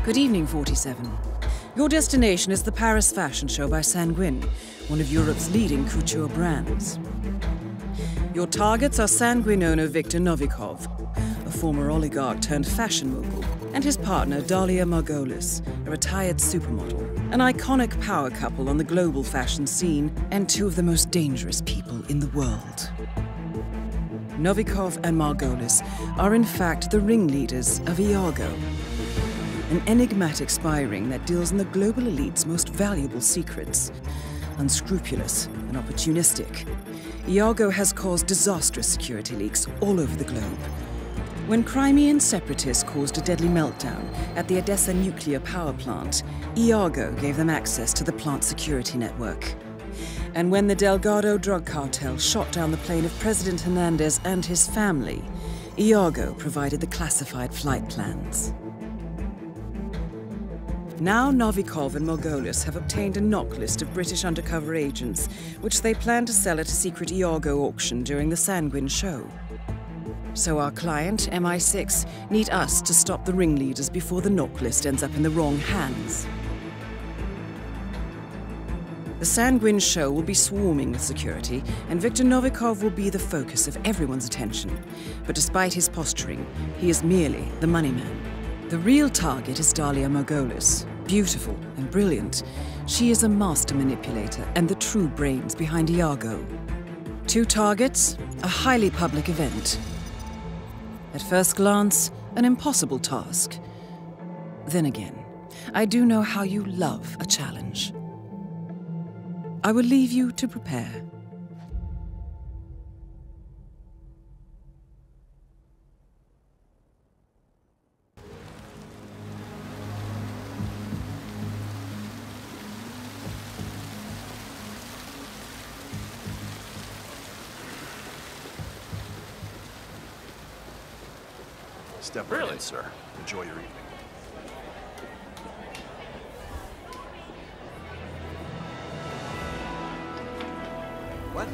Good evening, 47. Your destination is the Paris Fashion Show by Sanguine, one of Europe's leading couture brands. Your targets are Sanguine owner Viktor Novikov, a former oligarch turned fashion mogul, and his partner Dalia Margolis, a retired supermodel, an iconic power couple on the global fashion scene and two of the most dangerous people in the world. Novikov and Margolis are in fact the ringleaders of Iago, an enigmatic spy ring that deals in the global elite's most valuable secrets. Unscrupulous and opportunistic, Iago has caused disastrous security leaks all over the globe. When Crimean separatists caused a deadly meltdown at the Odessa nuclear power plant, Iago gave them access to the plant's security network. And when the Delgado drug cartel shot down the plane of President Hernandez and his family, Iago provided the classified flight plans. Now Novikov and Margolis have obtained a knock list of British undercover agents, which they plan to sell at a secret Iago auction during the Sanguine show. So our client, MI6, need us to stop the ringleaders before the knock list ends up in the wrong hands. The Sanguine show will be swarming with security, and Viktor Novikov will be the focus of everyone's attention. But despite his posturing, he is merely the money man. The real target is Dalia Margolis. Beautiful and brilliant, she is a master manipulator and the true brains behind Iago. Two targets, a highly public event. At first glance, an impossible task. Then again, I do know how you love a challenge. I will leave you to prepare. Step right in, sir. Enjoy your evening. What?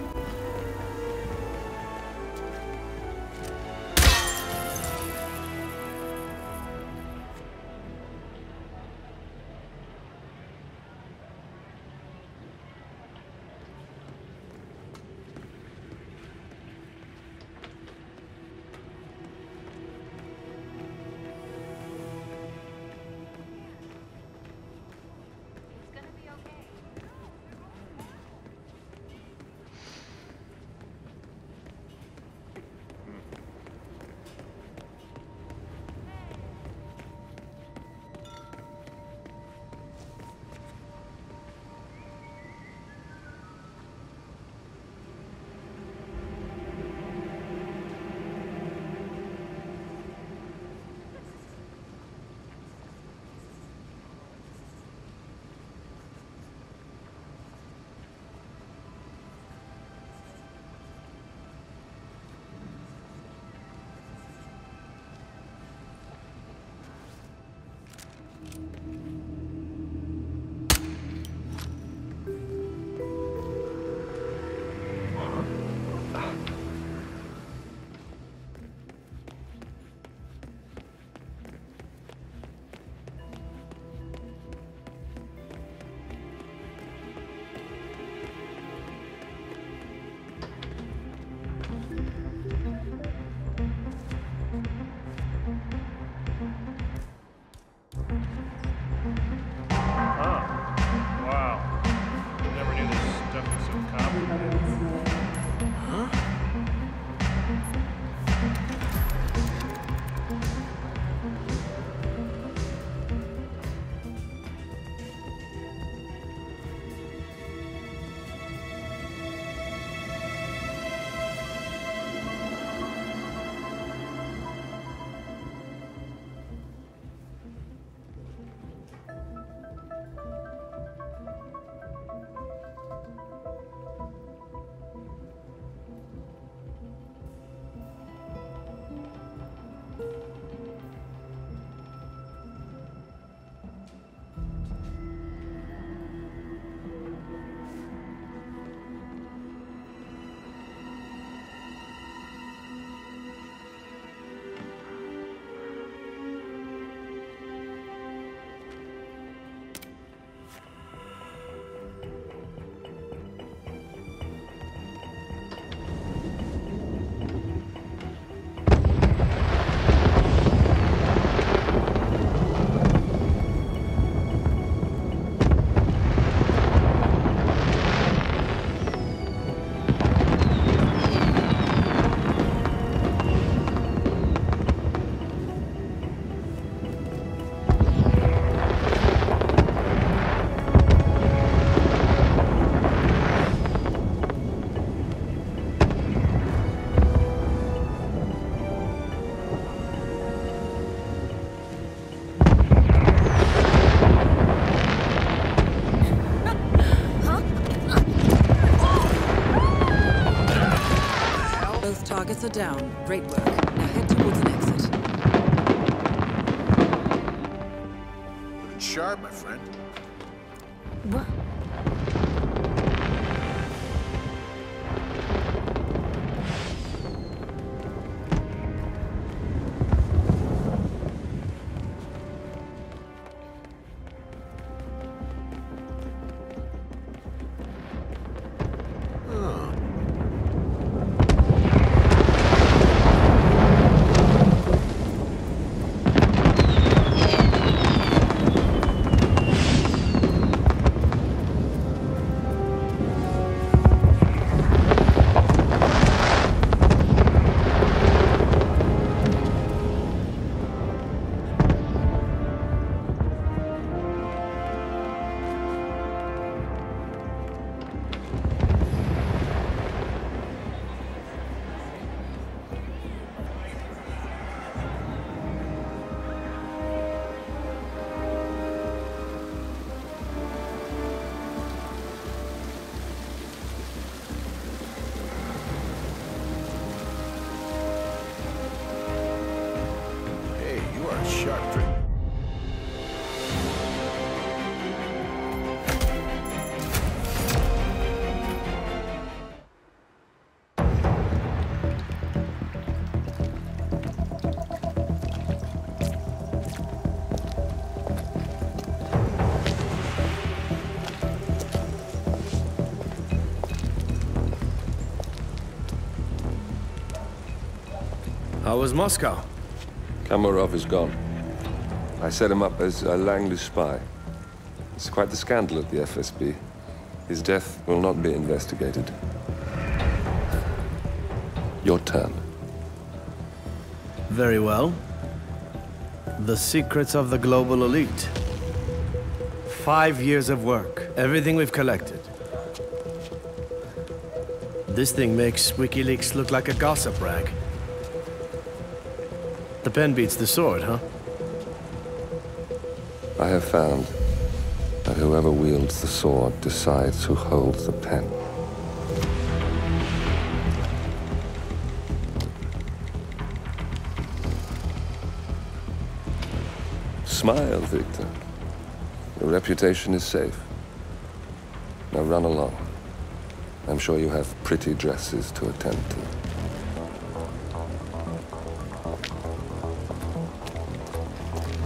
Targets are down. Great work. Now head towards an exit. Looking sharp, my friend. What? Sharp trick. How was Moscow? Kamarov is gone. I set him up as a Langley spy. It's quite the scandal at the FSB. His death will not be investigated. Your turn. Very well. The secrets of the global elite. 5 years of work. Everything we've collected. This thing makes WikiLeaks look like a gossip rag. The pen beats the sword, huh? I have found that whoever wields the sword decides who holds the pen. Smile, Victor. Your reputation is safe. Now run along. I'm sure you have pretty dresses to attend to.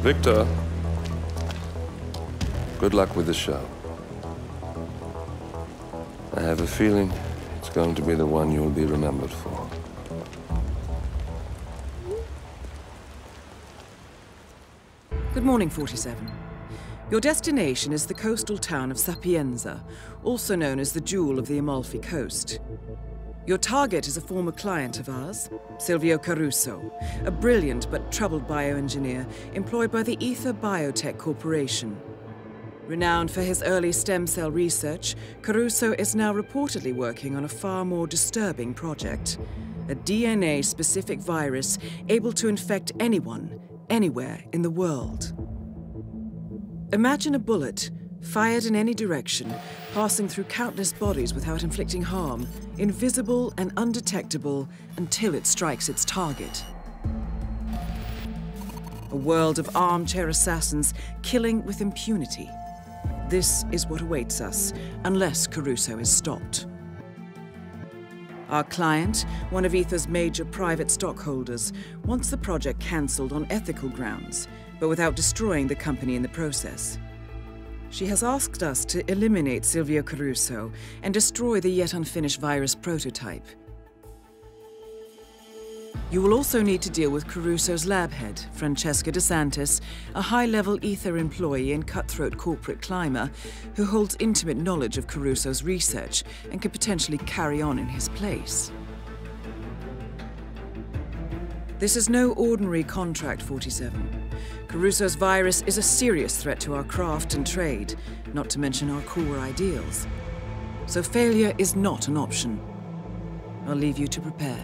Victor, good luck with the show. I have a feeling it's going to be the one you'll be remembered for. Good morning, 47. Your destination is the coastal town of Sapienza, also known as the Jewel of the Amalfi Coast. Your target is a former client of ours, Silvio Caruso, a brilliant but troubled bioengineer employed by the Ether Biotech Corporation. Renowned for his early stem cell research, Caruso is now reportedly working on a far more disturbing project, a DNA-specific virus able to infect anyone, anywhere in the world. Imagine a bullet, fired in any direction, passing through countless bodies without inflicting harm, invisible and undetectable until it strikes its target. A world of armchair assassins killing with impunity. This is what awaits us, unless Caruso is stopped. Our client, one of Ether's major private stockholders, wants the project cancelled on ethical grounds, but without destroying the company in the process. She has asked us to eliminate Silvio Caruso and destroy the yet unfinished virus prototype. You will also need to deal with Caruso's lab head, Francesca DeSantis, a high-level Ether employee and cutthroat corporate climber who holds intimate knowledge of Caruso's research and could potentially carry on in his place. This is no ordinary contract, 47. Caruso's virus is a serious threat to our craft and trade, not to mention our core ideals. So failure is not an option. I'll leave you to prepare.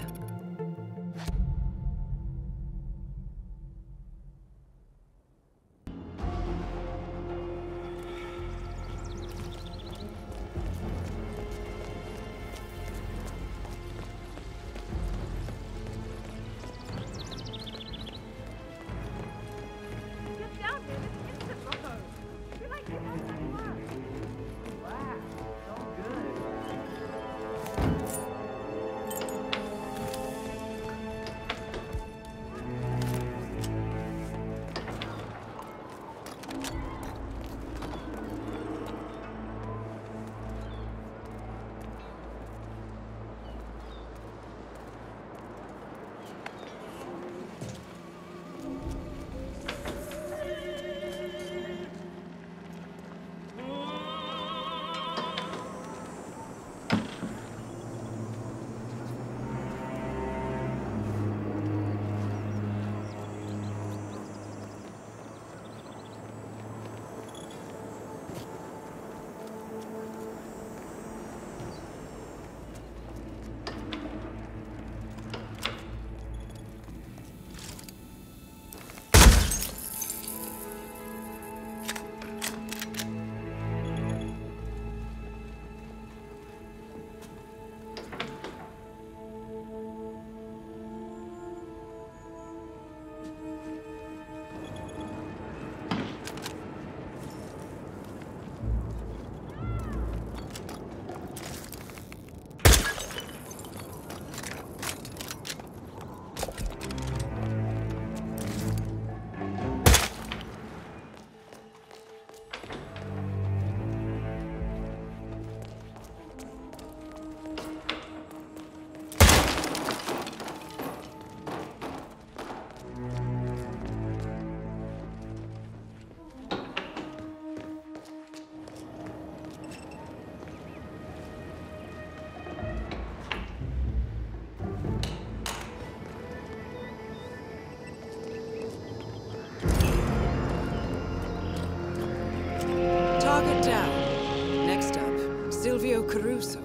Target down. Next up, Silvio Caruso.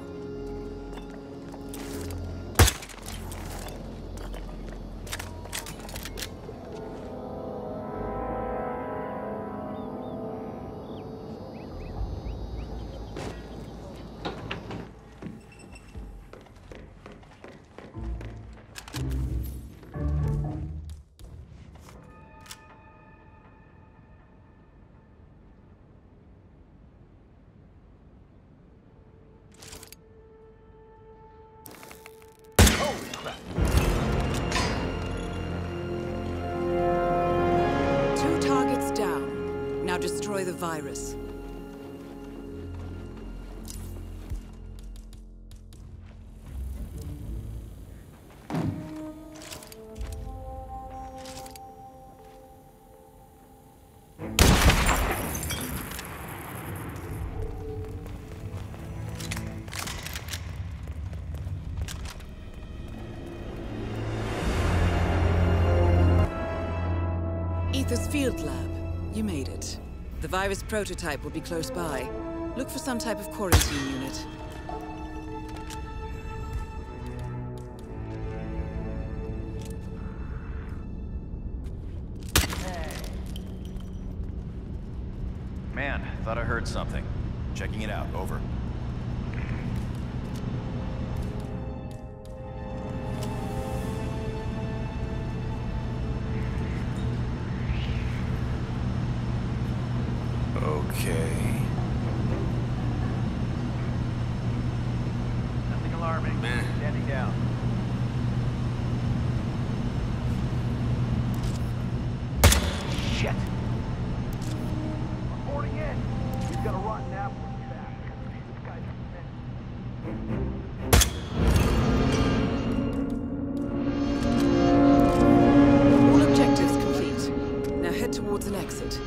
Destroy the virus. Ether's field lab. You made it. The virus prototype will be close by. Look for some type of quarantine unit. Man, thought I heard something. Checking it out, over. Okay. Nothing alarming. Standing down. Shit! Reporting in. He's got a rotten apple in his back. This guy's a All objectives complete. Now head towards an exit.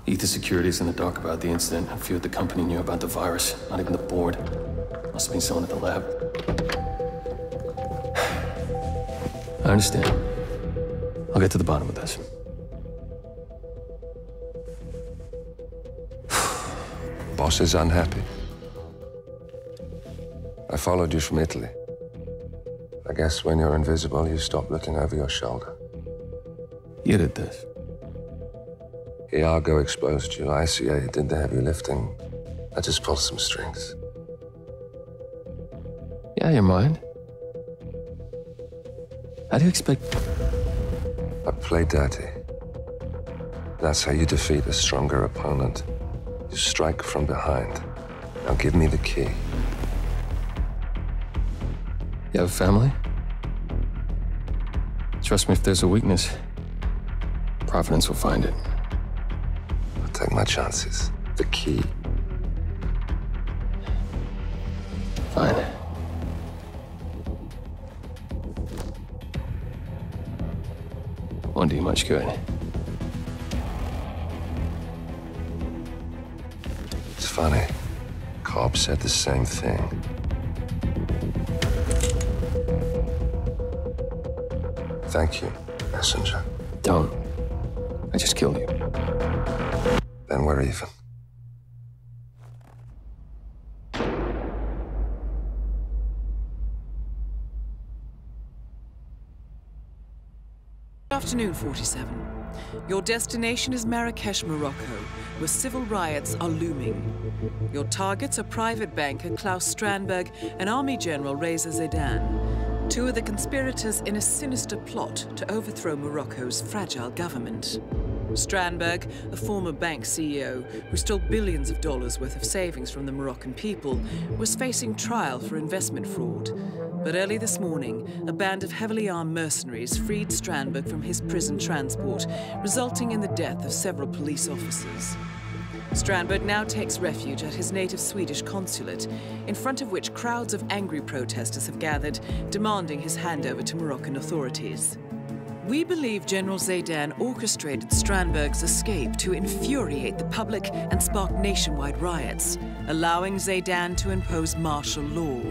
Ether Security's in the dark about the incident. I feared the company knew about the virus. Not even the board. Must have been someone at the lab. I understand. I'll get to the bottom of this. Boss is unhappy. I followed you from Italy. I guess when you're invisible, you stop looking over your shoulder. You did this. Iago exposed you. ICA did the heavy lifting. I just pulled some strings. Yeah, your mind. How do you expect... I play dirty. That's how you defeat a stronger opponent. You strike from behind. Now give me the key. You have a family? Trust me, if there's a weakness, Providence will find it. I'll take my chances. The key. Fine. Won't do you much good. It's funny. Cobb said the same thing. Thank you, messenger. Don't. I just killed you. Then we're even. Good afternoon, 47. Your destination is Marrakesh, Morocco, where civil riots are looming. Your targets are private banker Klaus Strandberg and Army General Reza Zaidan. Two of the conspirators in a sinister plot to overthrow Morocco's fragile government. Strandberg, a former bank CEO who stole billions of dollars worth of savings from the Moroccan people, was facing trial for investment fraud. But early this morning, a band of heavily armed mercenaries freed Strandberg from his prison transport, resulting in the death of several police officers. Strandberg now takes refuge at his native Swedish consulate, in front of which crowds of angry protesters have gathered, demanding his handover to Moroccan authorities. We believe General Zaydan orchestrated Strandberg's escape to infuriate the public and spark nationwide riots, allowing Zaydan to impose martial law.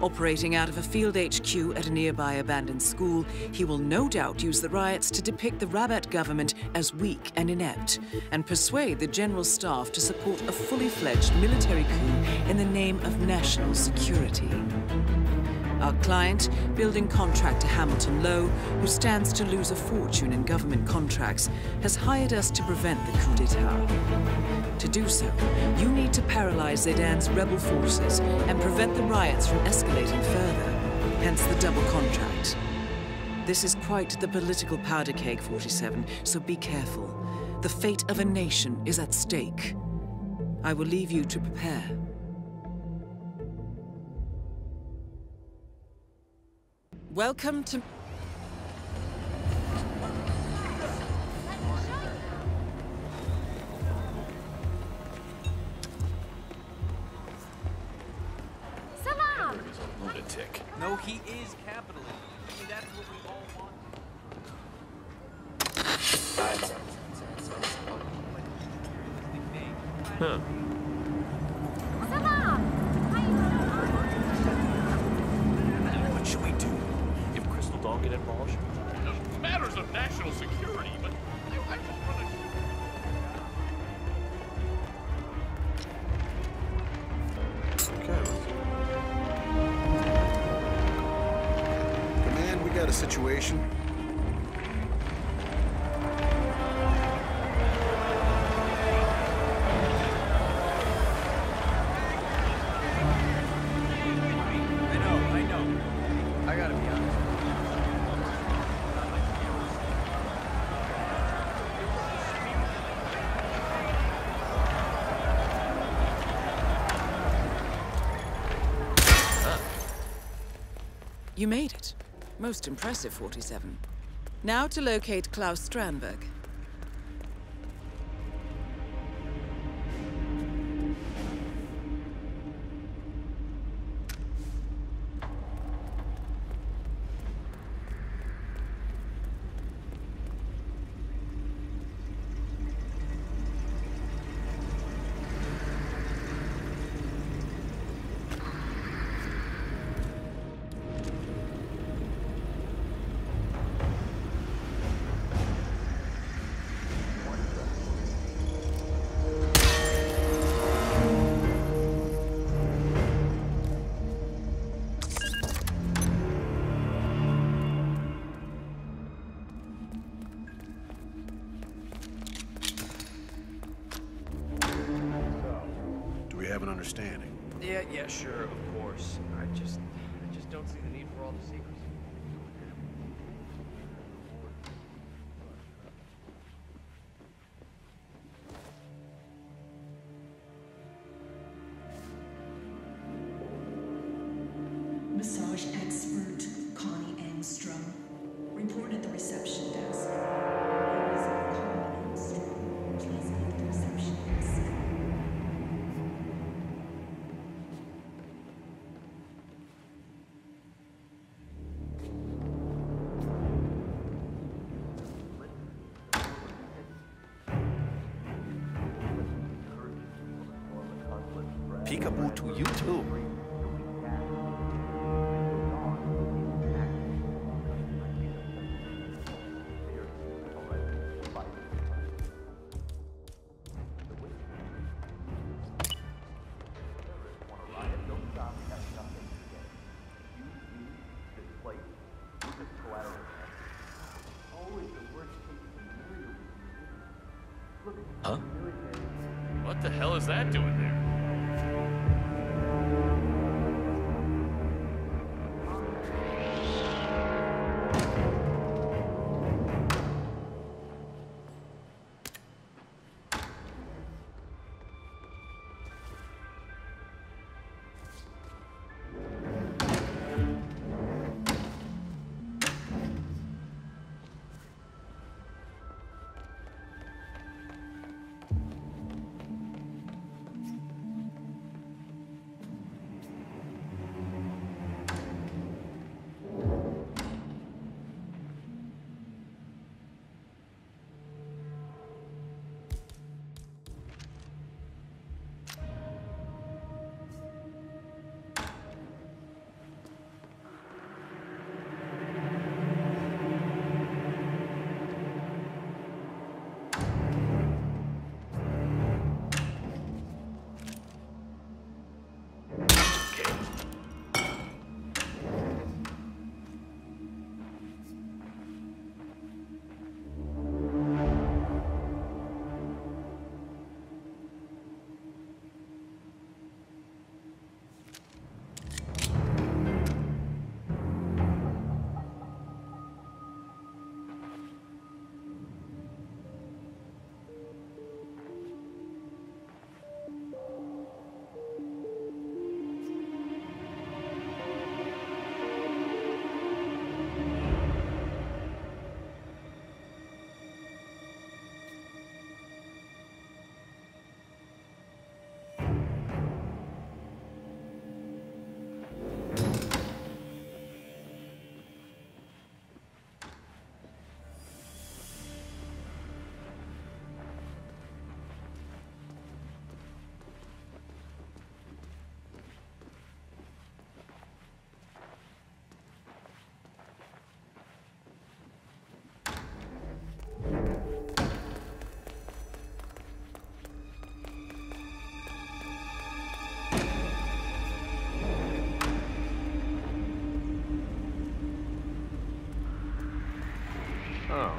Operating out of a field HQ at a nearby abandoned school, he will no doubt use the riots to depict the Rabat government as weak and inept, and persuade the general staff to support a fully fledged military coup in the name of national security. Our client, building contractor Hamilton Lowe, who stands to lose a fortune in government contracts, has hired us to prevent the coup d'etat. To do so, you need to paralyze Zaydan's rebel forces and prevent the riots from escalating further, hence the double contract. This is quite the political powder keg, 47, so be careful. The fate of a nation is at stake. I will leave you to prepare. Welcome to... Salam! Lunatic. No, he is capitalism. I mean, that's what we all want. Huh. What should we do? If Crystal Dawn get involved? Matters of national security, but I don't run a... Command, we got a situation. I know. I gotta be honest. You made it. Most impressive, 47. Now to locate Klaus Strandberg. Understanding. Yeah, sure, of course. I just don't see the need for all the secrecy. Massage expert Connie Engstrom. Report at the reception desk. Where is Connie Engstrom? Please meet the reception desk. Peekaboo to you too. Huh? What the hell is that doing there? Oh.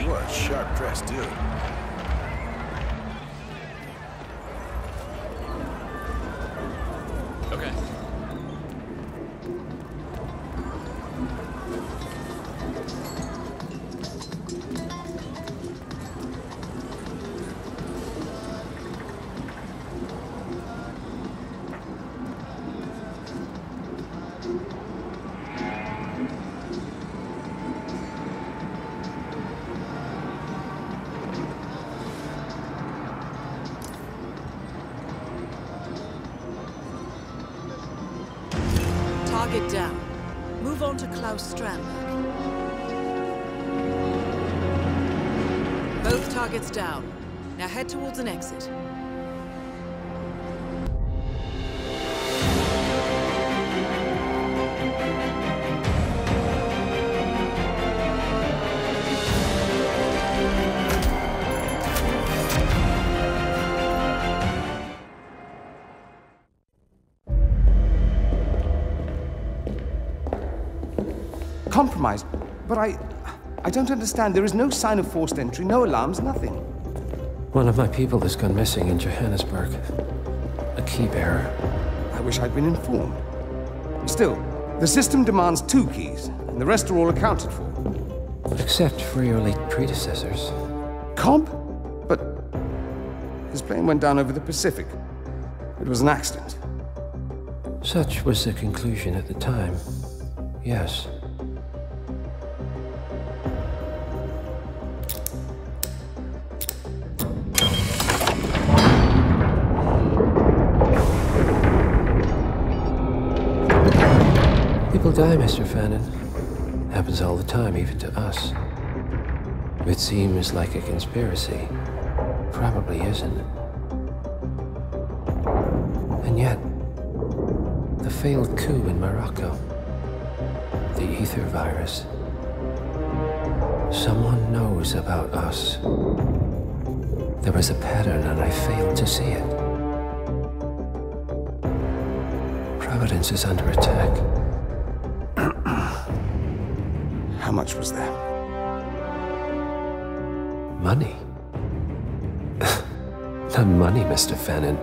You are a sharp-dressed dude. Okay. Target down. Move on to Klaus Strandberg. Both targets down. Now head towards an exit. Compromised, but I don't understand. There is no sign of forced entry, no alarms, nothing. One of my people has gone missing in Johannesburg. A key bearer. I wish I'd been informed. Still, the system demands 2 keys, and the rest are all accounted for. Except for your late predecessors. Cobb? But his plane went down over the Pacific. It was an accident. Such was the conclusion at the time. Yes. People die, Mr. Fannin. Happens all the time, even to us. It seems like a conspiracy. Probably isn't. And yet, the failed coup in Morocco, the ether virus. Someone knows about us. There was a pattern and I failed to see it. Providence is under attack. How much was there? Money? Not money, Mr. Fannin.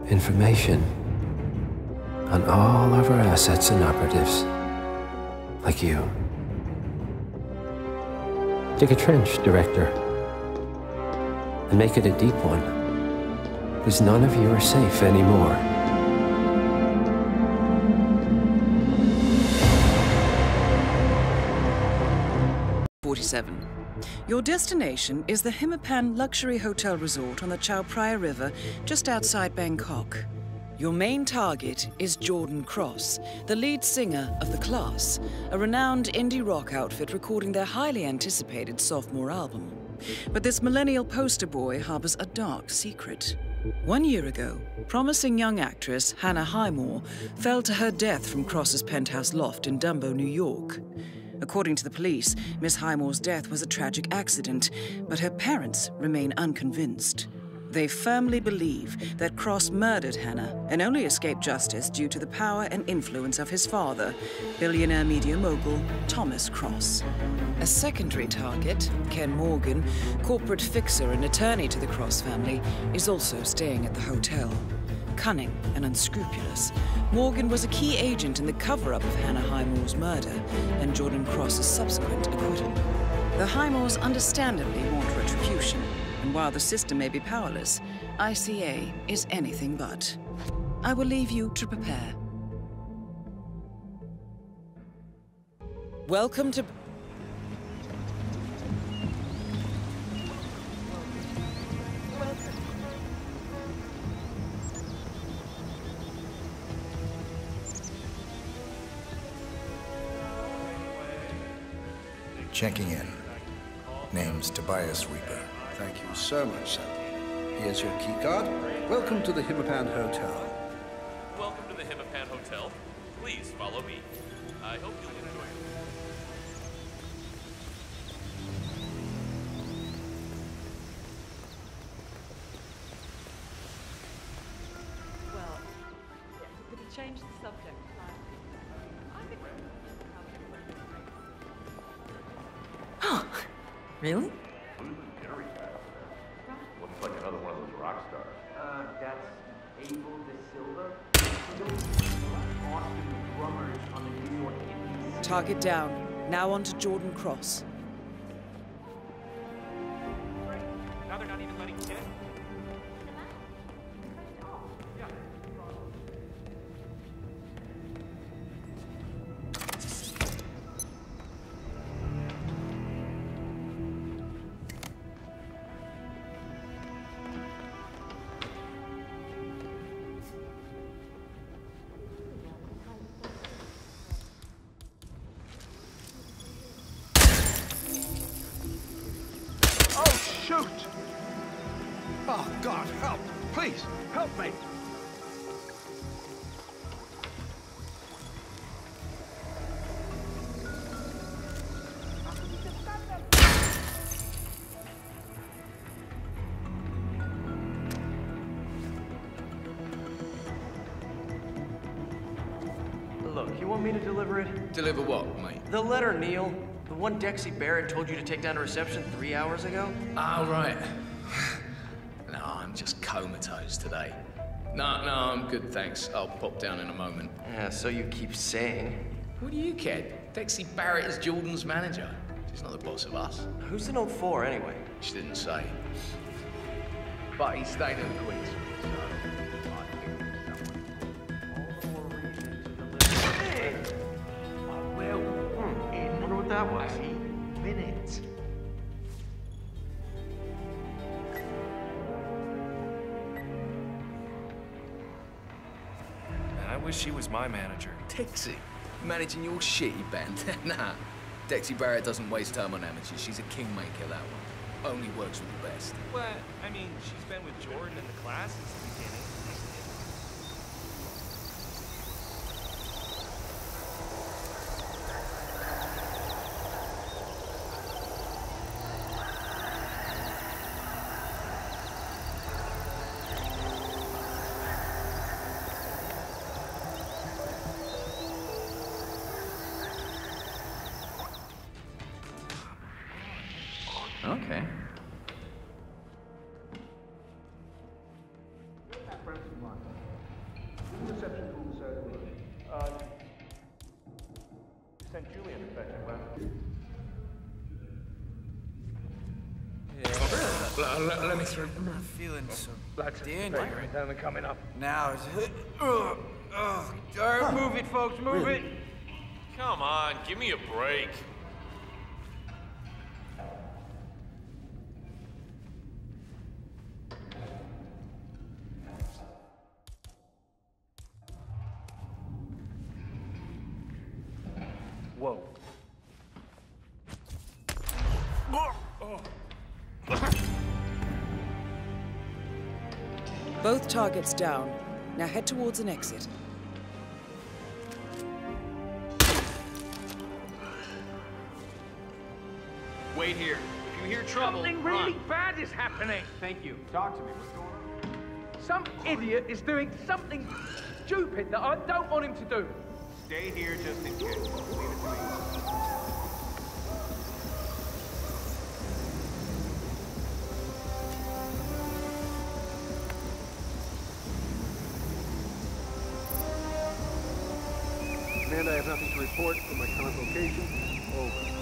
Information on all of our assets and operatives. Like you. Dig a trench, Director. And make it a deep one. Because none of you are safe anymore. 47. Your destination is the Hitman luxury hotel resort on the Chao Phraya River, just outside Bangkok. Your main target is Jordan Cross, the lead singer of The Class, a renowned indie rock outfit recording their highly anticipated sophomore album. But this millennial poster boy harbors a dark secret. 1 year ago, promising young actress Hannah Highmore fell to her death from Cross's penthouse loft in Dumbo, New York. According to the police, Miss Highmore's death was a tragic accident, but her parents remain unconvinced. They firmly believe that Cross murdered Hannah and only escaped justice due to the power and influence of his father, billionaire media mogul Thomas Cross. A secondary target, Ken Morgan, corporate fixer and attorney to the Cross family, is also staying at the hotel. Cunning and unscrupulous, Morgan was a key agent in the cover-up of Hannah Highmore's murder and Jordan Cross's subsequent acquittal. The Highmores understandably want retribution, and while the system may be powerless, ICA is anything but. I will leave you to prepare. Welcome to... Checking in. Name's Tobias Reaper. Thank you so much, sir. Here's your keycard. Welcome to the Hitman Hotel. Welcome to the Hitman Hotel. Please follow me. I hope you'll enjoy it. Well, could you change the subject? Really? Looks like another one of those rock stars. That's Abel De Silva. Austin drummers on the New York Indies. Target down. Now on to Jordan Cross. Now they're not even letting Ken. Shoot! Oh, God, help! Please, help me! Look, you want me to deliver it? Deliver what, mate? The letter, Neil. The one Dexy Barrett told you to take down to reception 3 hours ago? Oh, right. No, I'm just comatose today. No, I'm good, thanks. I'll pop down in a moment. Yeah, so you keep saying. What do you care? Dexy Barrett is Jordan's manager. She's not the boss of us. Who's the note for, anyway? She didn't say. But he's staying in the Queen's. That was. Minutes. Man, I wish she was my manager. Dexy? Managing your shitty band? Nah. Dexy Barrett doesn't waste time on amateurs. She's a kingmaker, that one. Only works with the best. Well, I mean, she's been with Jordan in the class since the beginning. Okay. St. Julian infection, Let me through. I'm not feeling so dangerous. Only coming up. Now, Move it, folks, move it. Come on, give me a break. Whoa. Both targets down. Now head towards an exit. Wait here. If you hear trouble, Something really bad is happening. Thank you. Talk to me. What's going on? Some idiot is doing something stupid that I don't want him to do. Stay here just in case. Leave it to me. Command, I have nothing to report from my current location. Over.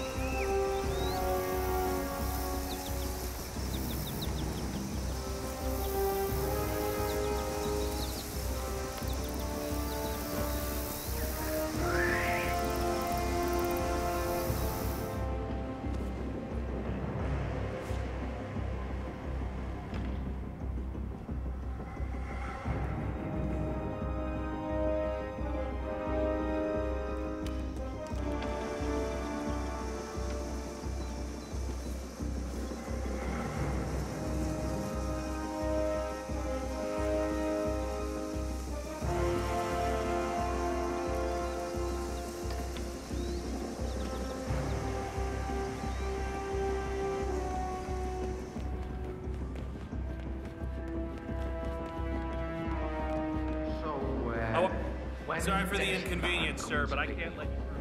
Sorry for the inconvenience, sir, but I can't let you through.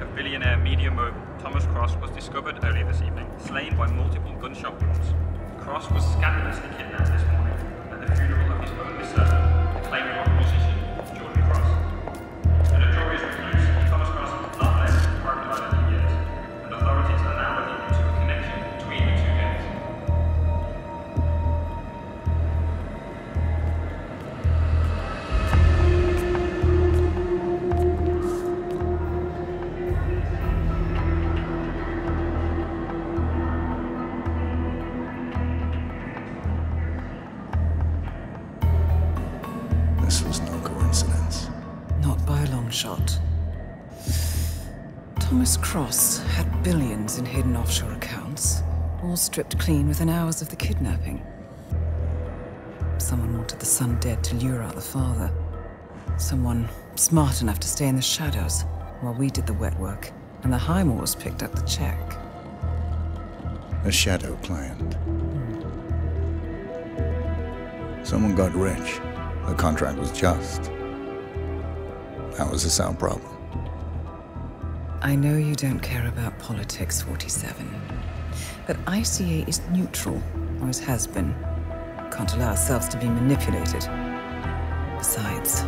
of billionaire media mogul Thomas Cross was discovered earlier this evening, slain by multiple gunshot wounds. Cross was scandalously kidnapped this morning at the funeral of his only son, the acclaimed rock musician Jordan Cross. A notorious recluse, Thomas Cross has not left his private island in years, and authorities are now looking into a connection between the two gangs. This was no coincidence. Not by a long shot. Thomas Cross had billions in hidden offshore accounts, all stripped clean within hours of the kidnapping. Someone wanted the son dead to lure out the father. Someone smart enough to stay in the shadows while we did the wet work, and the Highmoors picked up the check. A shadow client. Someone got rich. The contract was just. That was a sound problem. I know you don't care about politics, 47. But ICA is neutral, always has been. Can't allow ourselves to be manipulated. Besides...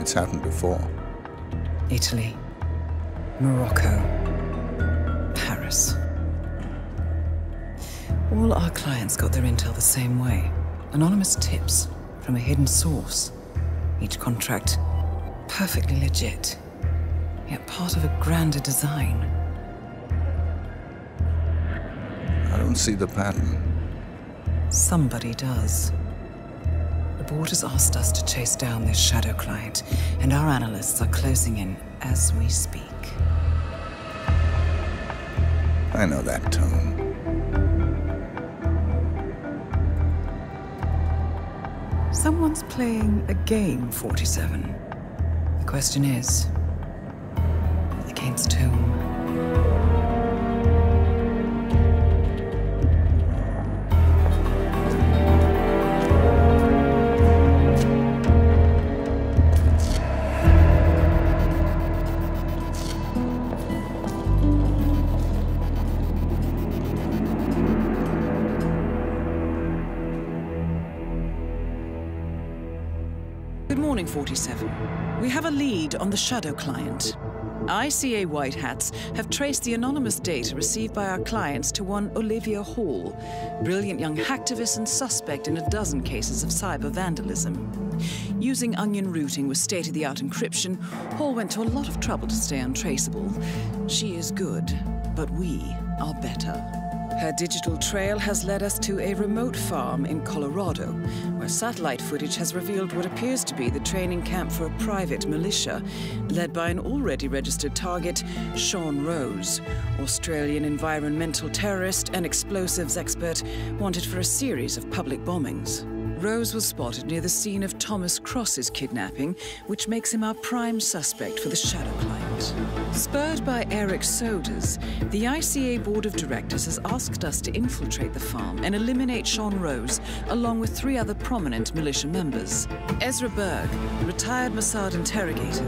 It's happened before. Italy, Morocco, Paris. All our clients got their intel the same way. Anonymous tips from a hidden source. Each contract perfectly legit, yet part of a grander design. don't see the pattern. Somebody does. The board has asked us to chase down this shadow client, and our analysts are closing in as we speak. I know that tone. Someone's playing a game, 47. The question is, against whom? Good morning, 47. We have a lead on the shadow client. ICA White Hats have traced the anonymous data received by our clients to one Olivia Hall, brilliant young hacktivist and suspect in a dozen cases of cyber vandalism. Using onion routing with state-of-the-art encryption, Hall went to a lot of trouble to stay untraceable. She is good, but we are better. Her digital trail has led us to a remote farm in Colorado, where satellite footage has revealed what appears to be the training camp for a private militia, led by an already registered target, Sean Rose, Australian environmental terrorist and explosives expert wanted for a series of public bombings. Rose was spotted near the scene of Thomas Cross's kidnapping, which makes him our prime suspect for the shadow client. Spurred by Eric Soders, the ICA Board of Directors has asked us to infiltrate the farm and eliminate Sean Rose, along with 3 other prominent militia members. Ezra Berg, retired Mossad interrogator,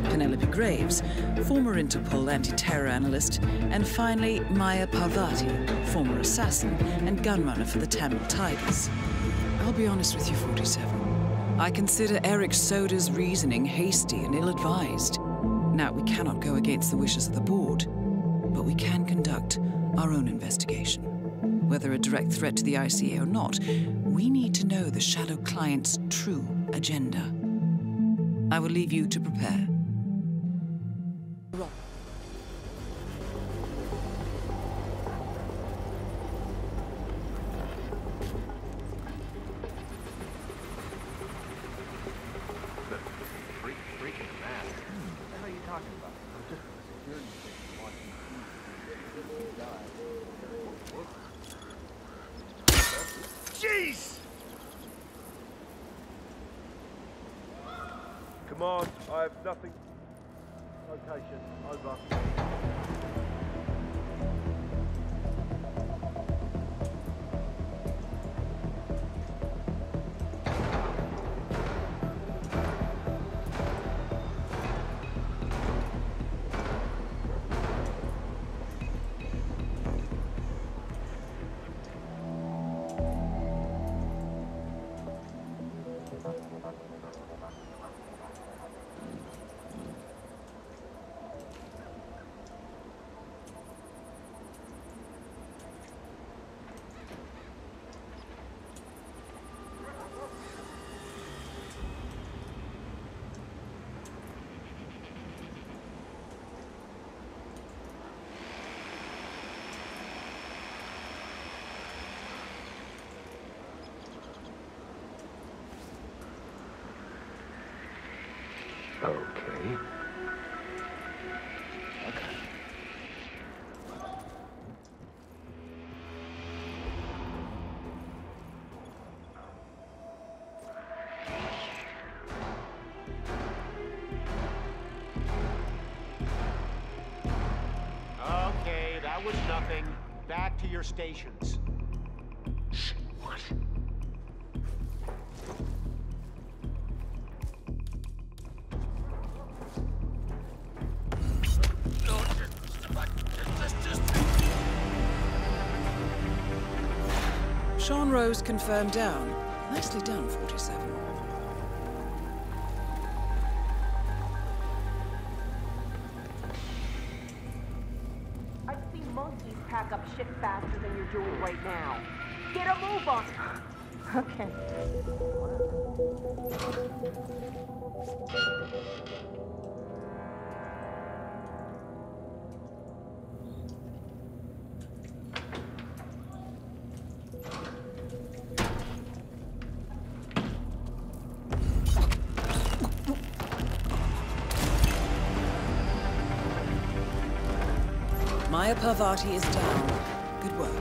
Penelope Graves, former Interpol anti-terror analyst, and finally Maya Parvati, former assassin and gunrunner for the Tamil Tigers. I'll be honest with you, 47. I consider Eric Soda's reasoning hasty and ill-advised. Now, we cannot go against the wishes of the board, but we can conduct our own investigation. Whether a direct threat to the ICA or not, we need to know the shadow client's true agenda. I will leave you to prepare. Jeez! Come on, I have nothing. Location, over. Okay. Okay, that was nothing. Back to your stations. What? Sean Rose confirmed down. Nicely done, 47. I've seen monkeys pack up shit faster than you're doing right now. Get a move on. Okay. Maya Parvati is down. Good work.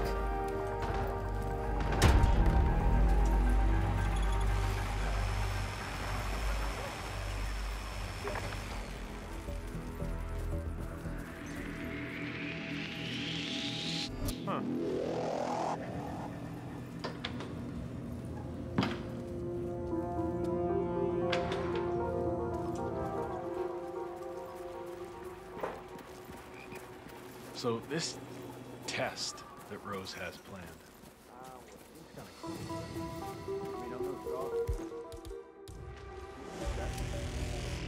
So this test that Rose has planned.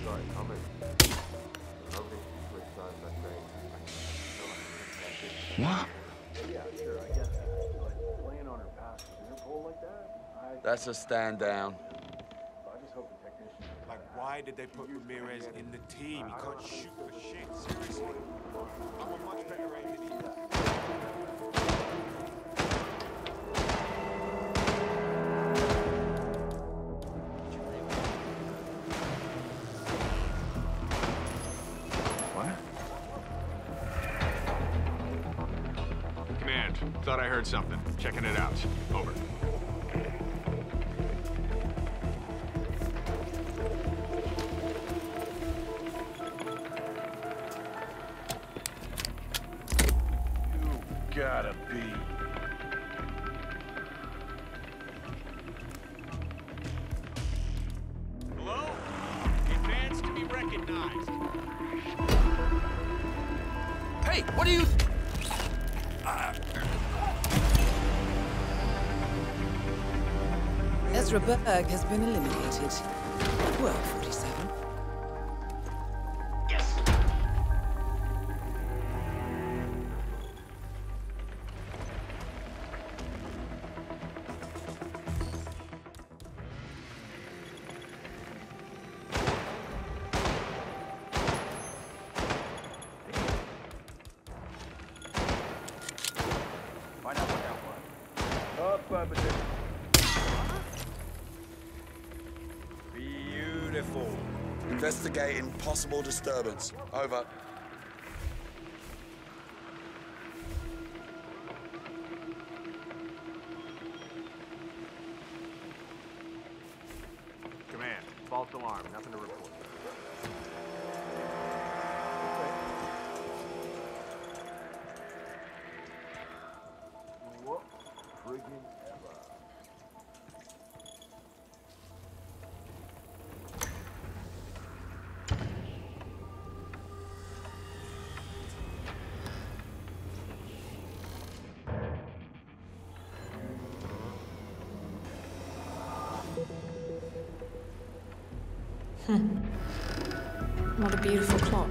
Sorry, I'm in. What? Yeah, sure, I guess. But playing on her past Interpol like that? That's a stand down. I just hope the technician. Like, why did they put Ramirez in the team? He can't shoot for shit. Seriously. I'm a much better aim than he is. What? Command, thought I heard something. Checking it out. Over. Gotta be. Hello? Advance to be recognized. Hey, what are you... Ezra Berg has been eliminated. Good work, 47. Beautiful. Investigating possible disturbance. Over. Command, false alarm, nothing to report. What friggin' ever. What a beautiful clock.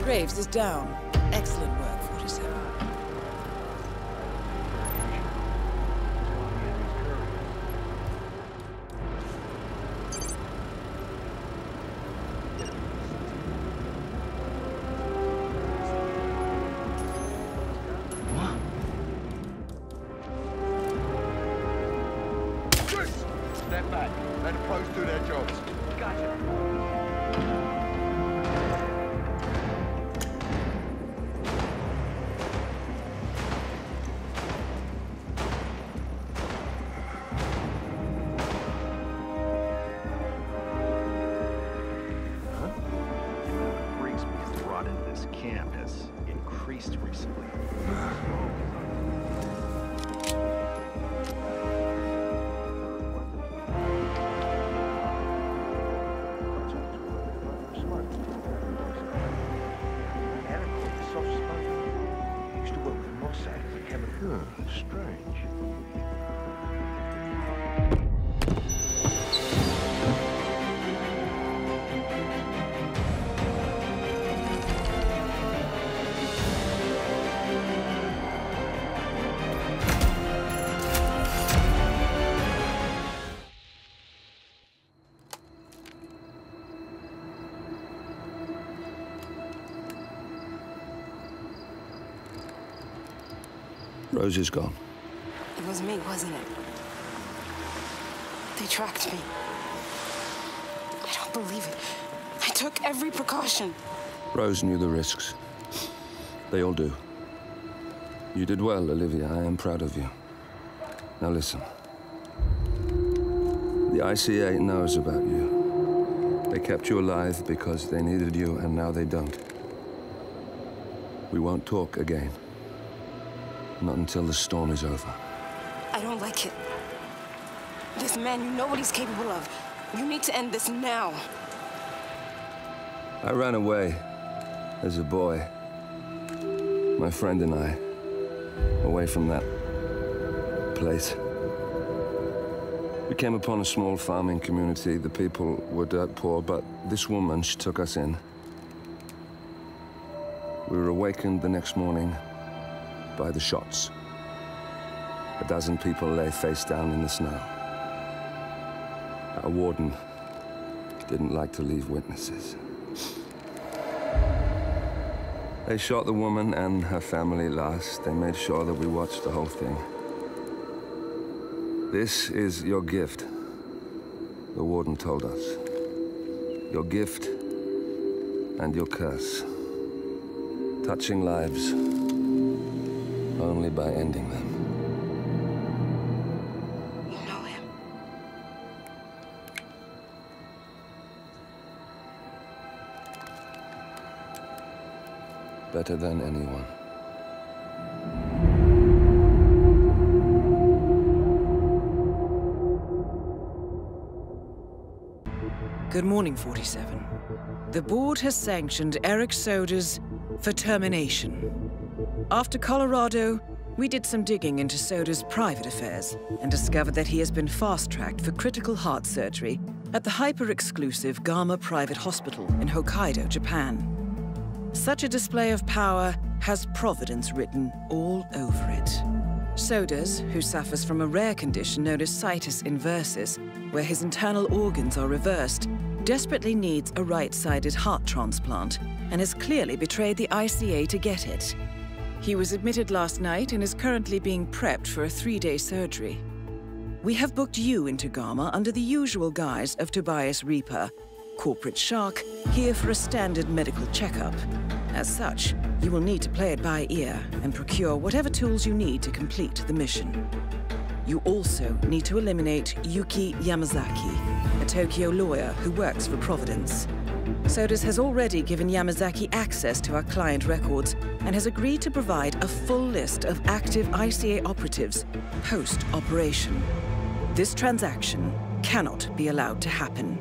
Graves is down. Excellent work, 47. Step back. Let the pros do their jobs. Grigsby's brought into this camp has increased recently. Strange. Rose is gone. It was me, wasn't it? They tracked me. I don't believe it. I took every precaution. Rose knew the risks. They all do. You did well, Olivia. I am proud of you. Now listen. The ICA knows about you. They kept you alive because they needed you, and now they don't. We won't talk again. Not until the storm is over. I don't like it. This man, you know what he's capable of. You need to end this now. I ran away as a boy. My friend and I. Away from that place. We came upon a small farming community. The people were dirt poor, but this woman, she took us in. We were awakened the next morning by the shots. A dozen people lay face down in the snow. Our warden didn't like to leave witnesses. They shot the woman and her family last. They made sure that we watched the whole thing. This is your gift, the warden told us. Your gift and your curse. Touching lives only by ending them. You know him. Better than anyone. Good morning, 47. The board has sanctioned Eric Soda's for termination. After Colorado, we did some digging into Soda's private affairs and discovered that he has been fast-tracked for critical heart surgery at the hyper-exclusive Gama Private Hospital in Hokkaido, Japan. Such a display of power has Providence written all over it. Sodas, who suffers from a rare condition known as situs inversus, where his internal organs are reversed, desperately needs a right-sided heart transplant and has clearly betrayed the ICA to get it. He was admitted last night and is currently being prepped for a 3-day surgery. We have booked you into Gama under the usual guise of Tobias Reaper, corporate shark, here for a standard medical checkup. As such, you will need to play it by ear and procure whatever tools you need to complete the mission. You also need to eliminate Yuki Yamazaki, a Tokyo lawyer who works for Providence. Sodas has already given Yamazaki access to our client records and has agreed to provide a full list of active ICA operatives post-operation. This transaction cannot be allowed to happen.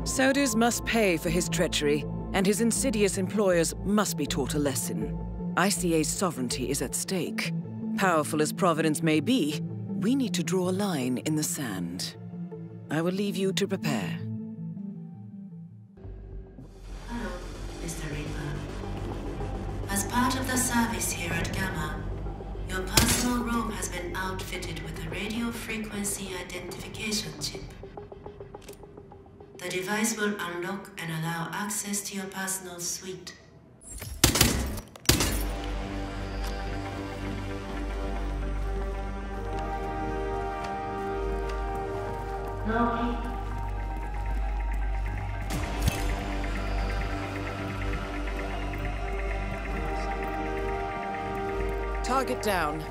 Sodas must pay for his treachery, and his insidious employers must be taught a lesson. ICA's sovereignty is at stake. Powerful as Providence may be, we need to draw a line in the sand. I will leave you to prepare. Hello, Mr. Reaper. As part of the service here at Gamma, your personal room has been outfitted with a radio frequency identification chip. The device will unlock and allow access to your personal suite. Target down.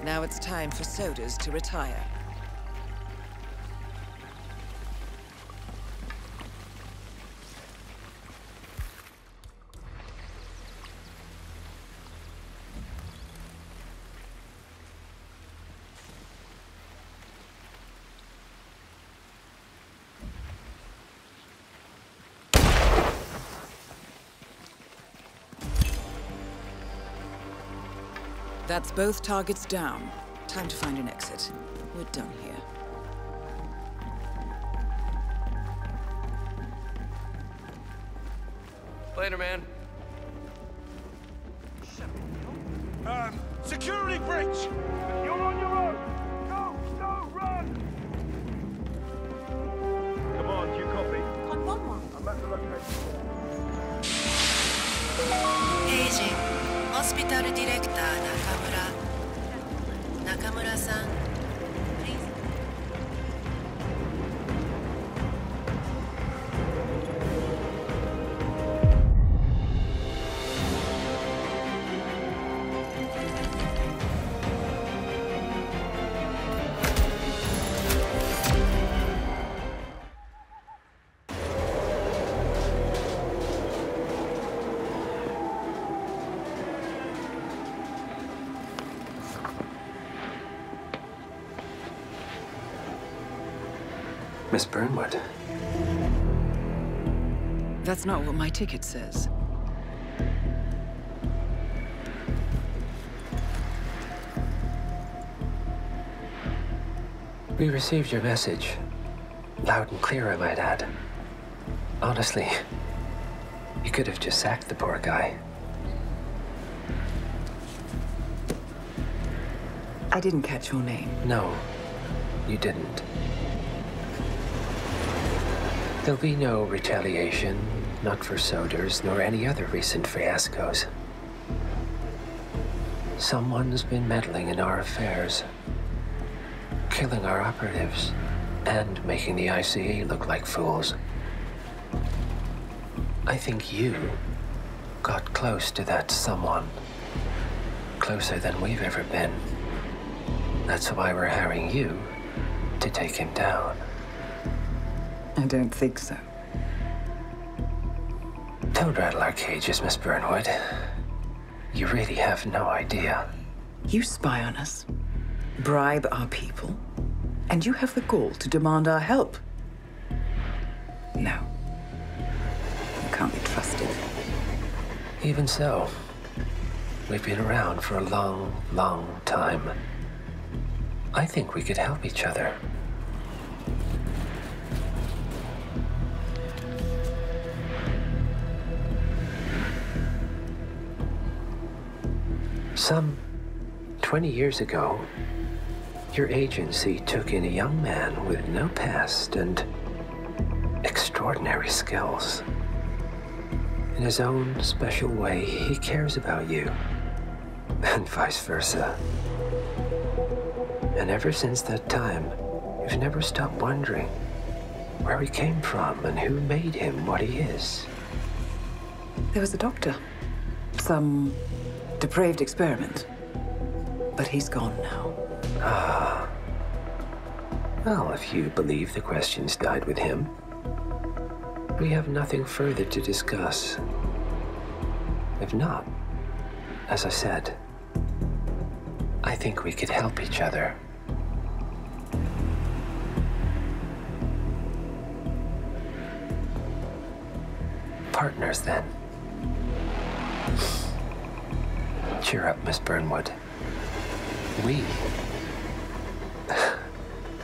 Now it's time for Sodas to retire. That's both targets down. Time to find an exit. We're done here. Later, man. Security breach! You're on your own! Go, run! Come on, do you copy? I'm at the location. Aging, Hospital Director Nakamura. Nakamura-san, please. Miss Burnwood. That's not what my ticket says. We received your message. Loud and clear, I might add. Honestly, you could have just sacked the poor guy. I didn't catch your name. No, you didn't. There'll be no retaliation, not for Soders, nor any other recent fiascos. Someone's been meddling in our affairs, killing our operatives, and making the ICE look like fools. I think you got close to that someone. Closer than we've ever been. That's why we're hiring you to take him down. I don't think so. Don't rattle our cages, Miss Burnwood. You really have no idea. You spy on us, bribe our people, and you have the gall to demand our help. No. You can't be trusted. Even so, we've been around for a long, long time. I think we could help each other. Some 20 years ago, your agency took in a young man with no past and extraordinary skills. In his own special way, he cares about you, and vice versa. And ever since that time, you've never stopped wondering where he came from and who made him what he is. There was a doctor. Some depraved experiment. But he's gone now. Ah. Well, if you believe the questions died with him, we have nothing further to discuss. If not, as I said, I think we could help each other. Partners, then. Cheer up, Miss Burnwood.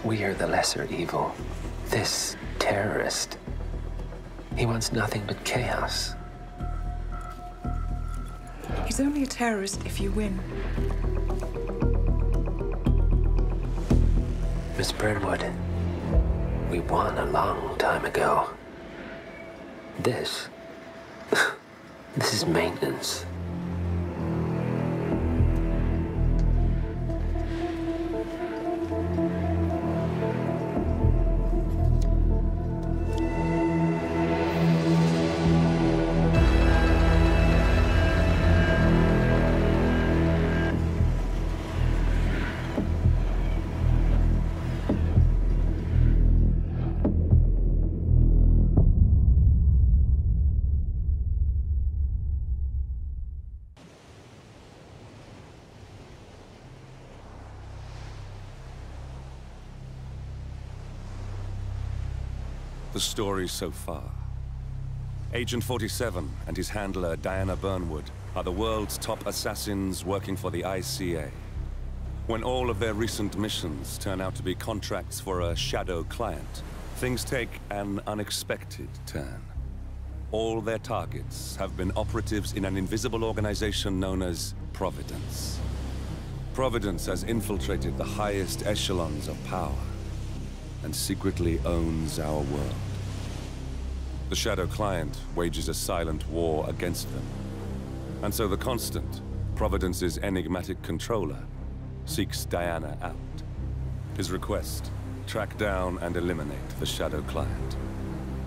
We are the lesser evil. This terrorist, he wants nothing but chaos. He's only a terrorist if you win. Miss Burnwood, we won a long time ago. This is maintenance. The story so far. Agent 47 and his handler, Diana Burnwood, are the world's top assassins working for the ICA. When all of their recent missions turn out to be contracts for a shadow client, things take an unexpected turn. All their targets have been operatives in an invisible organization known as Providence. Providence has infiltrated the highest echelons of power and secretly owns our world. The Shadow Client wages a silent war against them. And so the Constant, Providence's enigmatic controller, seeks Diana out. His request, track down and eliminate the Shadow Client.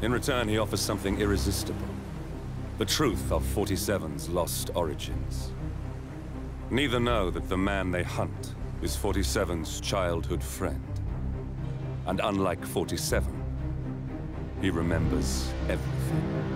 In return, he offers something irresistible. The truth of 47's lost origins. Neither know that the man they hunt is 47's childhood friend. And unlike 47, he remembers everything.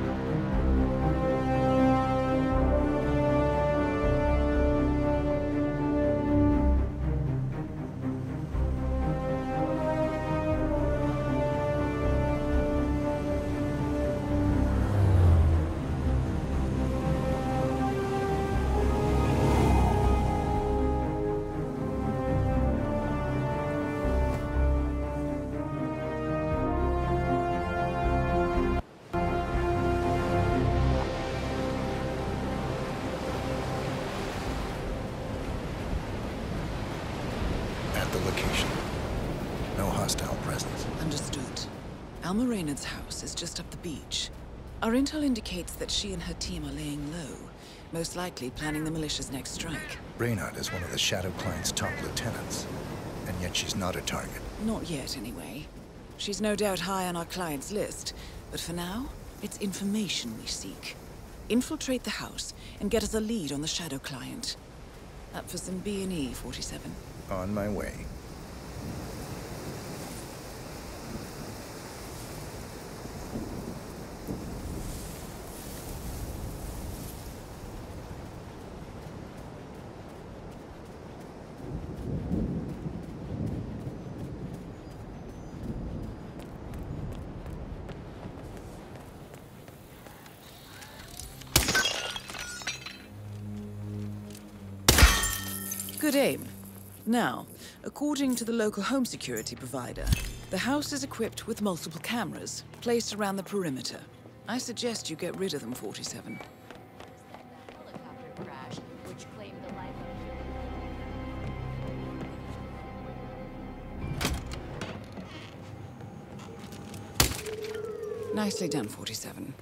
location. No hostile presence. Understood. Alma Reynard's house is just up the beach. Our intel indicates that she and her team are laying low, most likely planning the militia's next strike. Reynard is one of the Shadow Client's top lieutenants, and yet she's not a target. Not yet, anyway. She's no doubt high on our client's list, but for now, it's information we seek. Infiltrate the house and get us a lead on the Shadow Client. Up for some B&E, 47. On my way. Good aim. Now, according to the local home security provider, the house is equipped with multiple cameras placed around the perimeter. I suggest you get rid of them, 47. Nicely done, 47.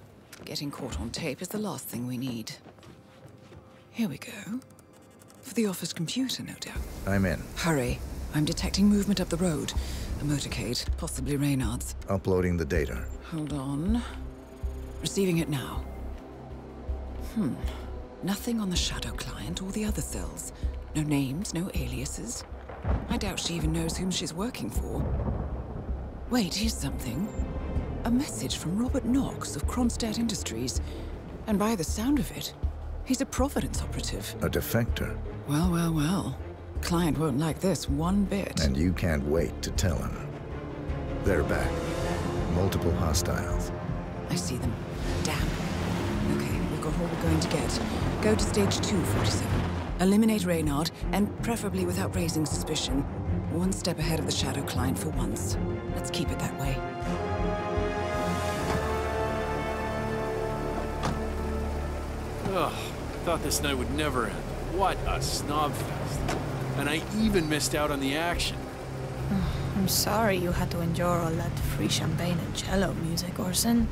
Getting caught on tape is the last thing we need. Here we go. For the office computer, no doubt. I'm in. Hurry. I'm detecting movement up the road. A motorcade, possibly Reynard's. Uploading the data. Hold on. Receiving it now. Nothing on the Shadow Client or the other cells. No names, no aliases. I doubt she even knows whom she's working for. Wait, here's something. A message from Robert Knox of Kronstadt Industries. And by the sound of it, he's a Providence operative. A defector. Well, well, well. Client won't like this one bit. And you can't wait to tell him. They're back. Multiple hostiles. I see them. Damn. Okay, we've got all we're going to get. Go to stage 2, 47. Eliminate Reynard, and preferably without raising suspicion. One step ahead of the Shadow Client for once. Let's keep it that way. Ugh, I thought this night would never end. What a snob fest. And I even missed out on the action. I'm sorry you had to endure all that free champagne and cello music, Orson.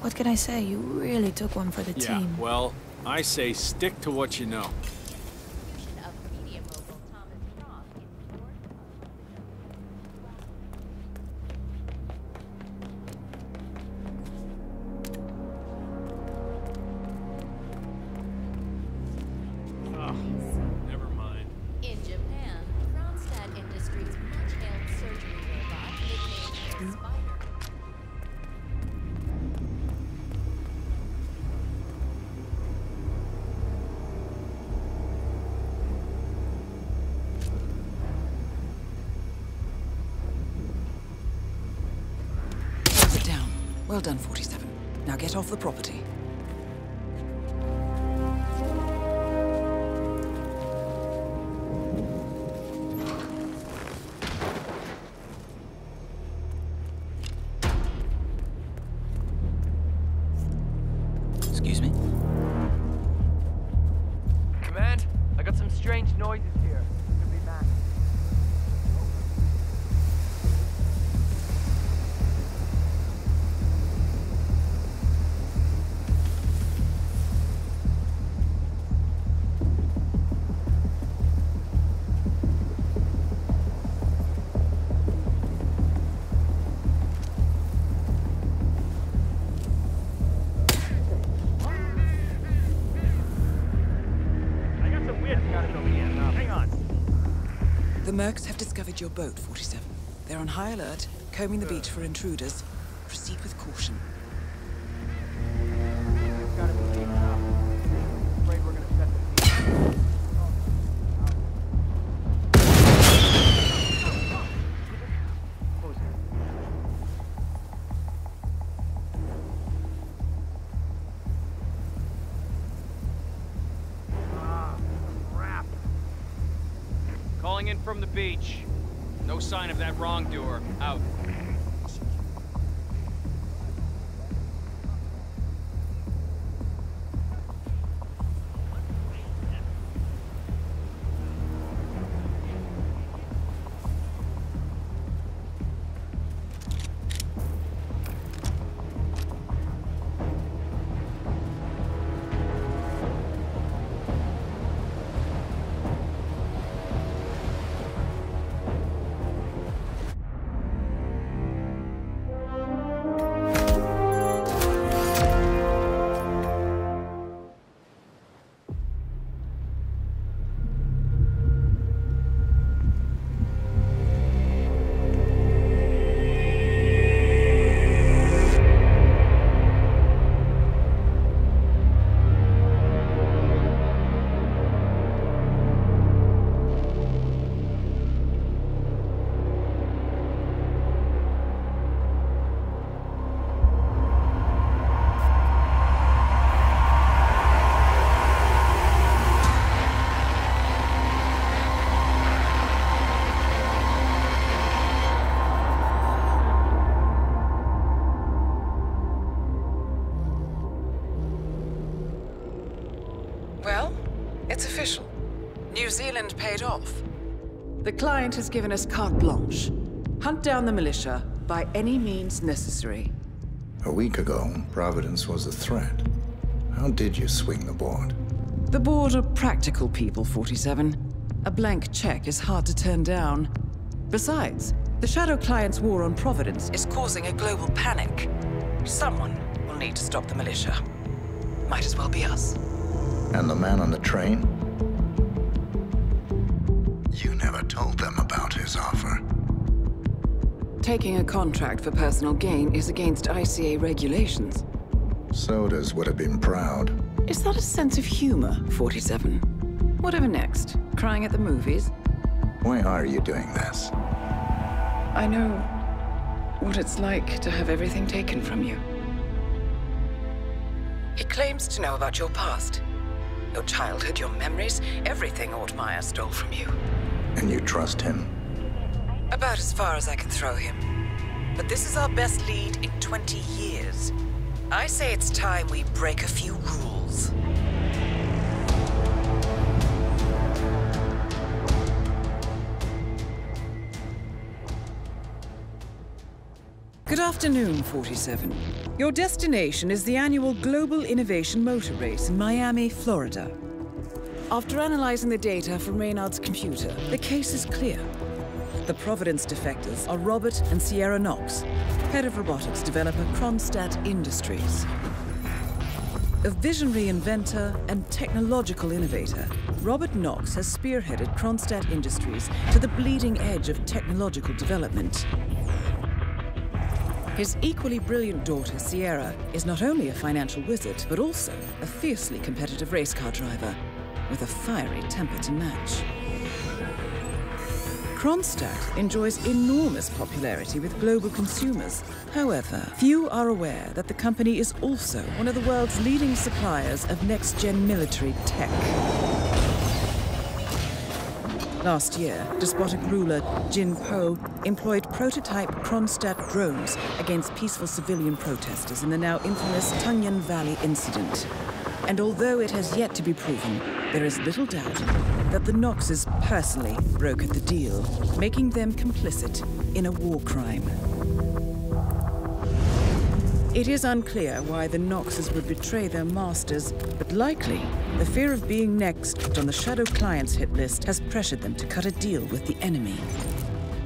What can I say? You really took one for the Yeah, team. well, I say stick to what you know. Well done, 47. Now get off the property. Excuse me? Command, I got some strange noises here. Could be Max. The Mercs have discovered your boat, 47. They're on high alert, combing the beach for intruders. Proceed with caution. Afraid we're gonna set the scene. Calling in from the beach. No sign of that wrongdoer. Out. Well, it's official. New Zealand paid off. The client has given us carte blanche. Hunt down the militia by any means necessary. A week ago, Providence was a threat. How did you swing the board? The board are practical people, 47. A blank check is hard to turn down. Besides, the Shadow Client's war on Providence is causing a global panic. Someone will need to stop the militia. Might as well be us. And the man on the train? You never told them about his offer. Taking a contract for personal gain is against ICA regulations. Sodas would have been proud. Is that a sense of humor, 47? Whatever next? Crying at the movies? Why are you doing this? I know what it's like to have everything taken from you. He claims to know about your past. Your childhood, your memories, everything Altmaier stole from you. And you trust him? About as far as I can throw him. But this is our best lead in 20 years. I say it's time we break a few rules. Good afternoon, 47. Your destination is the annual Global Innovation Motor Race in Miami, Florida. After analyzing the data from Reynard's computer, the case is clear. The Providence defectors are Robert and Sierra Knox, head of robotics developer Kronstadt Industries. A visionary inventor and technological innovator, Robert Knox has spearheaded Kronstadt Industries to the bleeding edge of technological development. His equally brilliant daughter, Sierra, is not only a financial wizard, but also a fiercely competitive race car driver, with a fiery temper to match. Kronstadt enjoys enormous popularity with global consumers. However, few are aware that the company is also one of the world's leading suppliers of next-gen military tech. Last year, despotic ruler Jin Po employed prototype Kronstadt drones against peaceful civilian protesters in the now infamous Tungan Valley incident. And although it has yet to be proven, there is little doubt that the Knoxes personally brokered the deal, making them complicit in a war crime. It is unclear why the Knoxes would betray their masters, but likely the fear of being next on the Shadow Client's hit list has pressured them to cut a deal with the enemy.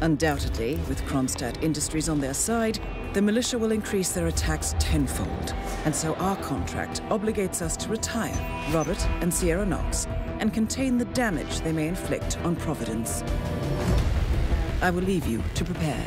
Undoubtedly, with Kronstadt Industries on their side, the militia will increase their attacks tenfold, and so our contract obligates us to retire Robert and Sierra Knox and contain the damage they may inflict on Providence. I will leave you to prepare.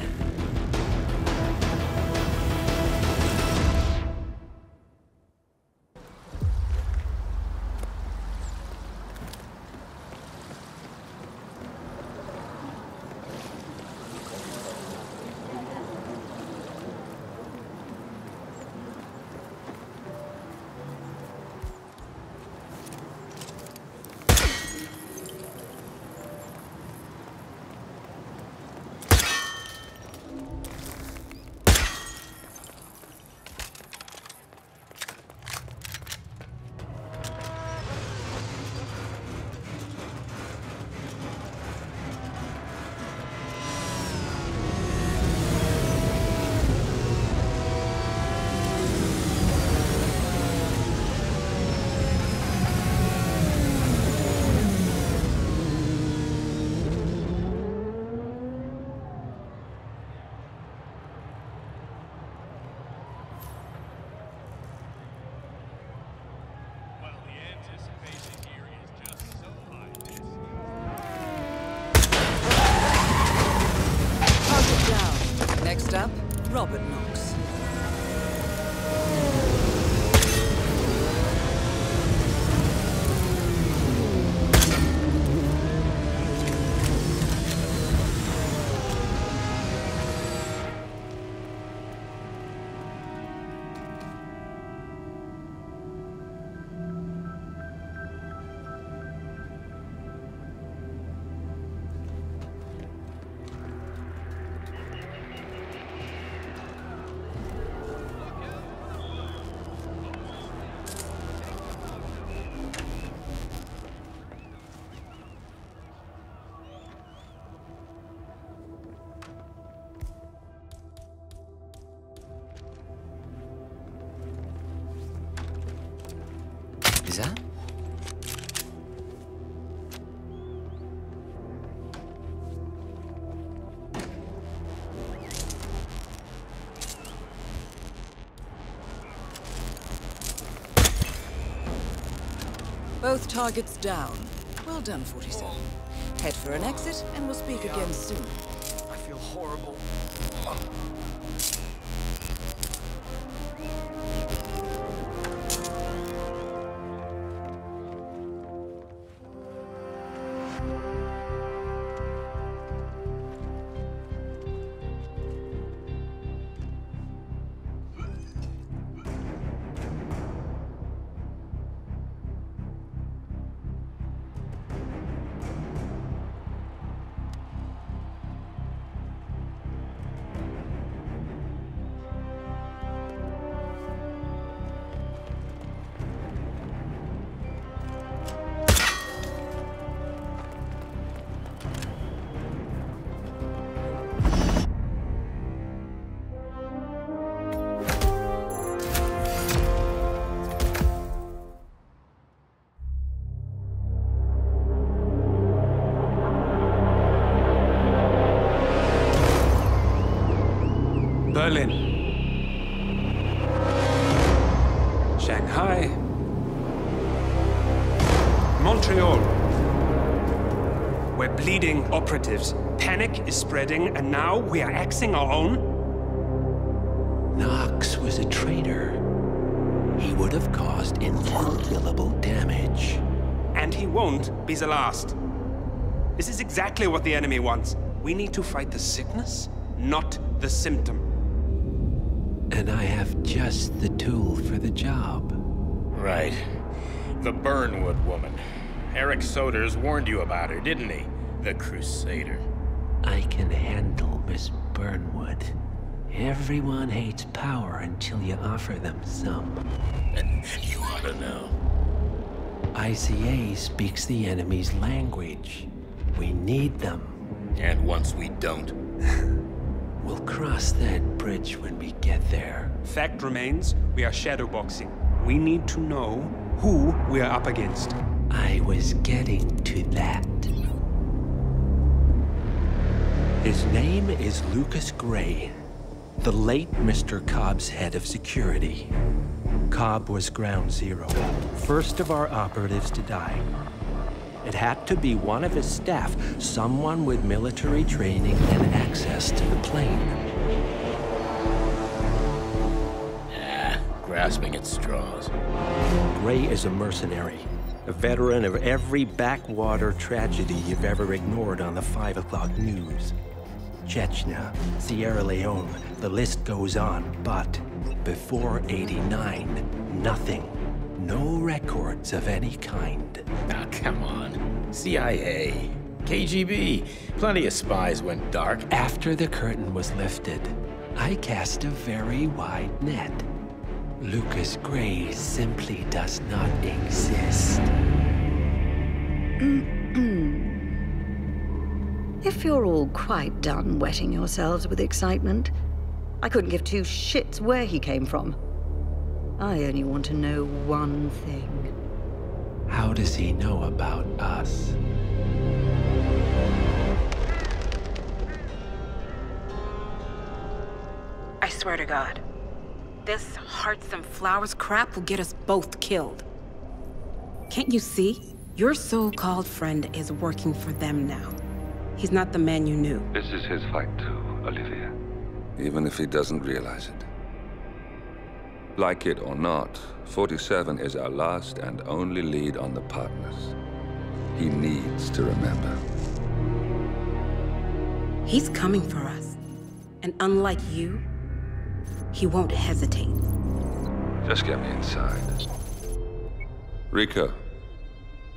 Next up, Robert Knox. Mendoza? Both targets down. Well done, 47. Head for an exit, and we'll speak again soon. I feel horrible. Berlin, Shanghai, Montreal. We're bleeding operatives. Panic is spreading, and now we are axing our own? Knox was a traitor. He would have caused incalculable damage. And he won't be the last. This is exactly what the enemy wants. We need to fight the sickness, not the symptom. And I have just the tool for the job. Right. The Burnwood woman. Eric Soders warned you about her, didn't he? The Crusader. I can handle Miss Burnwood. Everyone hates power until you offer them some. You ought to know. ICA speaks the enemy's language. We need them. And once we don't? We'll cross that bridge when we get there. Fact remains, we are shadowboxing. We need to know who we are up against. I was getting to that. His name is Lucas Gray, the late Mr. Cobb's head of security. Cobb was ground zero, first of our operatives to die. It had to be one of his staff, someone with military training and access to the plane. Grasping at straws. Gray is a mercenary, a veteran of every backwater tragedy you've ever ignored on the 5 o'clock news. Chechnya, Sierra Leone, the list goes on, but before '89, nothing. No records of any kind. Ah, come on. CIA, KGB, plenty of spies went dark. After the curtain was lifted, I cast a very wide net. Lucas Gray simply does not exist. If you're all quite done wetting yourselves with excitement, I couldn't give two shits where he came from. I only want to know one thing. How does he know about us? I swear to God, this hearts and flowers crap will get us both killed. Can't you see? Your so-called friend is working for them now. He's not the man you knew. This is his fight too, Olivia. Even if he doesn't realize it. Like it or not, 47 is our last and only lead on the partners. He needs to remember. He's coming for us. And unlike you, he won't hesitate. Just get me inside. Rico,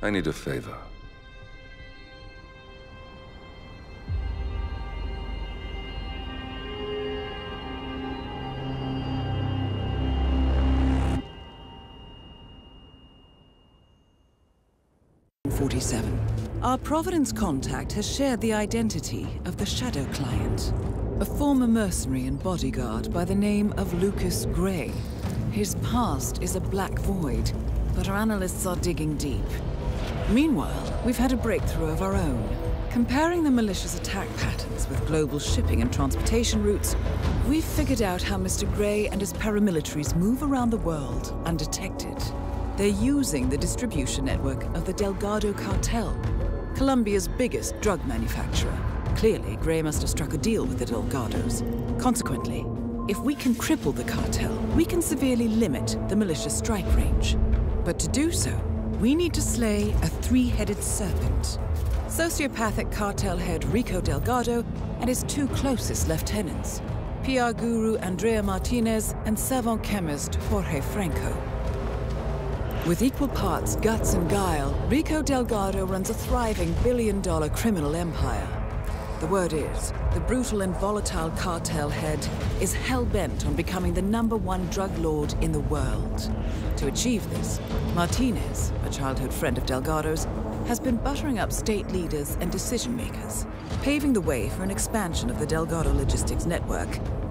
I need a favor. Our Providence contact has shared the identity of the Shadow Client, a former mercenary and bodyguard by the name of Lucas Gray. His past is a black void, but our analysts are digging deep. Meanwhile, we've had a breakthrough of our own. Comparing the militia's attack patterns with global shipping and transportation routes, we've figured out how Mr. Grey and his paramilitaries move around the world undetected. They're using the distribution network of the Delgado cartel, Colombia's biggest drug manufacturer. Clearly, Grey must have struck a deal with the Delgados. Consequently, if we can cripple the cartel, we can severely limit the militia's strike range. But to do so, we need to slay a three-headed serpent. Sociopathic cartel head Rico Delgado and his two closest lieutenants, PR guru Andrea Martinez and savant chemist Jorge Franco. With equal parts guts and guile, Rico Delgado runs a thriving billion-dollar criminal empire. The word is, the brutal and volatile cartel head is hell-bent on becoming the #1 drug lord in the world. To achieve this, Martinez, a childhood friend of Delgado's, has been buttering up state leaders and decision-makers, paving the way for an expansion of the Delgado logistics network,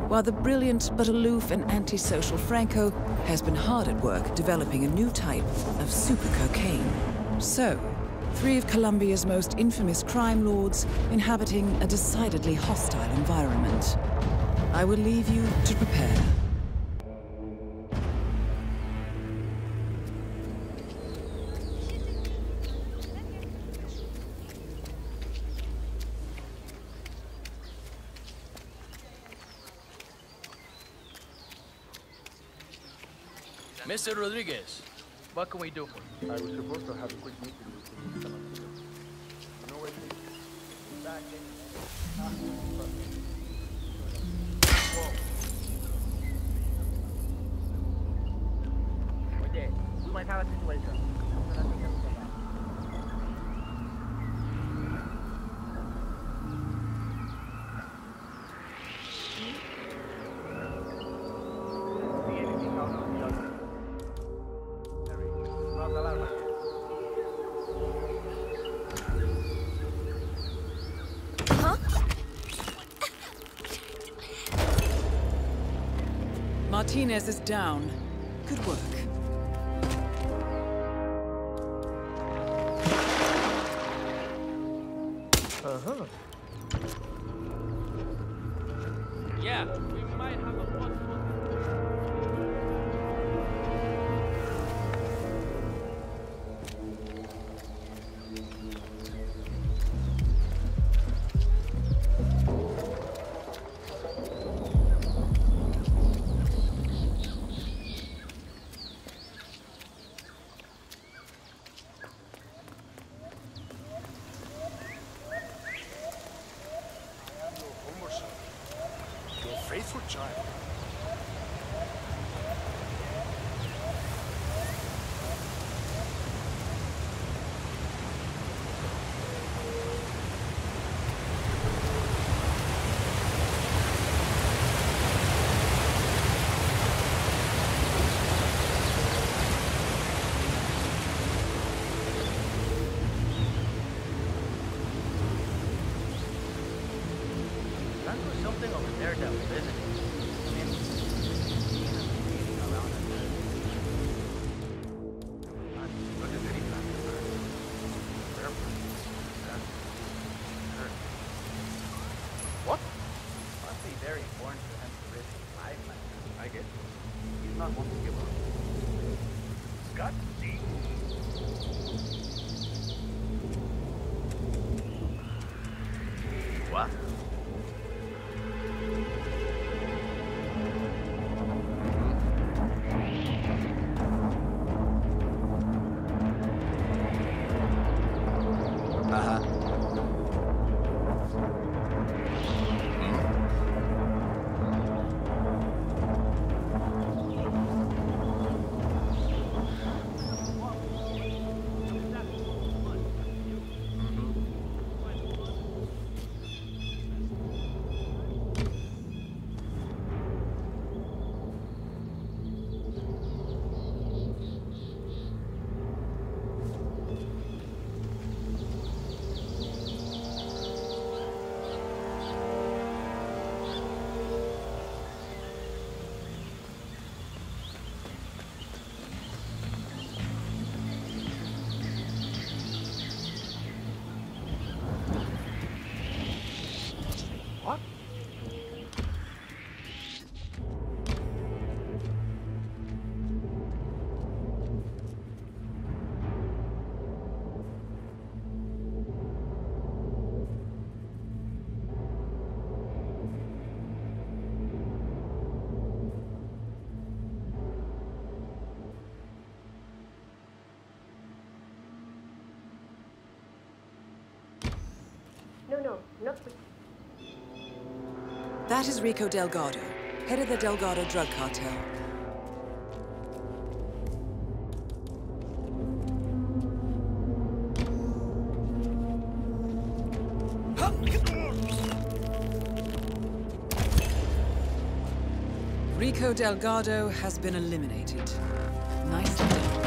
while the brilliant but aloof and antisocial Franco has been hard at work developing a new type of super cocaine. So, three of Colombia's most infamous crime lords inhabiting a decidedly hostile environment. I will leave you to prepare. Mr. Rodriguez, what can we do for you? I was supposed to have a quick meeting with you. You know where he is? Back in. Oye, ¿cómo está la situación? Martinez is down. Good work. Yeah, we might have a possible... Faithful child. There's something over there that was visiting. What? Must be very important for him to risk his life like that. I guess. He's not one to give up. Scott, see. What? No, not with... That is Rico Delgado, head of the Delgado drug cartel. Rico Delgado has been eliminated. Nicely done.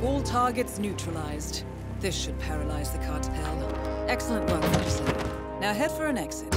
All targets neutralized. This should paralyze the cartel. Excellent work, officer. Now head for an exit.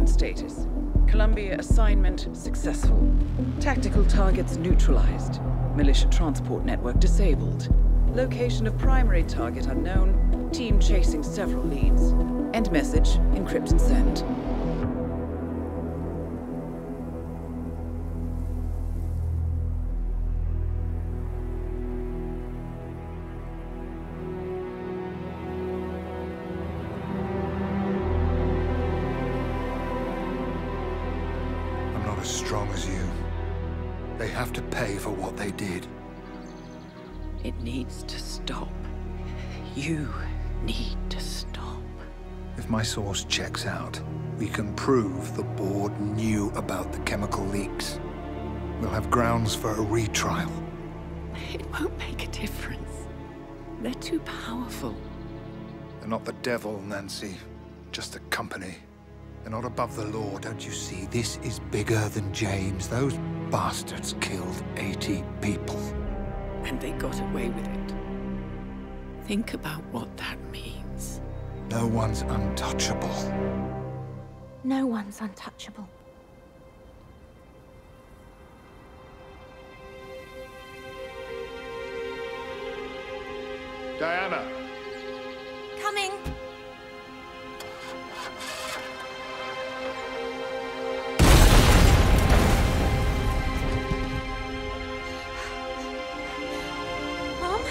Status. Colombia assignment successful. Tactical targets neutralized. Militia transport network disabled. Location of primary target unknown. Team chasing several leads. End message, encrypt and send. As strong as you. They have to pay for what they did. It needs to stop. You need to stop. If my source checks out, we can prove the board knew about the chemical leaks. We'll have grounds for a retrial. It won't make a difference. They're too powerful. They're not the devil, Nancy. Just a company. They're not above the law, don't you see? This is bigger than James. Those bastards killed 80 people. And they got away with it. Think about what that means. No one's untouchable. No one's untouchable. Diana! Coming! Mom?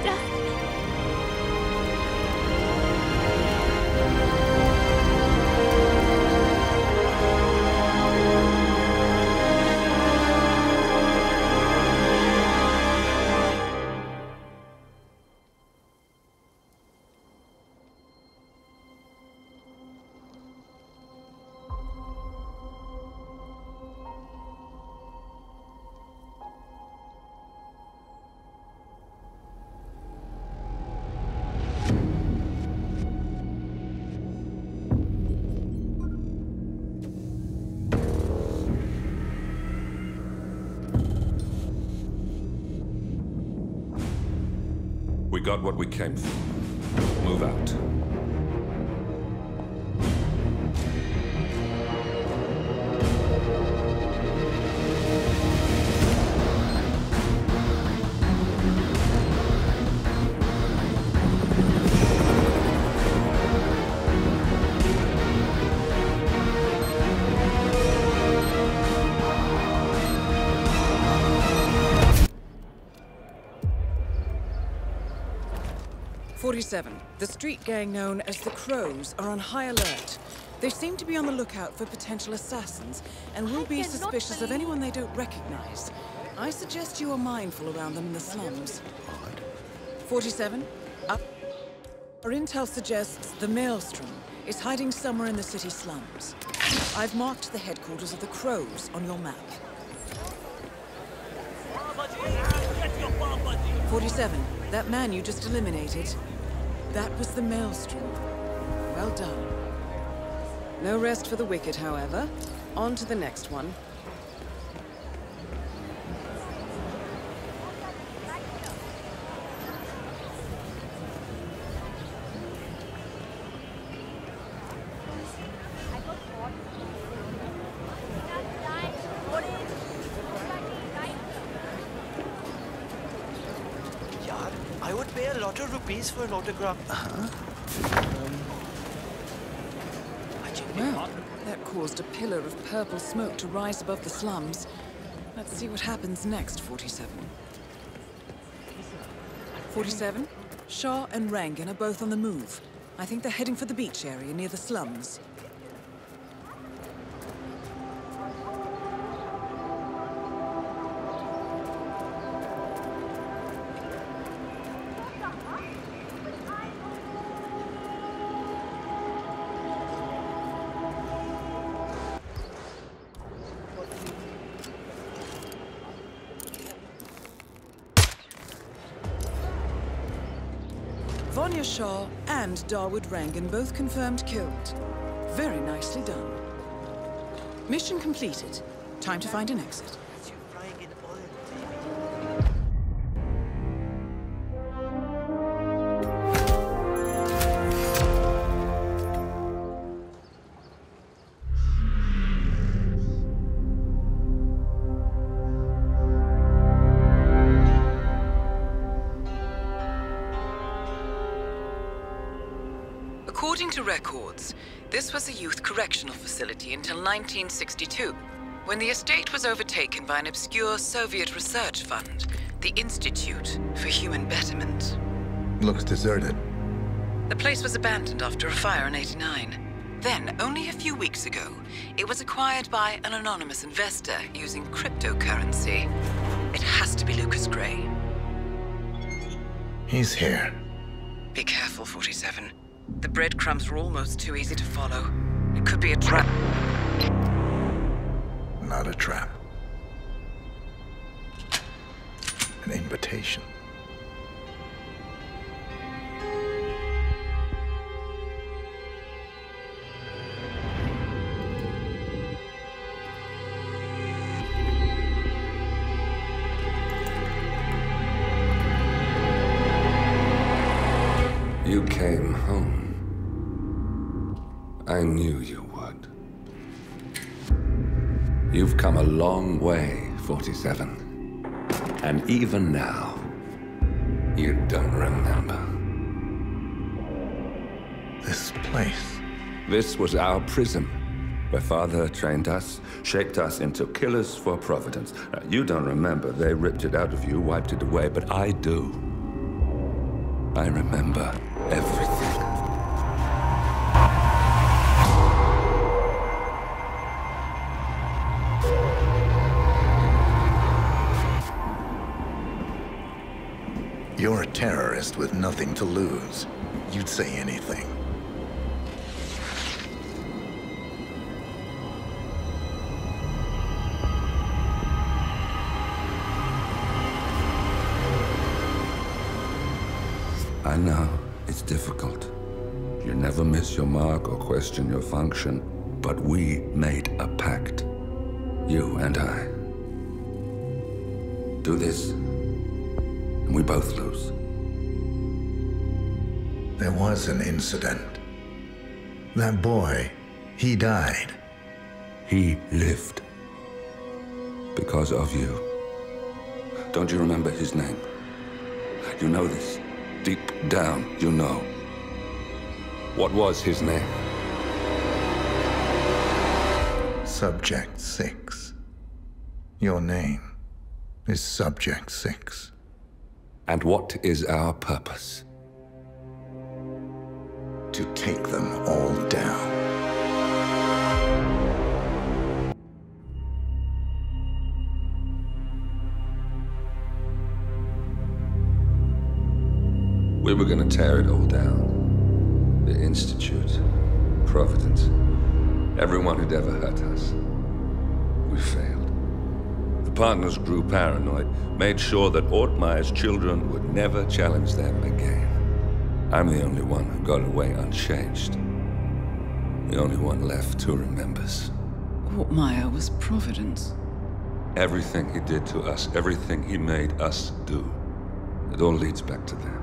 Dad? We got what we came for. Move out. The street gang known as the Crows are on high alert. They seem to be on the lookout for potential assassins and will be suspicious of anyone they don't recognize. I suggest you are mindful around them in the slums. 47, up. Our intel suggests the Maelstrom is hiding somewhere in the city slums. I've marked the headquarters of the Crows on your map. 47, that man you just eliminated. That was the Maelstrom. Well done. No rest for the wicked, however. On to the next one. For an autograph. Well, that caused a pillar of purple smoke to rise above the slums. Let's see what happens next, 47. 47, Shah and Rangan are both on the move. I think they're heading for the beach area near the slums. Vanya Shah and Dawood Rangan both confirmed killed. Very nicely done. Mission completed. Time to find an exit. According to records, this was a youth correctional facility until 1962, when the estate was overtaken by an obscure Soviet research fund, the Institute for Human Betterment. Looks deserted. The place was abandoned after a fire in '89. Then, only a few weeks ago, it was acquired by an anonymous investor using cryptocurrency. It has to be Lucas Gray. He's here. Be careful, 47. The breadcrumbs were almost too easy to follow. It could be a trap. Not a trap. An invitation. You came home. I knew you would. You've come a long way, 47. And even now, you don't remember. This place. This was our prison, where Father trained us, shaped us into killers for Providence. Now, you don't remember. They ripped it out of you, wiped it away, but I do. I remember everything. You're a terrorist with nothing to lose. You'd say anything. I know, it's difficult. You never miss your mark or question your function, but we made a pact. You and I. Do this, and we both lose. There was an incident. That boy, he died. He lived. Because of you. Don't you remember his name? You know this. Deep down, you know. What was his name? Subject 6. Your name is Subject 6. And what is our purpose? To take them all down. We were gonna tear it all down. The Institute, Providence, everyone who'd ever hurt us. We failed. The partners grew paranoid, made sure that Ortmeyer's children would never challenge them again. I'm the only one who got away unchanged. The only one left who remembers. Ortmeyer was Providence. Everything he did to us, everything he made us do, it all leads back to them.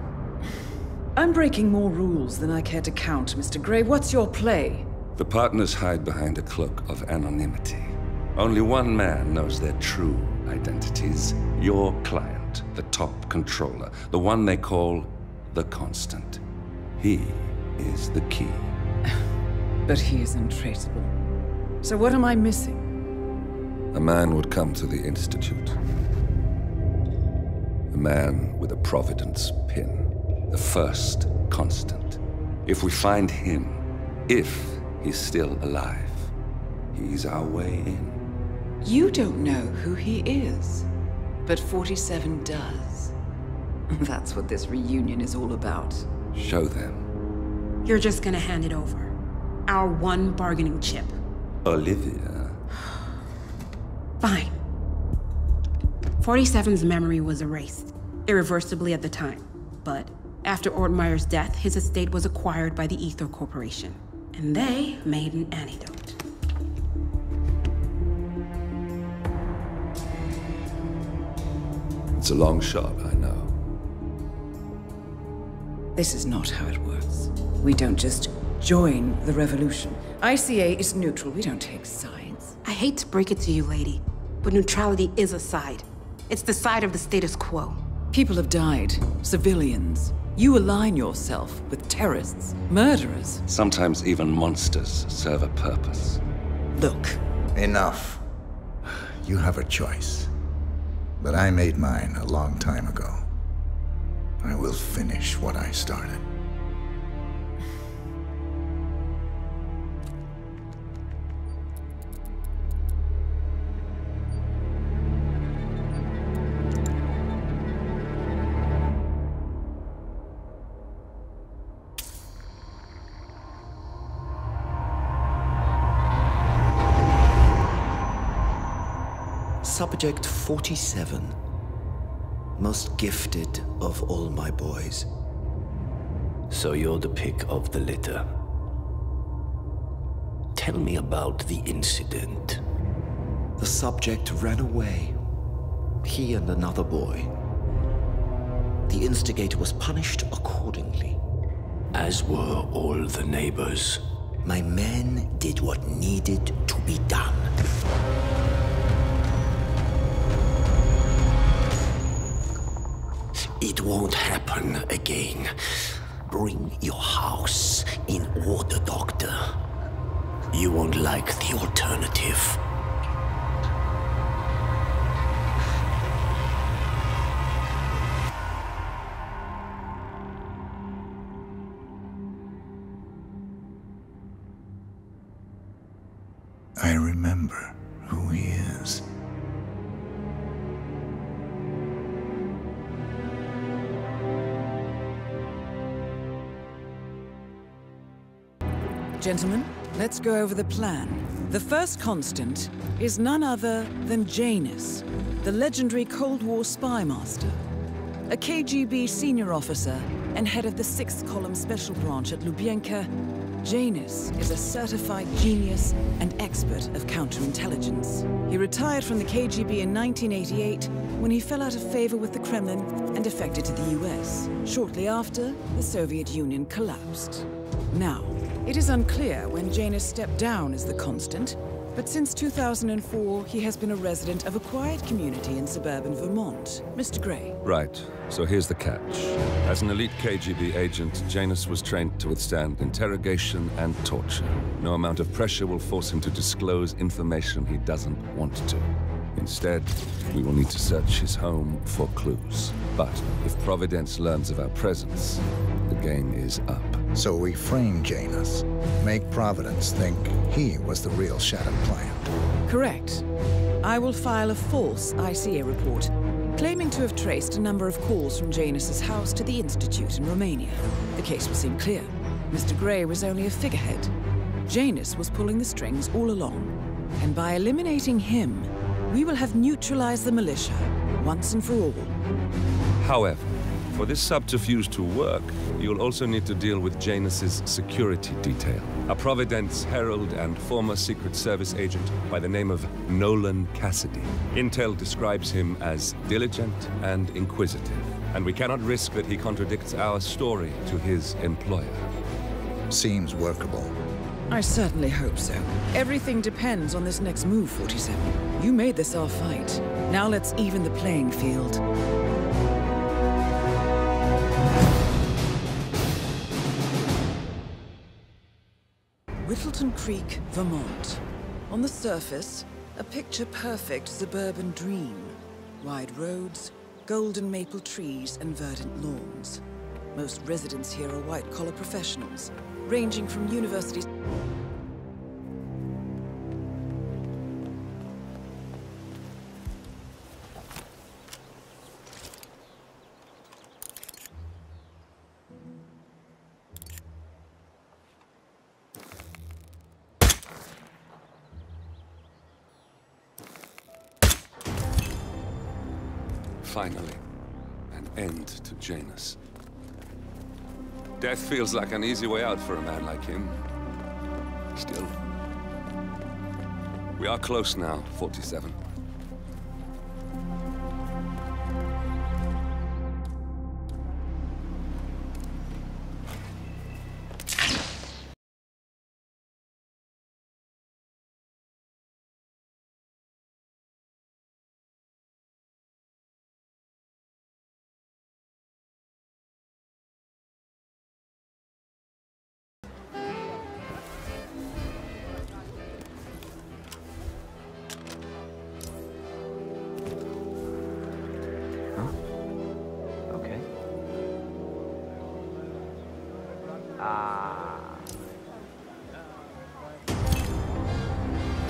I'm breaking more rules than I care to count, Mr. Grey. What's your play? The partners hide behind a cloak of anonymity. Only one man knows their true identities. Your client, the top controller, the one they call the Constant. He is the key. But he is untraceable. So what am I missing? A man would come to the Institute. A man with a Providence pin. The first Constant. If we find him, if he's still alive, he's our way in. You don't know who he is, but 47 does. That's what this reunion is all about. Show them. You're just gonna hand it over. Our one bargaining chip. Olivia. Fine. 47's memory was erased, irreversibly at the time, but after Ortmeyer's death, his estate was acquired by the Ether Corporation, and they made an antidote. It's a long shot, I know. This is not how it works. We don't just join the revolution. ICA is neutral. We don't take sides. I hate to break it to you, lady, but neutrality is a side. It's the side of the status quo. People have died. Civilians. You align yourself with terrorists, murderers. Sometimes even monsters serve a purpose. Look. Enough. You have a choice. But I made mine a long time ago. I will finish what I started. Subject 47. Most gifted of all my boys. So you're the pick of the litter. Tell me about the incident. The subject ran away. He and another boy. The instigator was punished accordingly. As were all the neighbors. My men did what needed to be done. It won't happen again. Bring your house in order, Doctor. You won't like the alternative. I remember who he is. Gentlemen, let's go over the plan. The first constant is none other than Janus, the legendary Cold War spy master. A KGB senior officer and head of the 6th Column Special Branch at Lubyanka, Janus is a certified genius and expert of counterintelligence. He retired from the KGB in 1988 when he fell out of favor with the Kremlin and defected to the US. Shortly after, the Soviet Union collapsed. Now, it is unclear when Janus stepped down as the constant, but since 2004, he has been a resident of a quiet community in suburban Vermont. Mr. Gray. Right. So here's the catch. As an elite KGB agent, Janus was trained to withstand interrogation and torture. No amount of pressure will force him to disclose information he doesn't want to. Instead, we will need to search his home for clues. But if Providence learns of our presence, the game is up. So we frame Janus, make Providence think he was the real shattered plant. Correct. I will file a false ICA report, claiming to have traced a number of calls from Janus's house to the Institute in Romania. The case will seem clear. Mr. Gray was only a figurehead. Janus was pulling the strings all along. And by eliminating him, we will have neutralized the militia, once and for all. However, for this subterfuge to work, you'll also need to deal with Janus's security detail. A Providence herald and former Secret Service agent by the name of Nolan Cassidy. Intel describes him as diligent and inquisitive, and we cannot risk that he contradicts our story to his employer. Seems workable. I certainly hope so. Everything depends on this next move, 47. You made this our fight. Now let's even the playing field. Whittleton Creek, Vermont. On the surface, a picture-perfect suburban dream. Wide roads, golden maple trees, and verdant lawns. Most residents here are white-collar professionals, ranging from universities. Finally, an end to Janus. Death feels like an easy way out for a man like him. Still, we are close now, 47.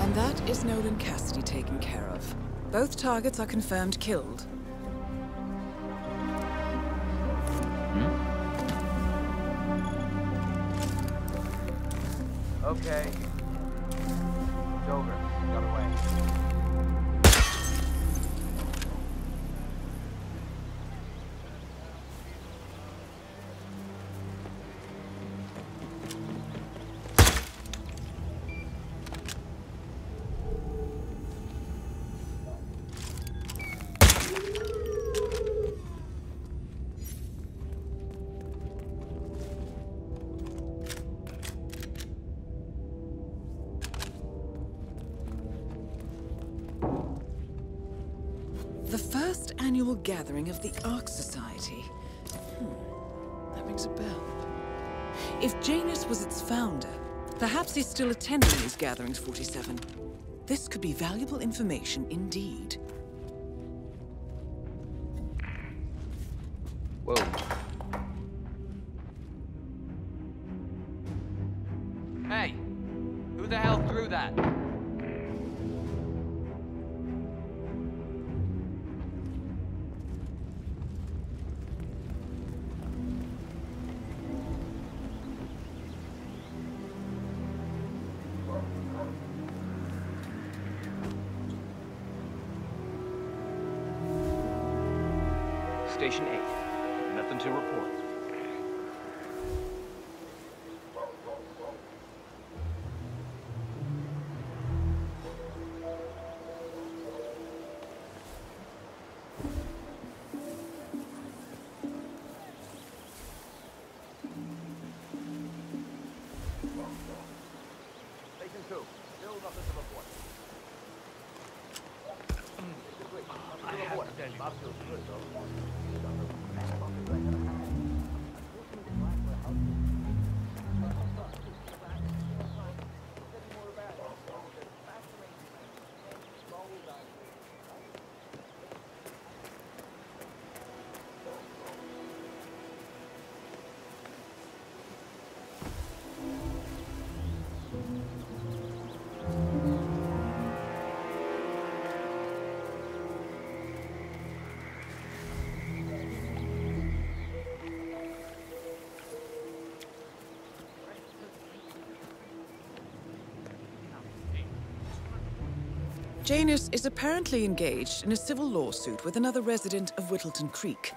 And that is Nolan Cassidy taken care of. Both targets are confirmed killed. Okay. It's over. Got away. The first annual gathering of the Ark Society. That rings a bell. If Janus was its founder, perhaps he's still attending these gatherings, 47. This could be valuable information indeed. Whoa. Hey! Who the hell threw that? Station 8. Nothing to report. Station 2. Still nothing to report. I have to tell you. Bob feels good, though. Janus is apparently engaged in a civil lawsuit with another resident of Whittleton Creek.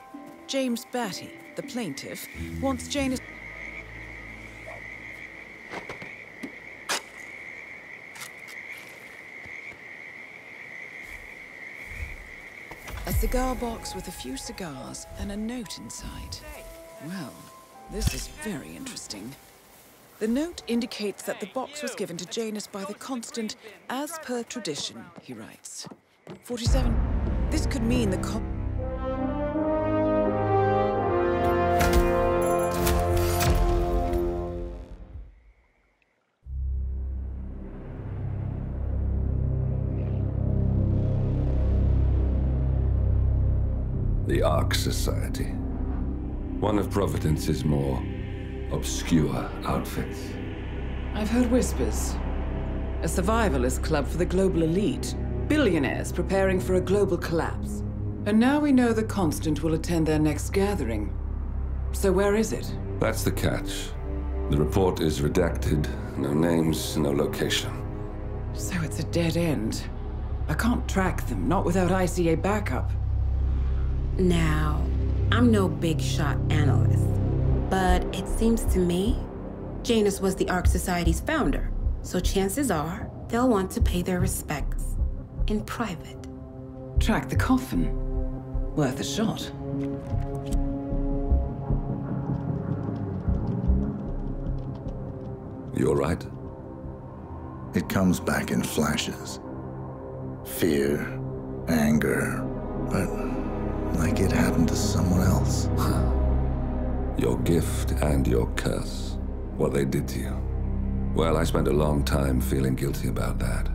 James Batty, the plaintiff, wants Janus... A cigar box with a few cigars and a note inside. Well, this is very interesting. The note indicates that the box was given to Janus by the Constant, as per tradition, he writes. 47. This could mean the The Ark Society. One of Providence's more obscure outfits. I've heard whispers. A survivalist club for the global elite. Billionaires preparing for a global collapse. And now we know the Constant will attend their next gathering. So where is it? That's the catch. The report is redacted. No names, no location. So it's a dead end. I can't track them, not without ICA backup. Now, I'm no big shot analyst, but it seems to me Janus was the Ark Society's founder, so chances are they'll want to pay their respects in private. Track the coffin. Worth a shot. You all right? It comes back in flashes. Fear, anger, but like it happened to someone else. Your gift and your curse. What they did to you. Well, I spent a long time feeling guilty about that.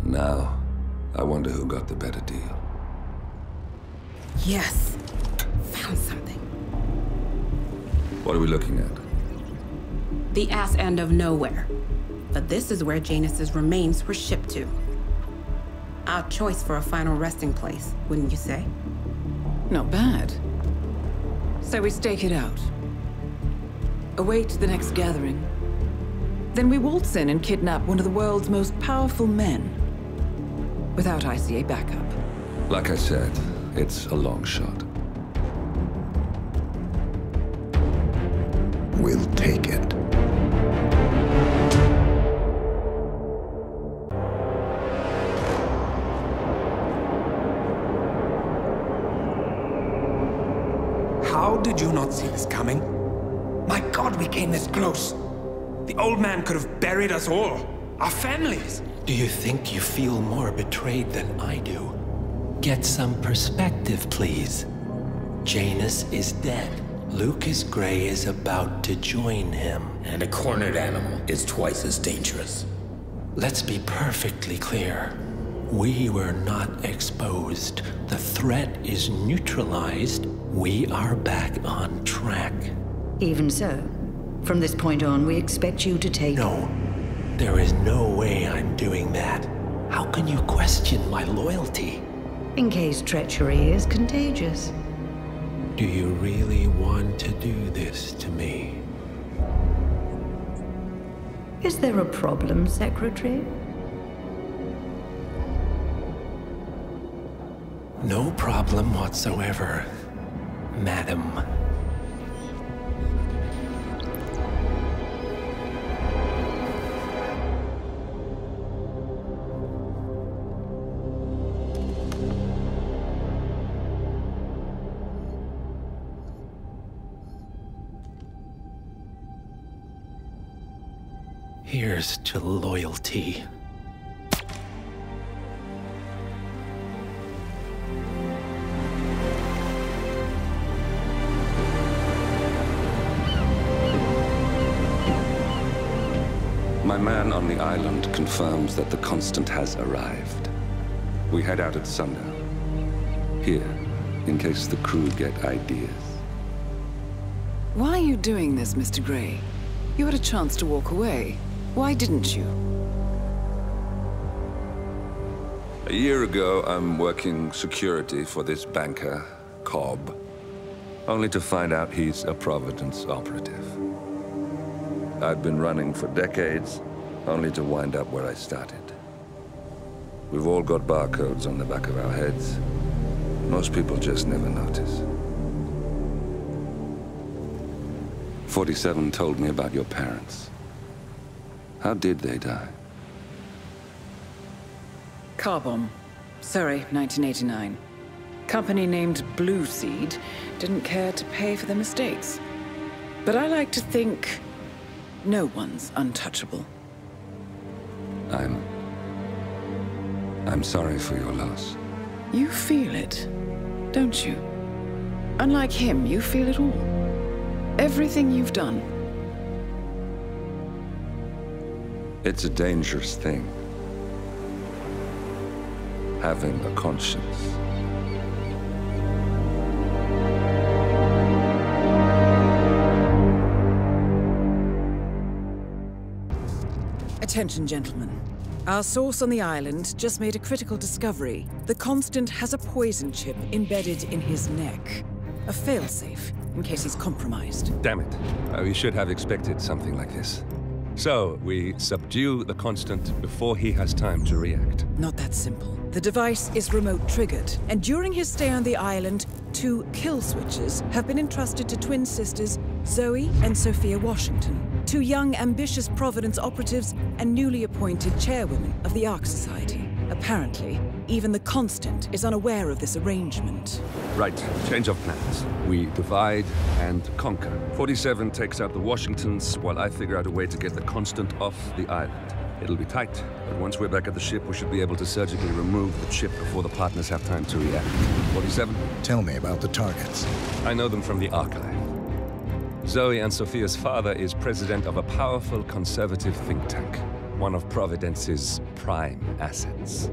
Now, I wonder who got the better deal. Yes. Found something. What are we looking at? The ass end of nowhere. But this is where Janus's remains were shipped to. Odd choice for a final resting place, wouldn't you say? Not bad. So we stake it out. Await the next gathering. Then we waltz in and kidnap one of the world's most powerful men. Without ICA backup. Like I said, it's a long shot. We'll take it. How did you not see this coming? My God, we came this close. The old man could have buried us all. Our families. Do you think you feel more betrayed than I do? Get some perspective, please. Janus is dead. Lucas Gray is about to join him. And a cornered animal is twice as dangerous. Let's be perfectly clear. We were not exposed. The threat is neutralized. We are back on track. Even so, from this point on, we expect you to take... No, there is no way I'm doing that. How can you question my loyalty? In case treachery is contagious. Do you really want to do this to me? Is there a problem, Secretary? No problem whatsoever, Madam. Here's to loyalty. My man on the island confirms that the Constant has arrived. We head out at sundown. Here, in case the crew get ideas. Why are you doing this, Mr. Gray? You had a chance to walk away. Why didn't you? A year ago, I'm working security for this banker, Cobb, only to find out he's a Providence operative. I'd been running for decades, only to wind up where I started. We've all got barcodes on the back of our heads. Most people just never notice. 47 told me about your parents. How did they die? Car bomb. Surrey, 1989. Company named Blue Seed didn't care to pay for their mistakes. But I like to think no one's untouchable. I'm sorry for your loss. You feel it, don't you? Unlike him, you feel it all. Everything you've done. It's a dangerous thing. Having a conscience. Attention, gentlemen. Our source on the island just made a critical discovery. The Constant has a poison chip embedded in his neck. A failsafe, in case he's compromised. Damn it. We should have expected something like this. So, we subdue the Constant before he has time to react. Not that simple. The device is remote triggered, and during his stay on the island, 2 kill switches have been entrusted to twin sisters Zoe and Sophia Washington, 2 young, ambitious Providence operatives and newly appointed chairwomen of the Ark Society. Apparently, even the Constant is unaware of this arrangement. Right, change of plans. We divide and conquer. 47 takes out the Washingtons, while I figure out a way to get the Constant off the island. It'll be tight, but once we're back at the ship, we should be able to surgically remove the chip before the partners have time to react. 47? Tell me about the targets. I know them from the archive. Zoe and Sophia's father is president of a powerful conservative think tank, one of Providence's prime assets.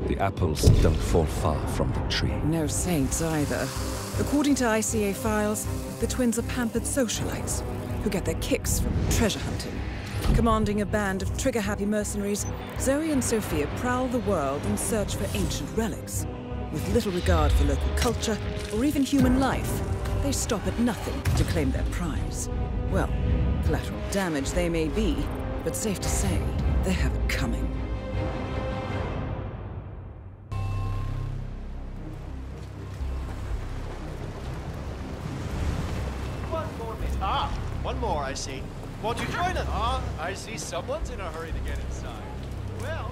The apples don't fall far from the tree. No saints either. According to ICA files, the twins are pampered socialites who get their kicks from treasure hunting. Commanding a band of trigger-happy mercenaries, Zoe and Sophia prowl the world in search for ancient relics. With little regard for local culture or even human life, they stop at nothing to claim their prize. Well, collateral damage they may be, but safe to say, they have it coming. One more, I see. Won't you join us? I see someone's in a hurry to get inside. Well...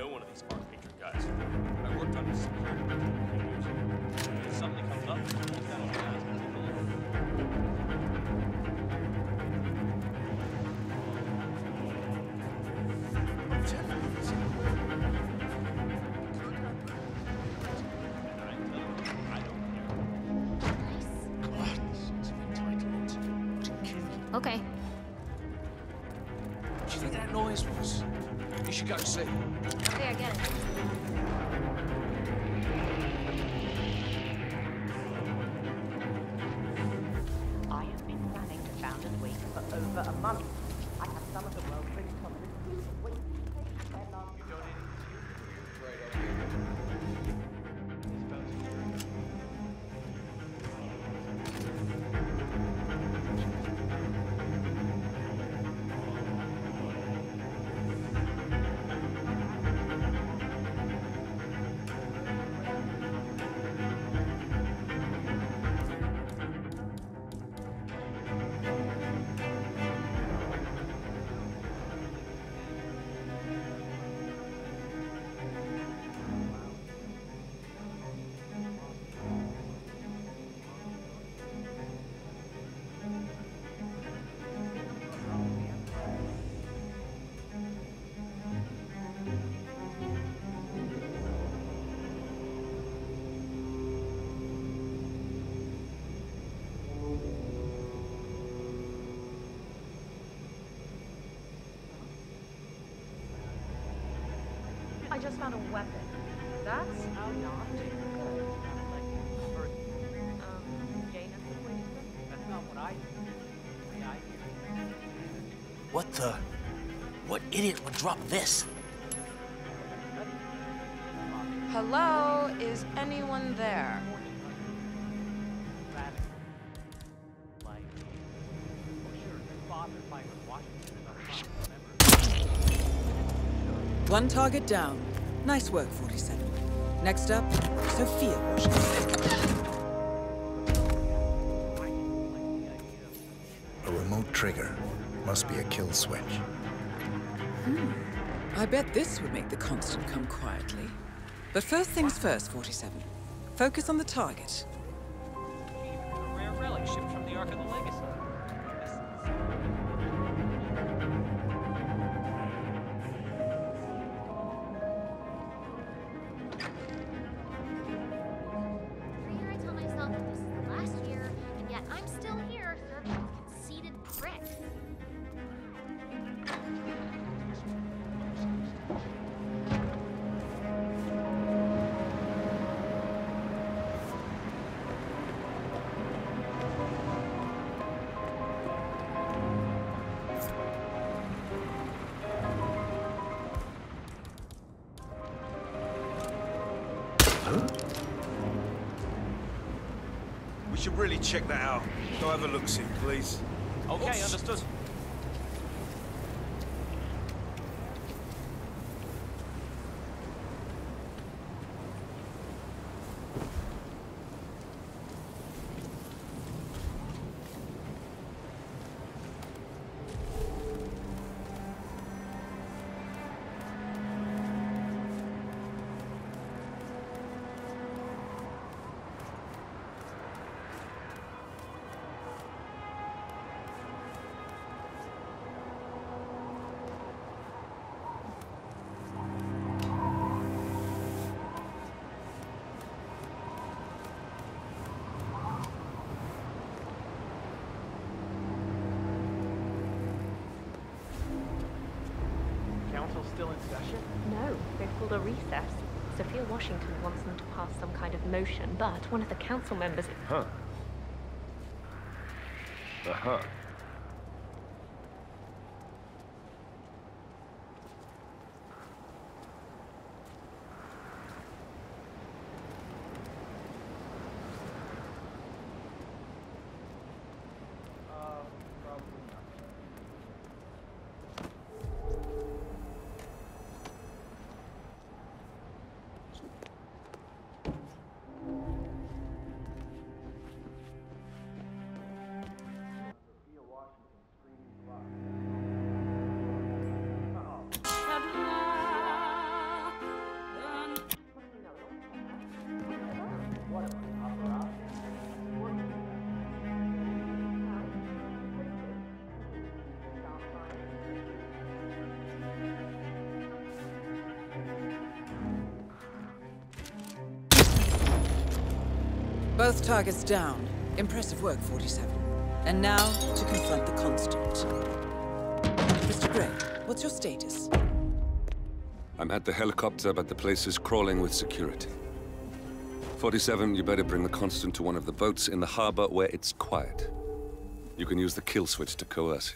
know one of these farm patron guys. But I worked on his security. If something comes up, he's got a blast. Okay. What do you think that noise was? You should go see. Okay, I get it. I have been planning to found and week for over a month. I have some of the world's biggest companies waiting to take their last. You donated to? Great idea. I just found a weapon. That's how not good. Jane is the way. That's not what I do. What the? What idiot would drop this? Hello? Is anyone there? One target down. Nice work, 47. Next up, Sophia Washington. A remote trigger. Must be a kill switch. I bet this would make the Constant come quietly. But first things first, 47. Focus on the target. A rare relic shipped from the Ark of the Legacy. We should really check that out. Go have a look-see, please. Okay, understood. Still in session? No, they've pulled a recess. Sophia Washington wants them to pass some kind of motion, but one of the council members... Huh. Uh-huh. Both targets down. Impressive work, 47. And now, to confront the Constant. Mr. Gray, what's your status? I'm at the helicopter, but the place is crawling with security. 47, you better bring the Constant to one of the boats in the harbor where it's quiet. You can use the kill switch to coerce it.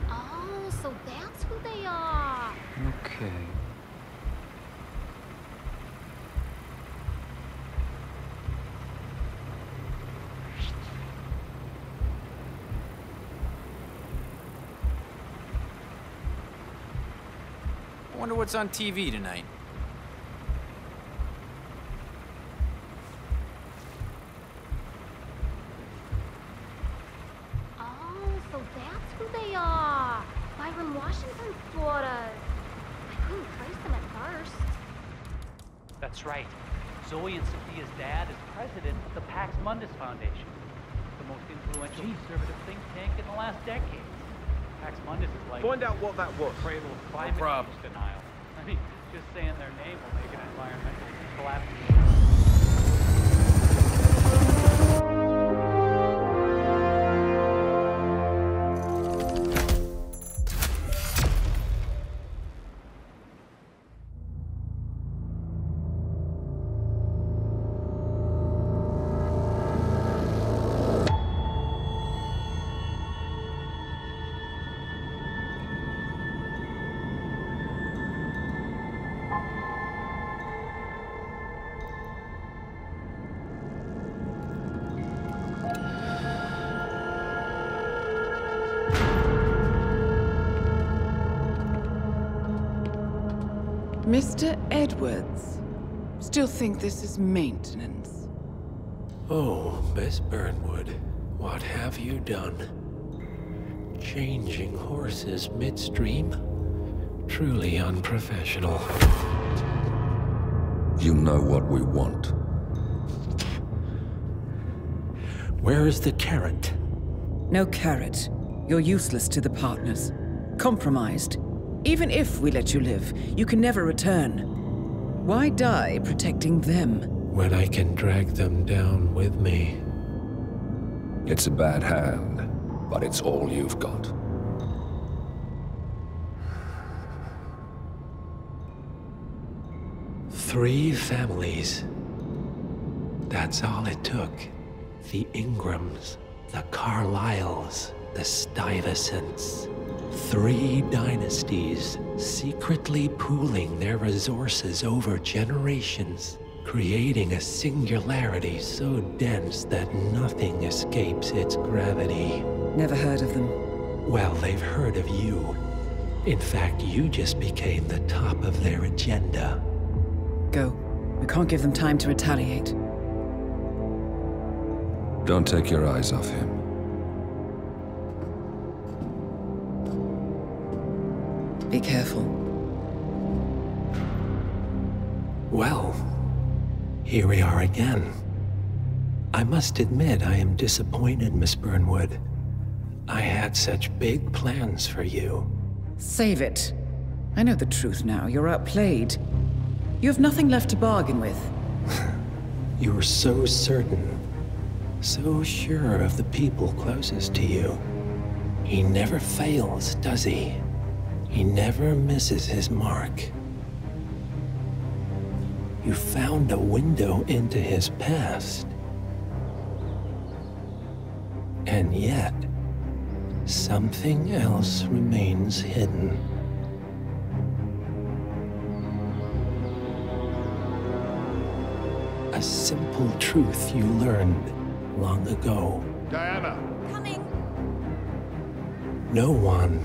Oh, so that's who they are. Okay. I wonder what's on TV tonight. Oh, so that's who they are. Byron Washington's daughters. I couldn't trace them at first. That's right. Zoe and Sophia's dad is president of the Pax Mundus Foundation, the most influential conservative think tank in the last decade. Pax Mundus is like... Find out what that was. Cradle of climate change denial. I mean, just saying their name will make an environmental collapse. Mr. Edwards, still think this is maintenance? Oh, Miss Burnwood, what have you done? Changing horses midstream? Truly unprofessional. You know what we want. Where is the carrot? No carrot. You're useless to the partners. Compromised. Even if we let you live, you can never return. Why die protecting them? When I can drag them down with me. It's a bad hand, but it's all you've got. Three families. That's all it took. The Ingrams, the Carlyles, the Stuyvesants. 3 dynasties secretly pooling their resources over generations, creating a singularity so dense that nothing escapes its gravity. Never heard of them. Well, they've heard of you. In fact, you just became the top of their agenda. Go. We can't give them time to retaliate. Don't take your eyes off him. Be careful. Well, here we are again. I must admit I am disappointed, Miss Burnwood. I had such big plans for you. Save it. I know the truth now. You're outplayed. You have nothing left to bargain with. You were so certain, so sure of the people closest to you. He never fails, does he? He never misses his mark. You found a window into his past. And yet, something else remains hidden. A simple truth you learned long ago. Diana! Coming! No one,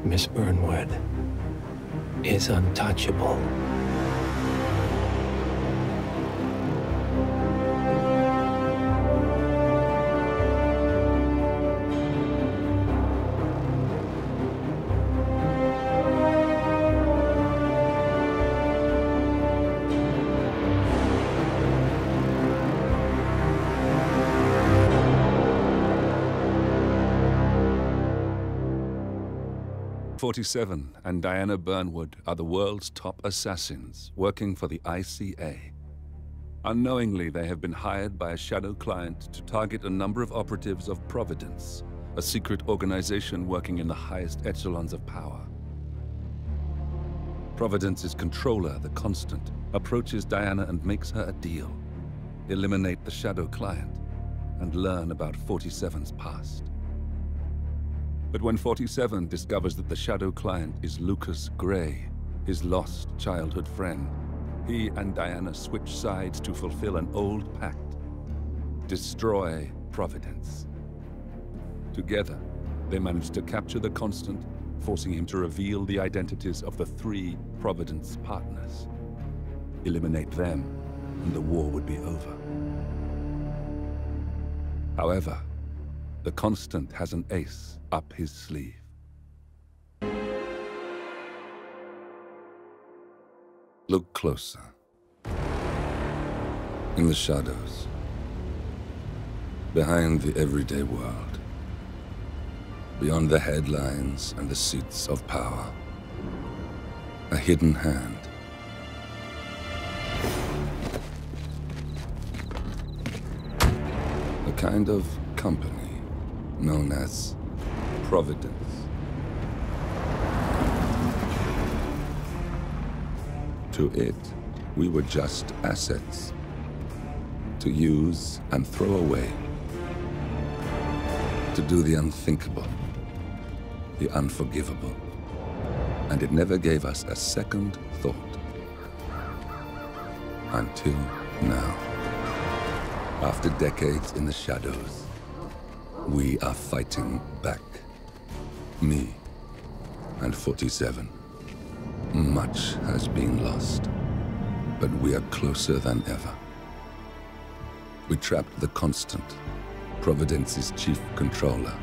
Miss Burnwood, is untouchable. 47 and Diana Burnwood are the world's top assassins working for the ICA. Unknowingly, they have been hired by a shadow client to target a number of operatives of Providence, a secret organization working in the highest echelons of power. Providence's controller, the Constant, approaches Diana and makes her a deal. Eliminate the shadow client and learn about 47's past. But when 47 discovers that the shadow client is Lucas Gray, his lost childhood friend, he and Diana switch sides to fulfill an old pact: destroy Providence. Together, they manage to capture the Constant, forcing him to reveal the identities of the 3 Providence partners. Eliminate them, and the war would be over. However, the Constant has an ace up his sleeve. Look closer. In the shadows, behind the everyday world, beyond the headlines and the seats of power, a hidden hand. A kind of company known as Providence. To it, we were just assets, to use and throw away, to do the unthinkable, the unforgivable, and it never gave us a second thought. Until now. After decades in the shadows, we are fighting back. Me and 47. Much has been lost, but we are closer than ever. We trapped the Constant, Providence's chief controller,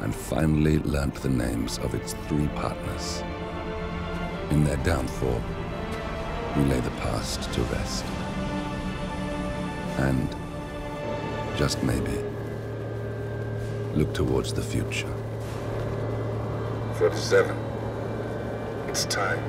and finally learnt the names of its 3 partners. In their downfall, we lay the past to rest. And, just maybe, look towards the future. 47. It's time.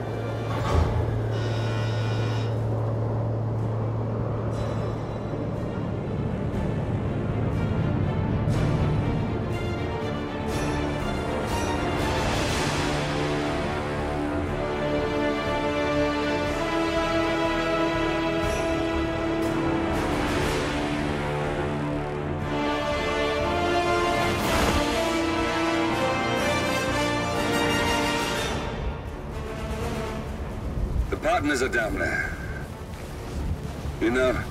Partners are down there. You know,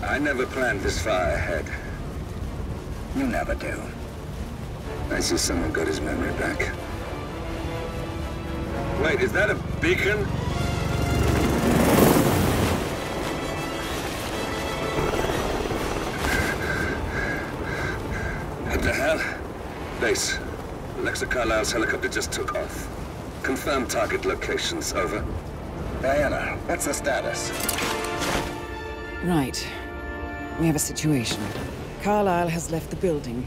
I never planned this far ahead. You never do. I see someone got his memory back. Wait, is that a beacon? What the hell? Base. Alexa Carlisle's helicopter just took off. Confirm target locations, over. Diana, what's the status? Right. We have a situation. Carlisle has left the building.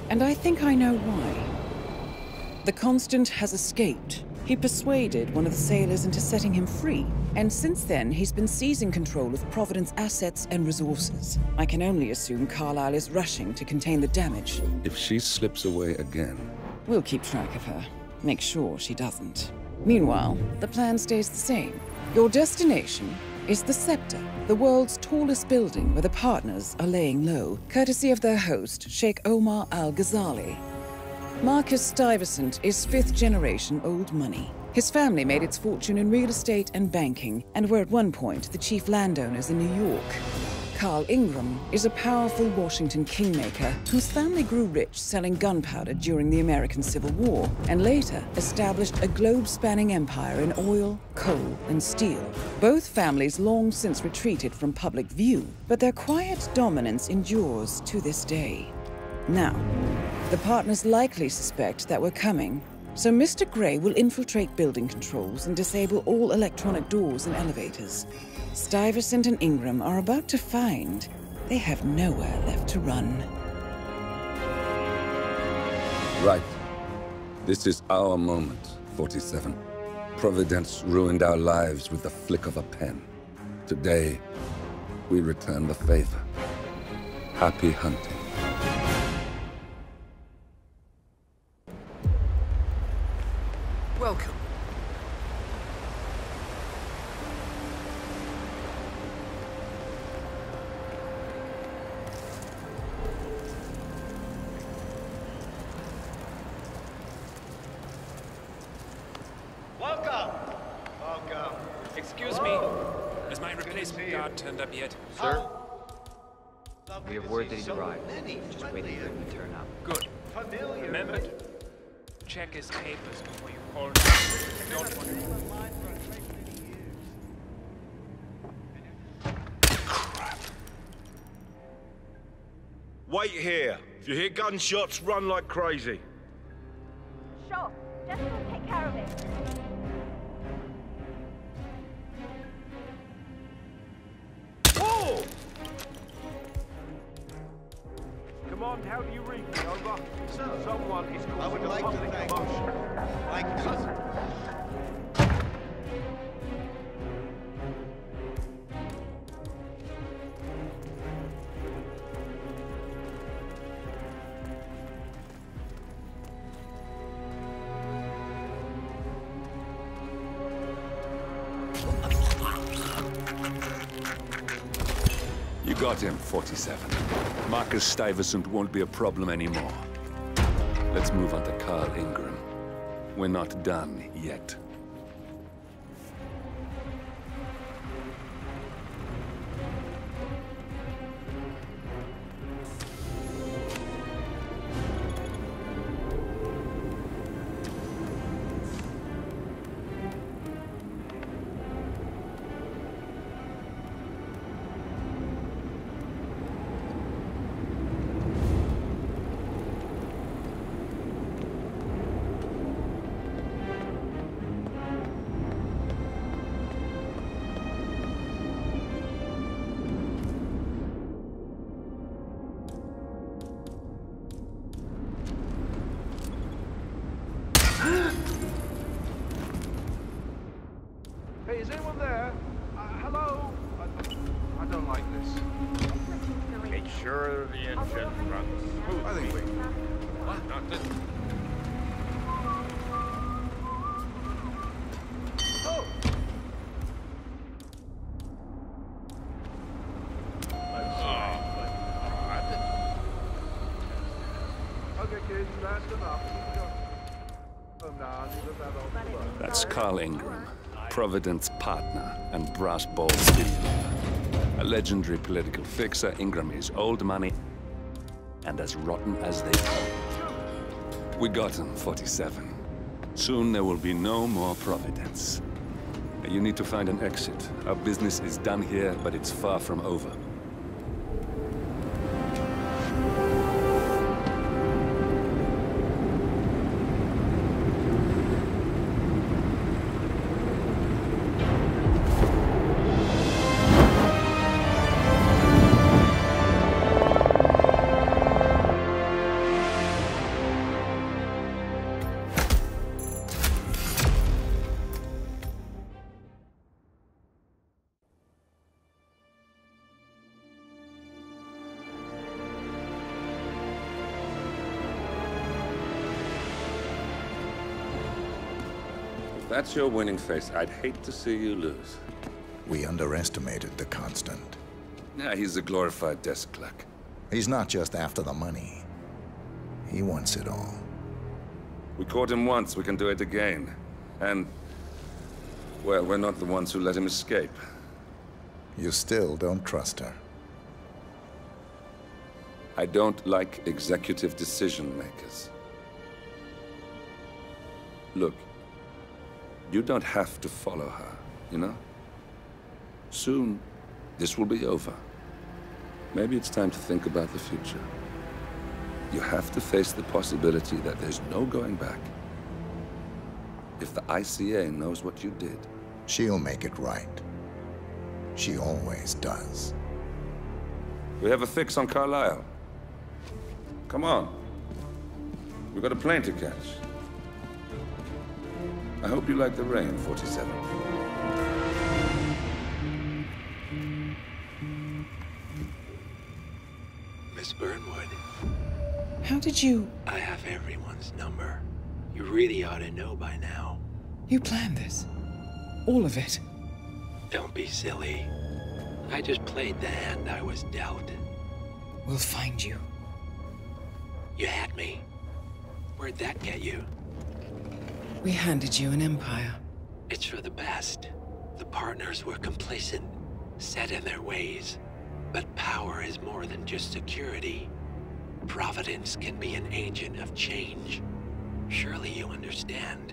And I think I know why. The Constant has escaped. He persuaded one of the sailors into setting him free. And since then, he's been seizing control of Providence assets and resources. I can only assume Carlisle is rushing to contain the damage. If she slips away again... We'll keep track of her. Make sure she doesn't. Meanwhile, the plan stays the same. Your destination is the Scepter, the world's tallest building where the partners are laying low, courtesy of their host, Sheikh Omar Al-Ghazali. Marcus Stuyvesant is 5th-generation old money. His family made its fortune in real estate and banking, and were at one point the chief landowners in New York. Carl Ingram is a powerful Washington kingmaker whose family grew rich selling gunpowder during the American Civil War, and later established a globe-spanning empire in oil, coal, and steel. Both families long since retreated from public view, but their quiet dominance endures to this day. Now, the partners likely suspect that we're coming, so Mr. Gray will infiltrate building controls and disable all electronic doors and elevators. Stuyvesant and Ingram are about to find they have nowhere left to run. Right. This is our moment. 47. Providence ruined our lives with the flick of a pen. Today, we return the favor. Happy hunting. Welcome. Excuse me. Has my replacement guard turned up yet? Sir? We have word that he's arrived. Just waiting for him to turn up. Good. Remember to check his papers before you call him. Don't want Wait here. If you hear gunshots, run like crazy. Sure. Just will take care of it. Whoa! Come on, how do you read me? Over. Someone is causing a public commotion. You got him, 47. Marcus Stuyvesant won't be a problem anymore. Let's move on to Carl Ingram. We're not done yet. Hey, is anyone there? Hello? I don't like this. Make sure the engine runs smoothly. What? Not this. Oh! Okay, kids, that's enough. That's Carl Ingram, Providence partner and brass balls billionaire. A legendary political fixer, Ingram is old money and as rotten as they come. We got him, 47. Soon there will be no more Providence. You need to find an exit. Our business is done here, but it's far from over. If that's your winning face, I'd hate to see you lose. We underestimated the Constant. Yeah, he's a glorified desk clerk. He's not just after the money. He wants it all. We caught him once, we can do it again. And, well, we're not the ones who let him escape. You still don't trust her. I don't like executive decision makers. Look, you don't have to follow her, you know? Soon, this will be over. Maybe it's time to think about the future. You have to face the possibility that there's no going back. If the ICA knows what you did, she'll make it right. She always does. We have a fix on Carlisle. Come on. We've got a plane to catch. I hope you like the rain, 47. Miss Burnwood. How did you... I have everyone's number. You really ought to know by now. You planned this? All of it? Don't be silly. I just played the hand I was dealt. We'll find you. You had me. Where'd that get you? We handed you an empire. It's for the best. The partners were complacent, set in their ways. But power is more than just security. Providence can be an agent of change. Surely you understand.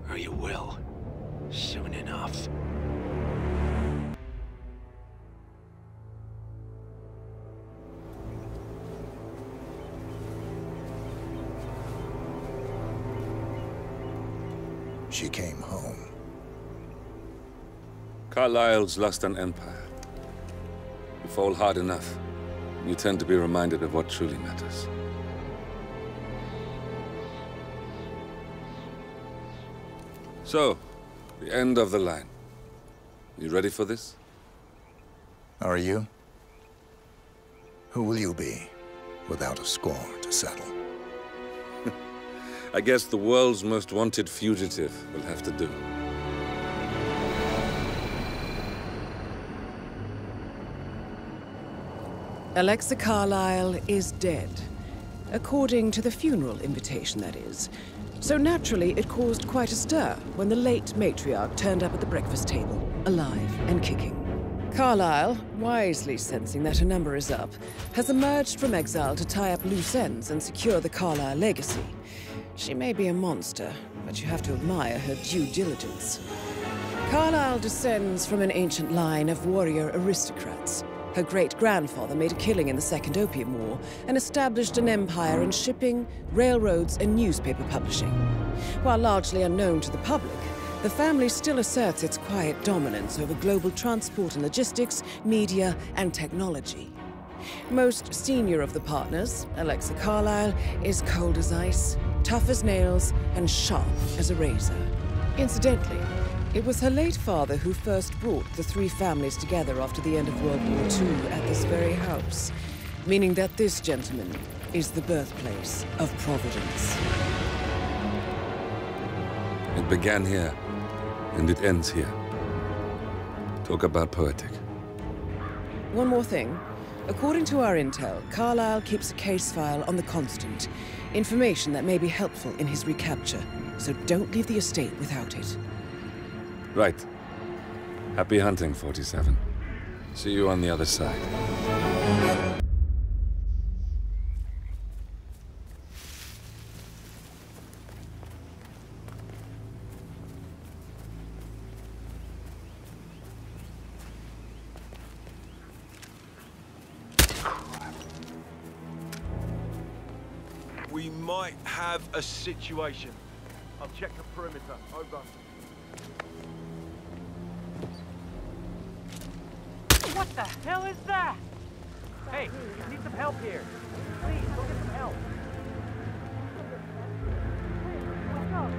Or you will. Soon enough. She came home. Carlyle's lost an empire. You fall hard enough, you tend to be reminded of what truly matters. So, the end of the line. You ready for this? Are you? Who will you be, without a score to settle? I guess the world's most wanted fugitive will have to do. Alexa Carlyle is dead. According to the funeral invitation, that is. So naturally, it caused quite a stir when the late matriarch turned up at the breakfast table, alive and kicking. Carlyle, wisely sensing that her number is up, has emerged from exile to tie up loose ends and secure the Carlyle legacy. She may be a monster, but you have to admire her due diligence. Carlyle descends from an ancient line of warrior aristocrats. Her great-grandfather made a killing in the Second Opium War and established an empire in shipping, railroads, and newspaper publishing. While largely unknown to the public, the family still asserts its quiet dominance over global transport and logistics, media, and technology. Most senior of the partners, Alexa Carlyle, is cold as ice, tough as nails, and sharp as a razor. Incidentally, it was her late father who first brought the three families together after the end of World War II at this very house, meaning that this gentleman is the birthplace of Providence. It began here, and it ends here. Talk about poetic. One more thing. According to our intel, Carlyle keeps a case file on the Constant. Information that may be helpful in his recapture, so don't leave the estate without it. Right. Happy hunting, 47. See you on the other side. We might have a situation. I'll check the perimeter. Over. What the hell is that? Hey, you need some help here. Please, go get some help. Wake up.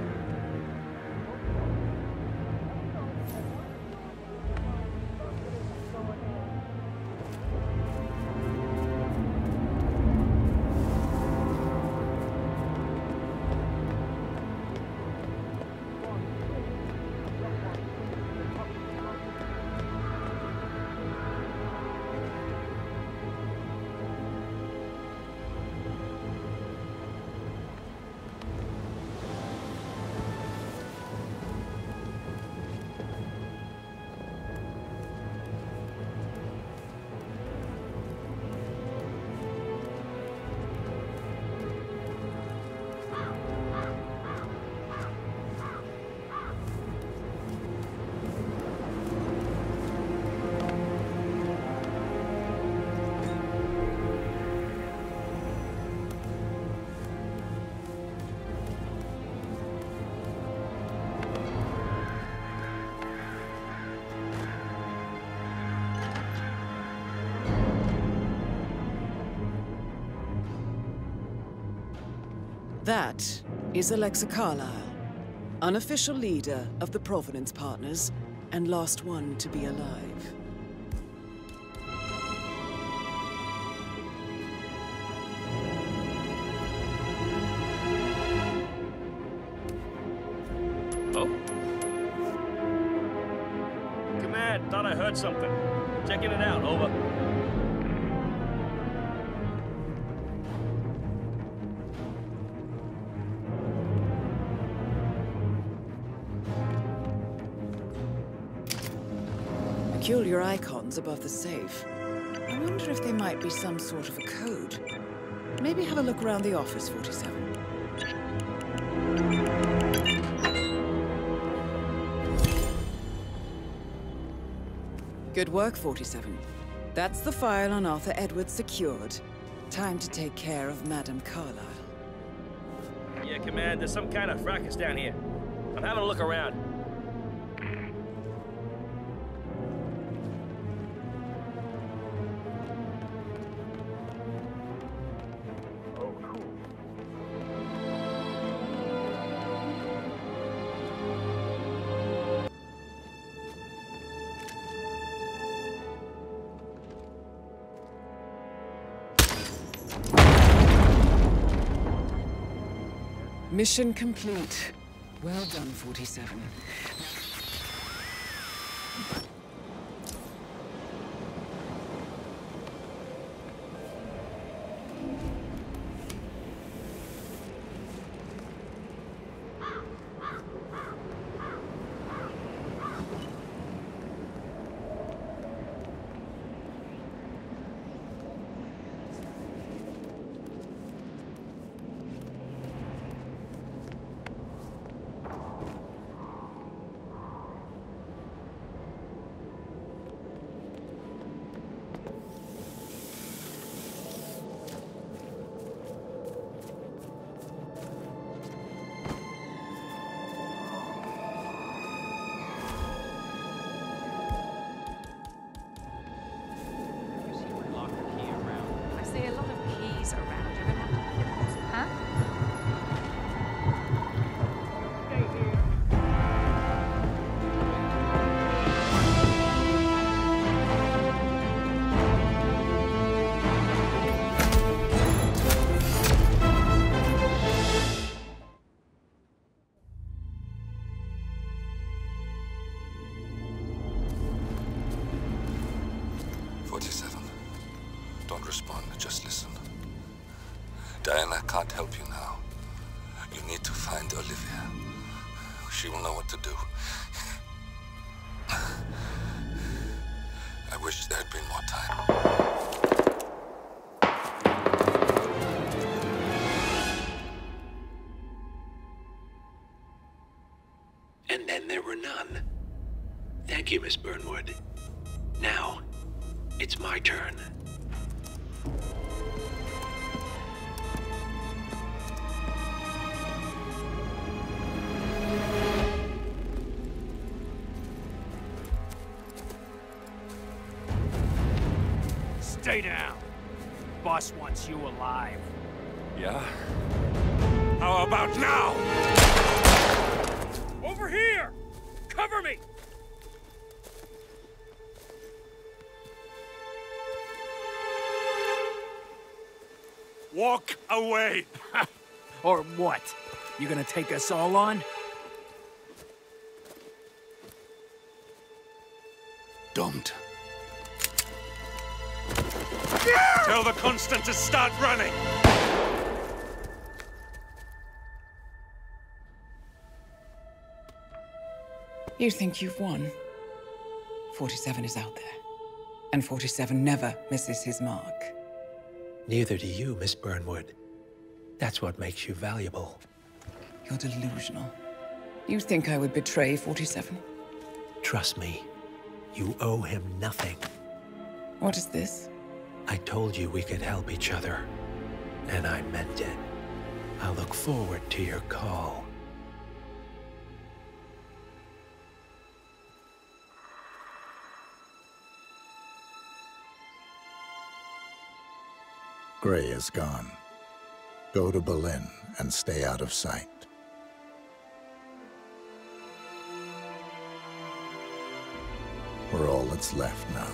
That is Alexa Carlyle. Unofficial leader of the Provenance Partners, and last one to be alive. Oh? Command, thought I heard something. Checking it out, over. Peculiar icons above the safe. I wonder if they might be some sort of a code. Maybe have a look around the office, 47. Good work, 47. That's the file on Arthur Edwards secured. Time to take care of Madame Carlyle. Yeah, Command, there's some kind of fracas down here. I'm having a look around. Mission complete. Well done, 47. Diana can't help you now. You need to find Olivia. She will know what to do. I wish there had been more time. And then there were none. Thank you, Miss Burnwood. Now, it's my turn. Stay down. Boss wants you alive. Yeah? How about now? Over here! Cover me! Walk away! Or what? You gonna take us all on? Don't. Tell the Constant to start running! You think you've won? 47 is out there. And 47 never misses his mark. Neither do you, Miss Burnwood. That's what makes you valuable. You're delusional. You think I would betray 47? Trust me, you owe him nothing. What is this? I told you we could help each other, and I meant it. I'll look forward to your call. Gray is gone. Go to Berlin and stay out of sight. We're all that's left now.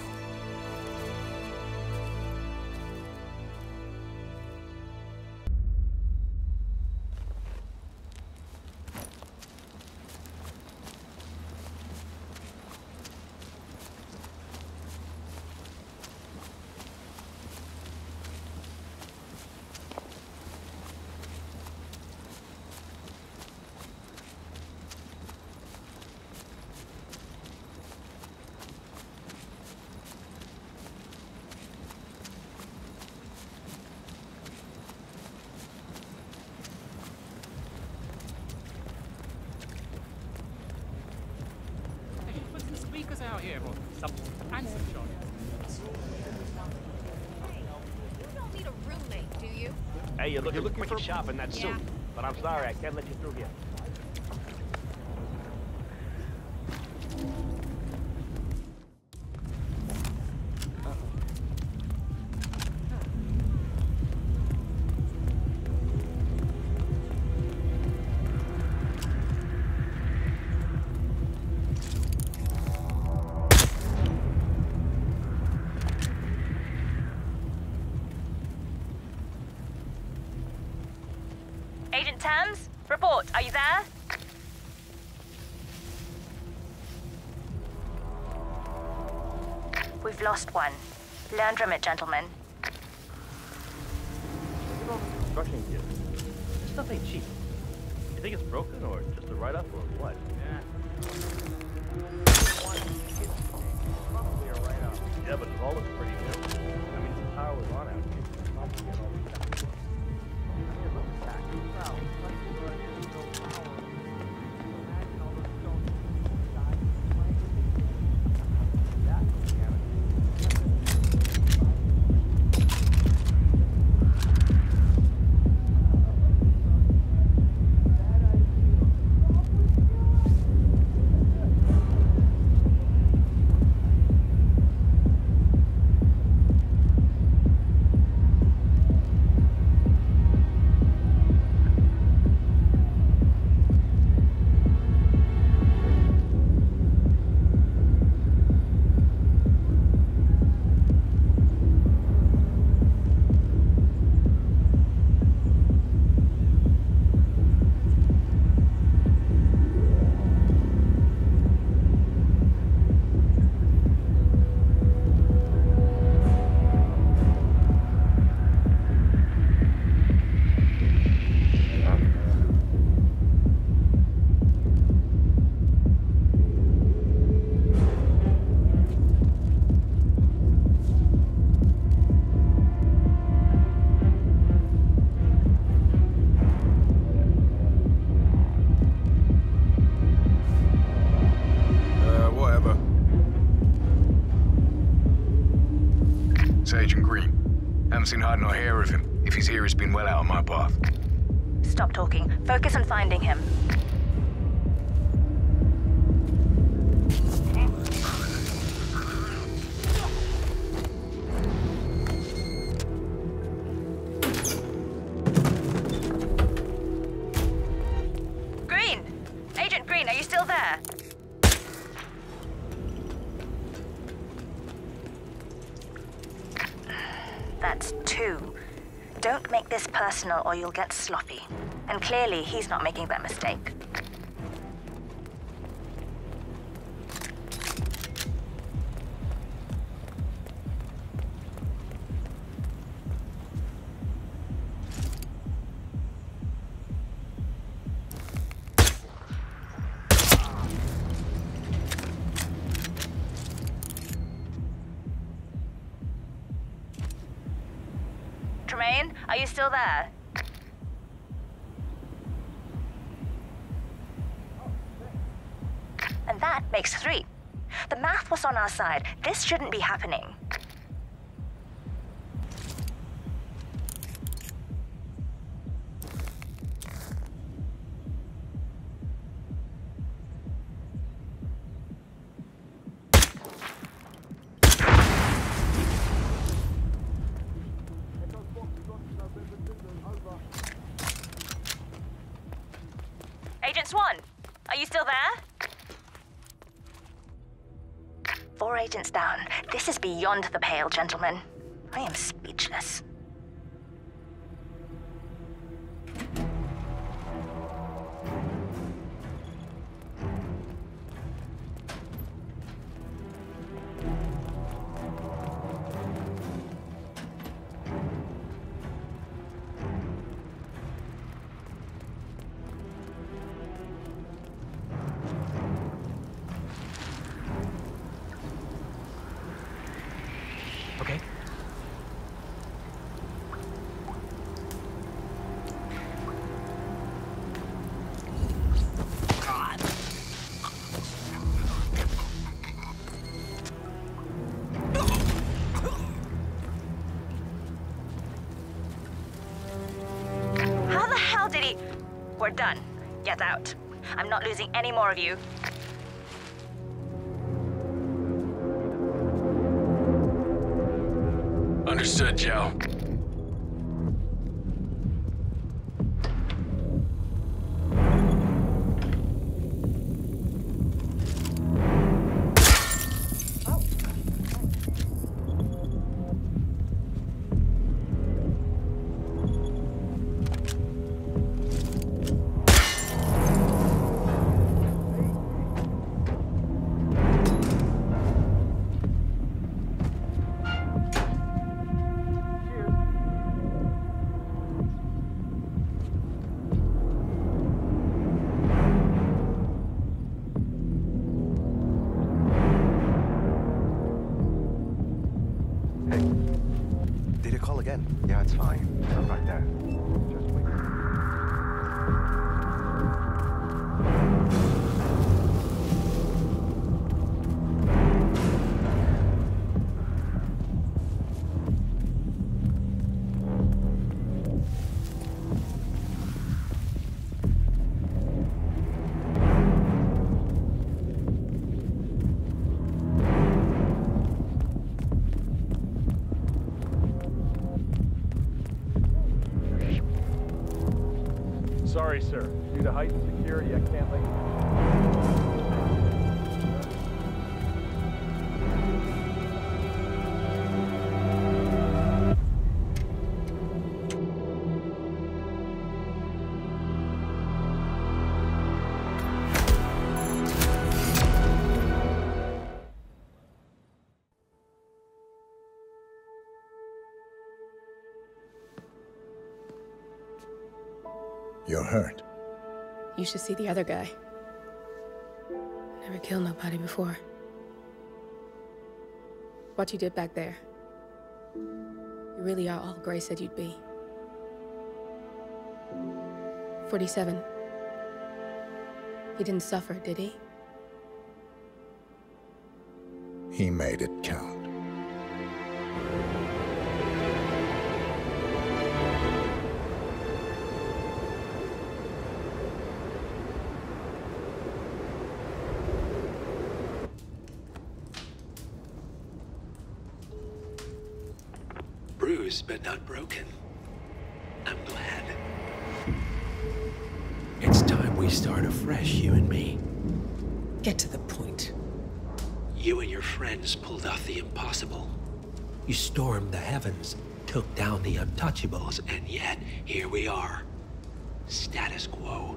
Out here, or some handsome shot. You don't need a roommate, do you? Hey, you're looking quick and sharp in that suit. But I'm sorry, I can't let you through here. Agent Thames, report. Are you there? We've lost one. Learn from it, gentlemen. Look at all this construction gear. This stuff ain't cheap. You think it's broken or just a write-up or what? Probably a write-up. Yeah, but it all looks pretty new. I mean, the power was on out here. It's probably get all this back. Agent Green. Haven't seen hide nor hair of him. If he's here, he's been well out of my path. Stop talking. Focus on finding him. Green! Agent Green, are you still there? That's two. Don't make this personal or you'll get sloppy. And clearly, he's not making that mistake. Tremaine, are you still there? And that makes 3. The math was on our side. This shouldn't be happening. Agent Swan, are you still there? 4 4 agents down. This is beyond the pale, gentlemen. I am speechless. Okay. How the hell did he... We're done. Get out. I'm not losing any more of you. Understood, Joe. Did you call again? Yeah, it's fine. I'm right there. Just wait. Sorry, sir. Due to heightened security, I can't let you. You're hurt. You should see the other guy. Never killed nobody before. What you did back there. You really are all Gray said you'd be. 47. He didn't suffer, did he? He made it count. Bruised but not broken. I'm glad. It's time we start afresh, you and me. Get to the point. You and your friends pulled off the impossible. You stormed the heavens, took down the untouchables, and yet here we are. Status quo.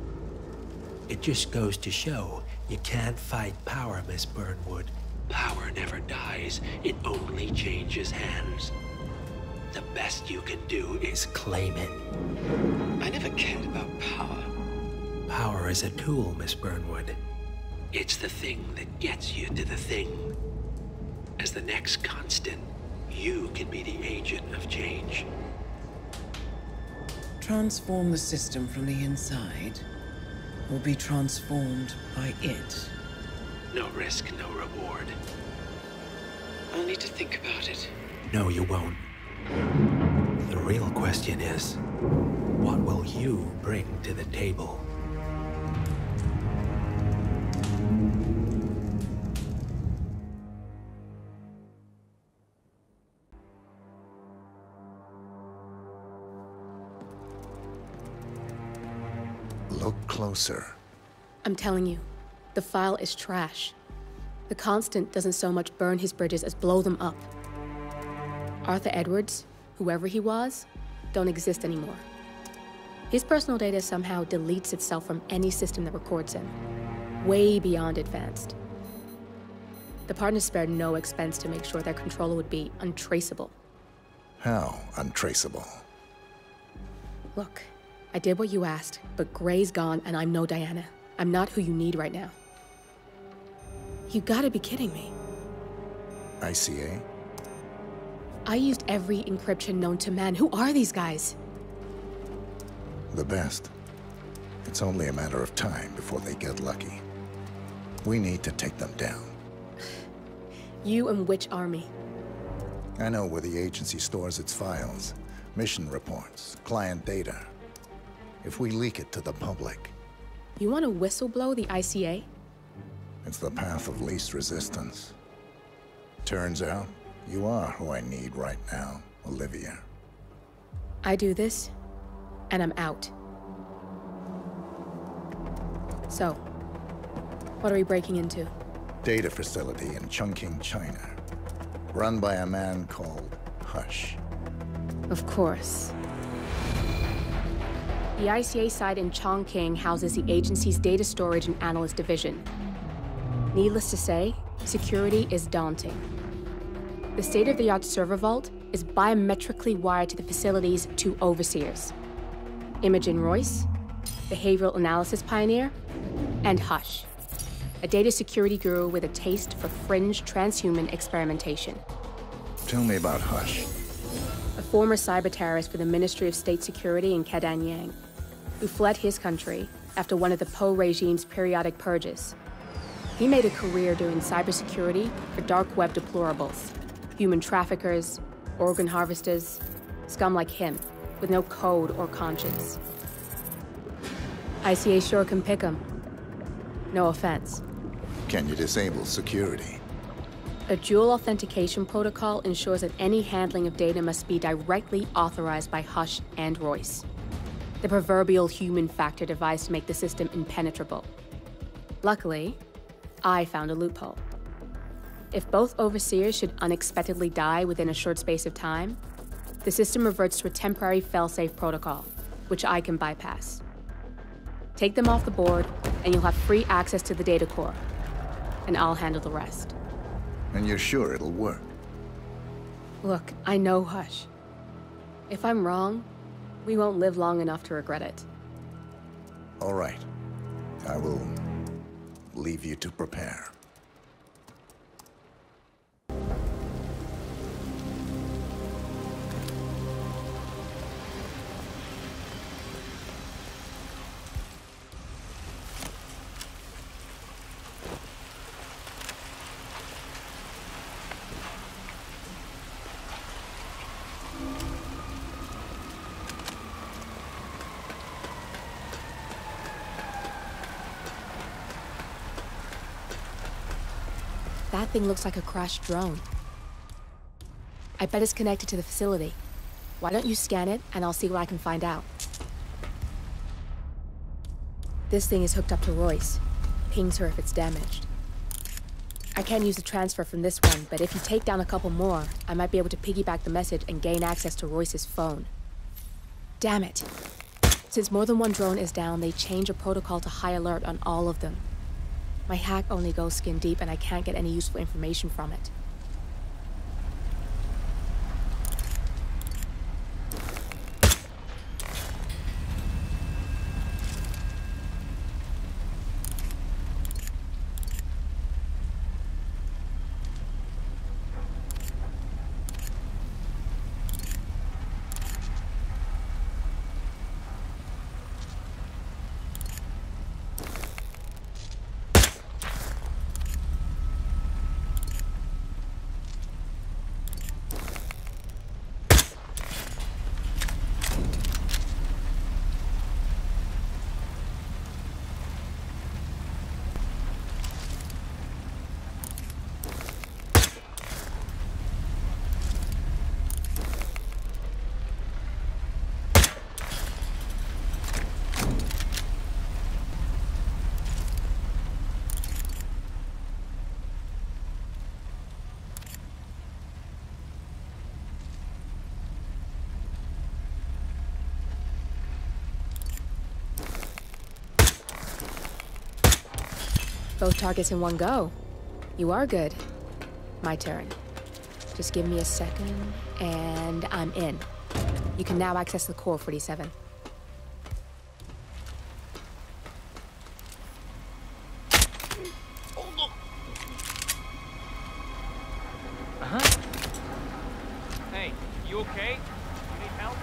It just goes to show you can't fight power, Miss Burnwood. Power never dies, it only changes hands. The best you can do is claim it. I never cared about power. Power is a tool, Miss Burnwood. It's the thing that gets you to the thing. As the next constant, you can be the agent of change. Transform the system from the inside, or be transformed by it. No risk, no reward. I'll need to think about it. No, you won't. The real question is, what will you bring to the table? Look closer. I'm telling you, the file is trash. The Constant doesn't so much burn his bridges as blow them up. Arthur Edwards, whoever he was, don't exist anymore. His personal data somehow deletes itself from any system that records him, way beyond advanced. The partners spared no expense to make sure their controller would be untraceable. How untraceable? Look, I did what you asked, but Gray's gone and I'm no Diana. I'm not who you need right now. You gotta be kidding me. ICA? I used every encryption known to man. Who are these guys? The best. It's only a matter of time before they get lucky. We need to take them down. You and which army? I know where the agency stores its files, mission reports, client data. If we leak it to the public... You want to whistleblow the ICA? It's the path of least resistance. Turns out, you are who I need right now, Olivia. I do this, and I'm out. So, what are we breaking into? Data facility in Chongqing, China. Run by a man called Hush. Of course. The ICA site in Chongqing houses the agency's data storage and analyst division. Needless to say, security is daunting. The state-of-the-art server vault is biometrically wired to the facility's 2 overseers. Imogen Royce, behavioral analysis pioneer, and Hush, a data security guru with a taste for fringe transhuman experimentation. Tell me about Hush. A former cyber terrorist for the Ministry of State Security in Kadanyang, who fled his country after one of the Po regime's periodic purges. He made a career doing cybersecurity for dark web deplorables, human traffickers, organ harvesters, scum like him, with no code or conscience. ICA sure can pick him. No offense. Can you disable security? A dual authentication protocol ensures that any handling of data must be directly authorized by Hush and Royce. The proverbial human factor device to make the system impenetrable. Luckily, I found a loophole. If both overseers should unexpectedly die within a short space of time, the system reverts to a temporary fail-safe protocol, which I can bypass. Take them off the board, and you'll have free access to the data core, and I'll handle the rest. And you're sure it'll work? Look, I know Hush. If I'm wrong, we won't live long enough to regret it. All right. I will leave you to prepare. That thing looks like a crashed drone. I bet it's connected to the facility. Why don't you scan it, and I'll see what I can find out. This thing is hooked up to Royce. Pings her if it's damaged. I can't use the transfer from this one, but if you take down a couple more, I might be able to piggyback the message and gain access to Royce's phone. Damn it. Since more than one drone is down, they change a protocol to high alert on all of them. My hack only goes skin deep, and I can't get any useful information from it. Both targets in one go. You are good. My turn. Just give me a second, and I'm in. You can now access the core, 47. Hey, you okay? You need help?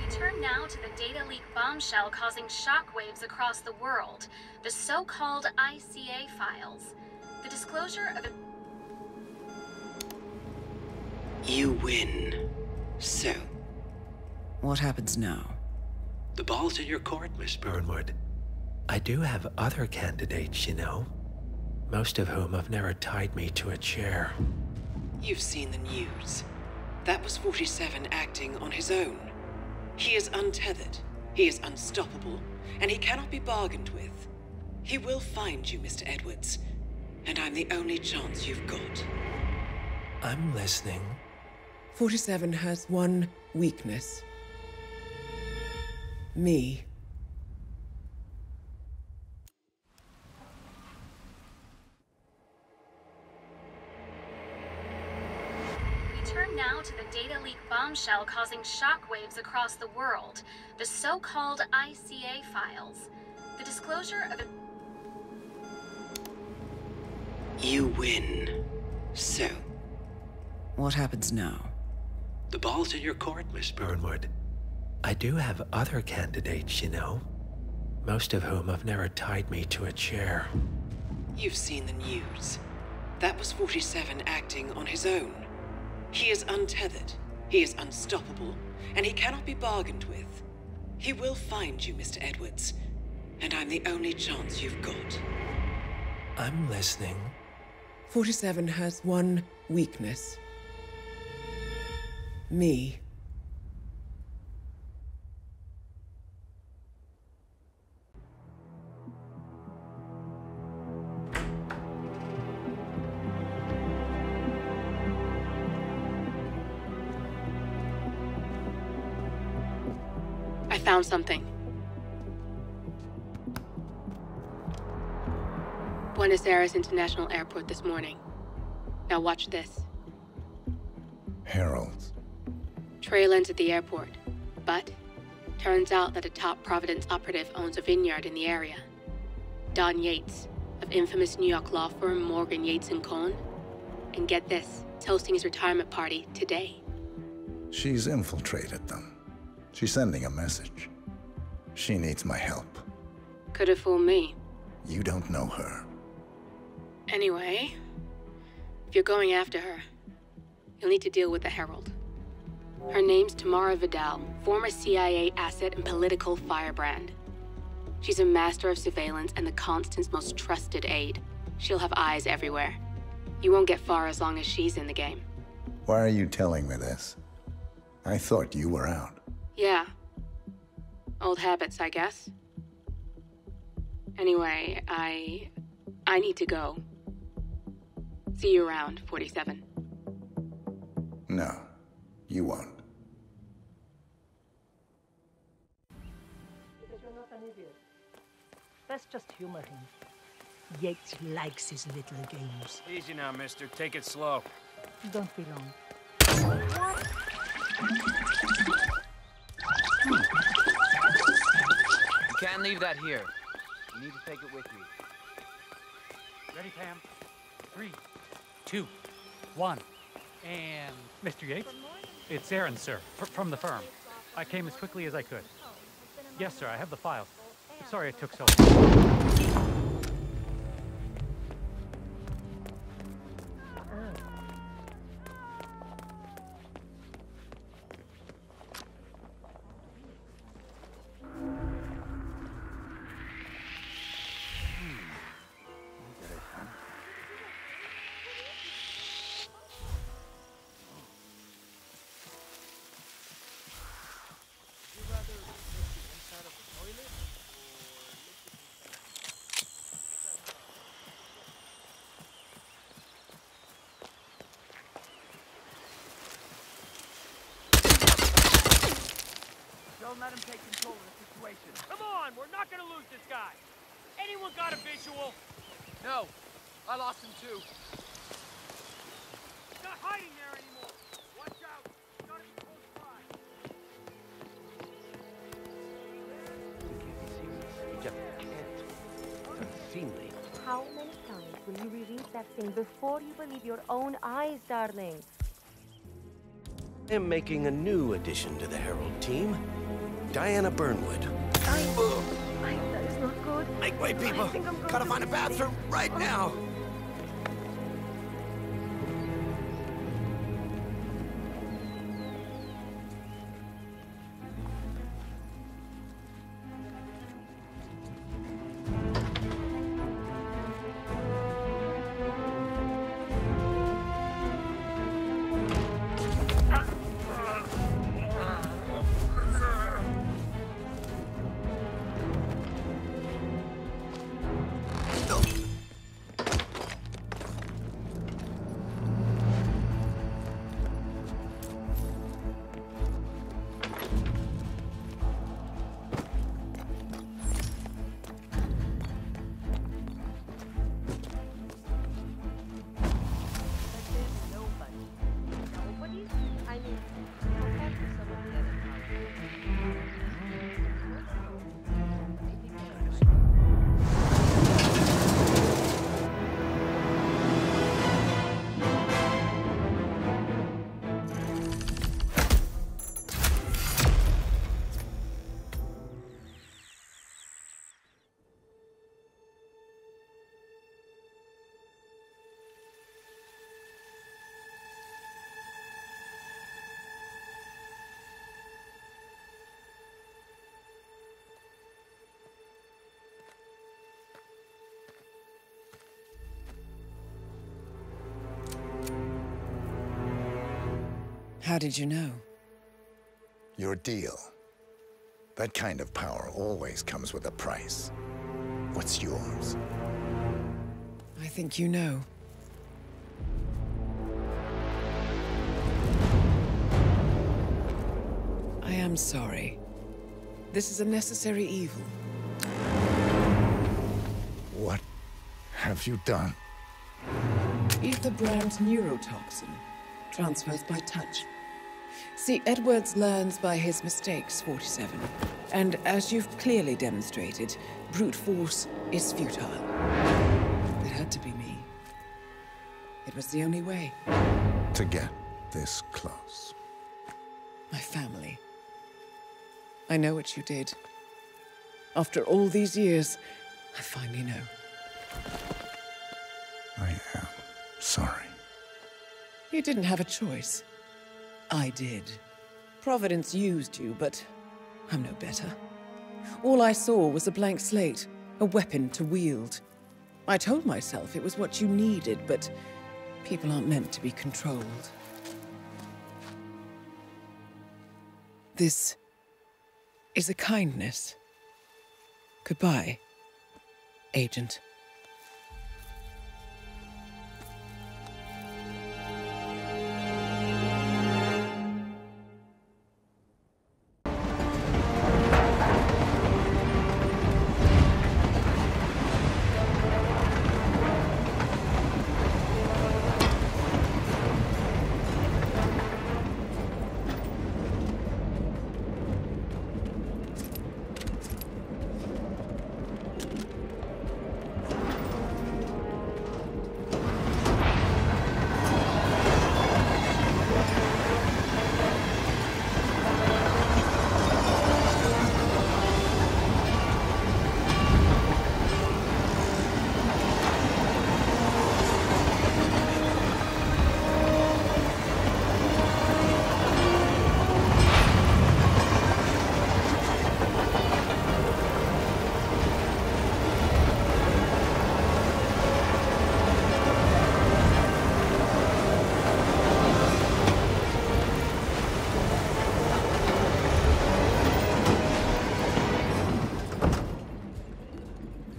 Turn now to the data leak bombshell causing shockwaves across the world, the so-called ICA files. The disclosure of... You win. So? What happens now? The ball's in your court, Miss Burnwood. I do have other candidates, you know. Most of whom have never tied me to a chair. You've seen the news. That was 47 acting on his own. He is untethered, he is unstoppable, and he cannot be bargained with. He will find you, Mr. Edwards, and I'm the only chance you've got. I'm listening. 47 has one weakness. Me. Turn now to the data leak bombshell causing shockwaves across the world, the so-called ICA files. The disclosure of... You win. So? What happens now? The ball's in your court, Miss Burnwood. I do have other candidates, you know. Most of whom have never tied me to a chair. You've seen the news. That was 47 acting on his own. He is untethered, he is unstoppable, and he cannot be bargained with. He will find you, Mr. Edwards, and I'm the only chance you've got. I'm listening. 47 has one weakness. Me. I found something. Buenos Aires International Airport this morning. Now watch this. Heralds. Trail ends at the airport, but turns out that a top Providence operative owns a vineyard in the area. Don Yates, of infamous New York law firm Morgan, Yates & Cohn. And get this, is hosting his retirement party today. She's infiltrated them. She's sending a message. She needs my help. Could have fooled me. You don't know her. Anyway, if you're going after her, you'll need to deal with the Herald. Her name's Tamara Vidal, former CIA asset and political firebrand. She's a master of surveillance and the Constant's most trusted aide. She'll have eyes everywhere. You won't get far as long as she's in the game. Why are you telling me this? I thought you were out. Yeah. Old habits, I guess. Anyway, I need to go. See you around, 47. No, you won't. Because you're not an idiot. Let's just humor him. Yates likes his little games. Easy now, mister. Take it slow. Don't be long. You can't leave that here. You need to take it with you. Ready, Pam? 3, 2, 1. And Mr. Yates? It's Aaron, sir, from the firm. I came as quickly as I could. Yes, sir, I have the files. Sorry it took so long. him take control of the situation. Come on, we're not gonna lose this guy. Anyone got a visual? No, I lost him too. He's not hiding there anymore. Watch out. He's gotta be close by. You just can't. It's unseemly. How many times will you reread that thing before you believe your own eyes, darling? I'm making a new addition to the Herald team. Diana Burnwood. That is not good. Make way, people. I think I'm going Gotta to find a bathroom right now. How did you know? Your deal. That kind of power always comes with a price. What's yours? I think you know. I am sorry. This is a necessary evil. What have you done? Ether brand neurotoxin transfers by touch. See, Edwards learns by his mistakes, 47. And as you've clearly demonstrated, brute force is futile. It had to be me. It was the only way. To get this close. My family. I know what you did. After all these years, I finally know. I am sorry. You didn't have a choice. I did. Providence used you, but I'm no better. All I saw was a blank slate, a weapon to wield. I told myself it was what you needed, but people aren't meant to be controlled. This is a kindness. Goodbye, Agent.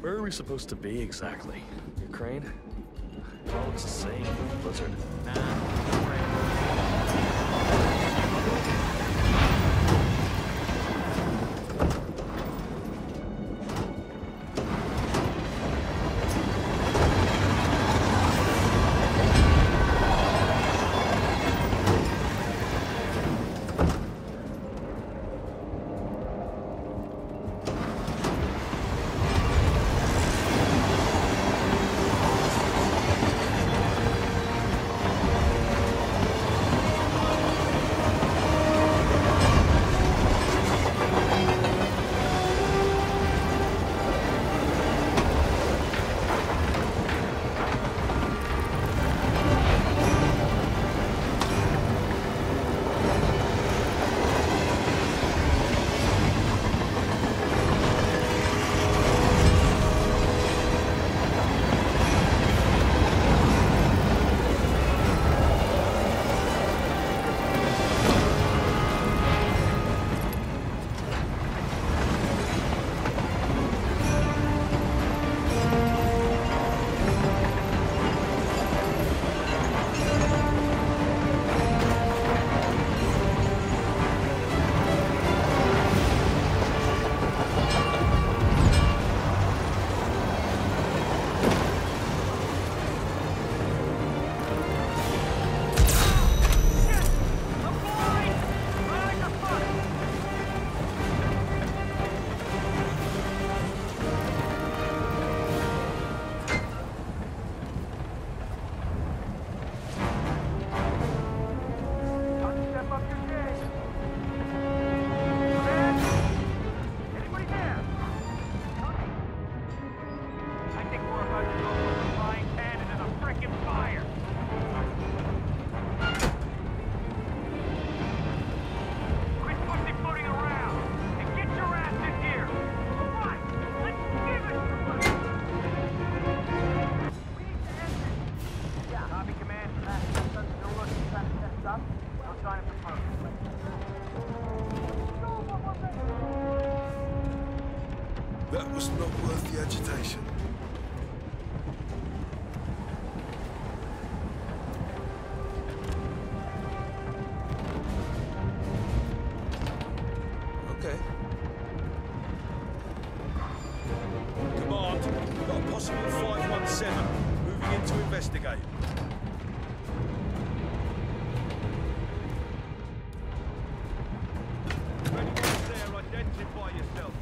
Where are we supposed to be exactly? Ukraine? It all looks the same. Blizzard. worth the agitation. Okay. Command, got a possible 517. Moving in to investigate. If anyone's there, identify yourself.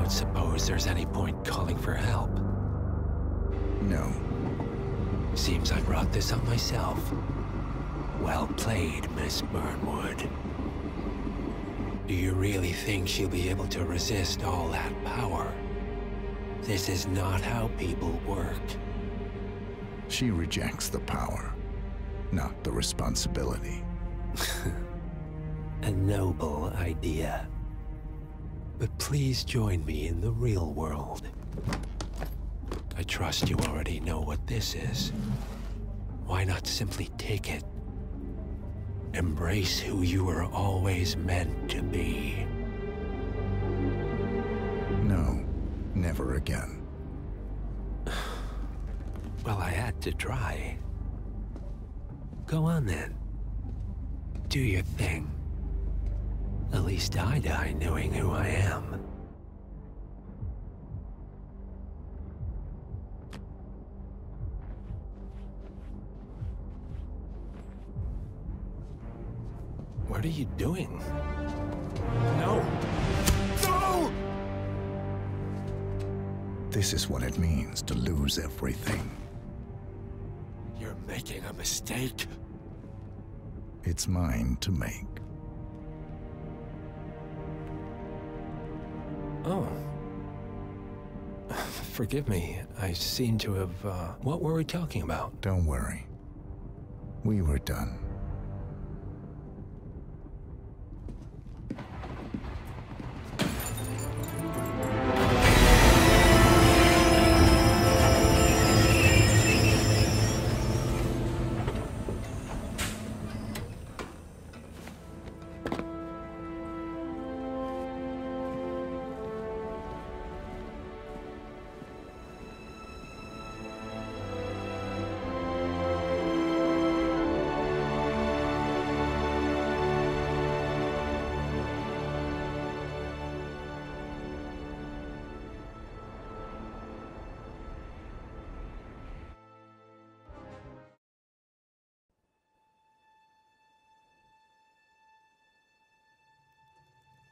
Suppose there's any point calling for help? No. Seems I brought this on myself. Well played, Miss Burnwood. Do you really think she'll be able to resist all that power? This is not how people work. She rejects the power, not the responsibility. A noble idea. But please join me in the real world. I trust you already know what this is. Why not simply take it? Embrace who you were always meant to be. No, never again. Well, I had to try. Go on then. Do your thing. At least I die knowing who I am. What are you doing? No! No! This is what it means to lose everything. You're making a mistake. It's mine to make. Oh. Forgive me. I seem to have, What were we talking about? Don't worry. We were done.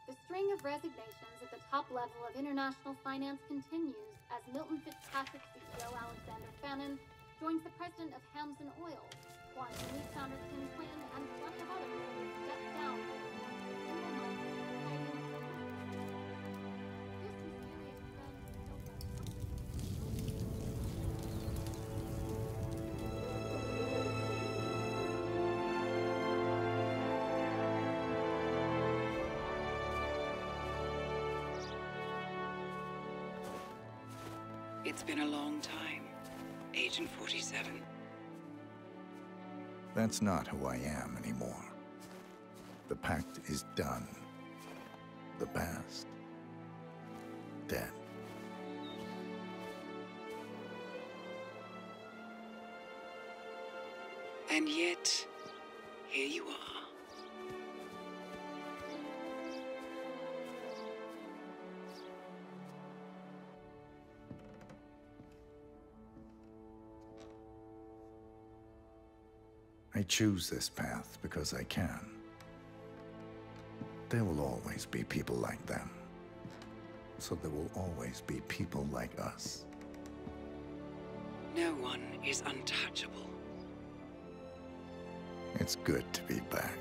The string of resignations at the top level of international finance continues as Milton Fitzpatrick CEO Alexander Fannin joins the president of Hamson Oil, squad, Denise Saunders, Tim Clinton, and plenty of others. Just down. Single month, this mysterious It's been a long time, Agent 47. That's not who I am anymore. The pact is done. The past, dead. And yet, here you are. I choose this path because I can. There will always be people like them. So there will always be people like us. No one is untouchable. It's good to be back.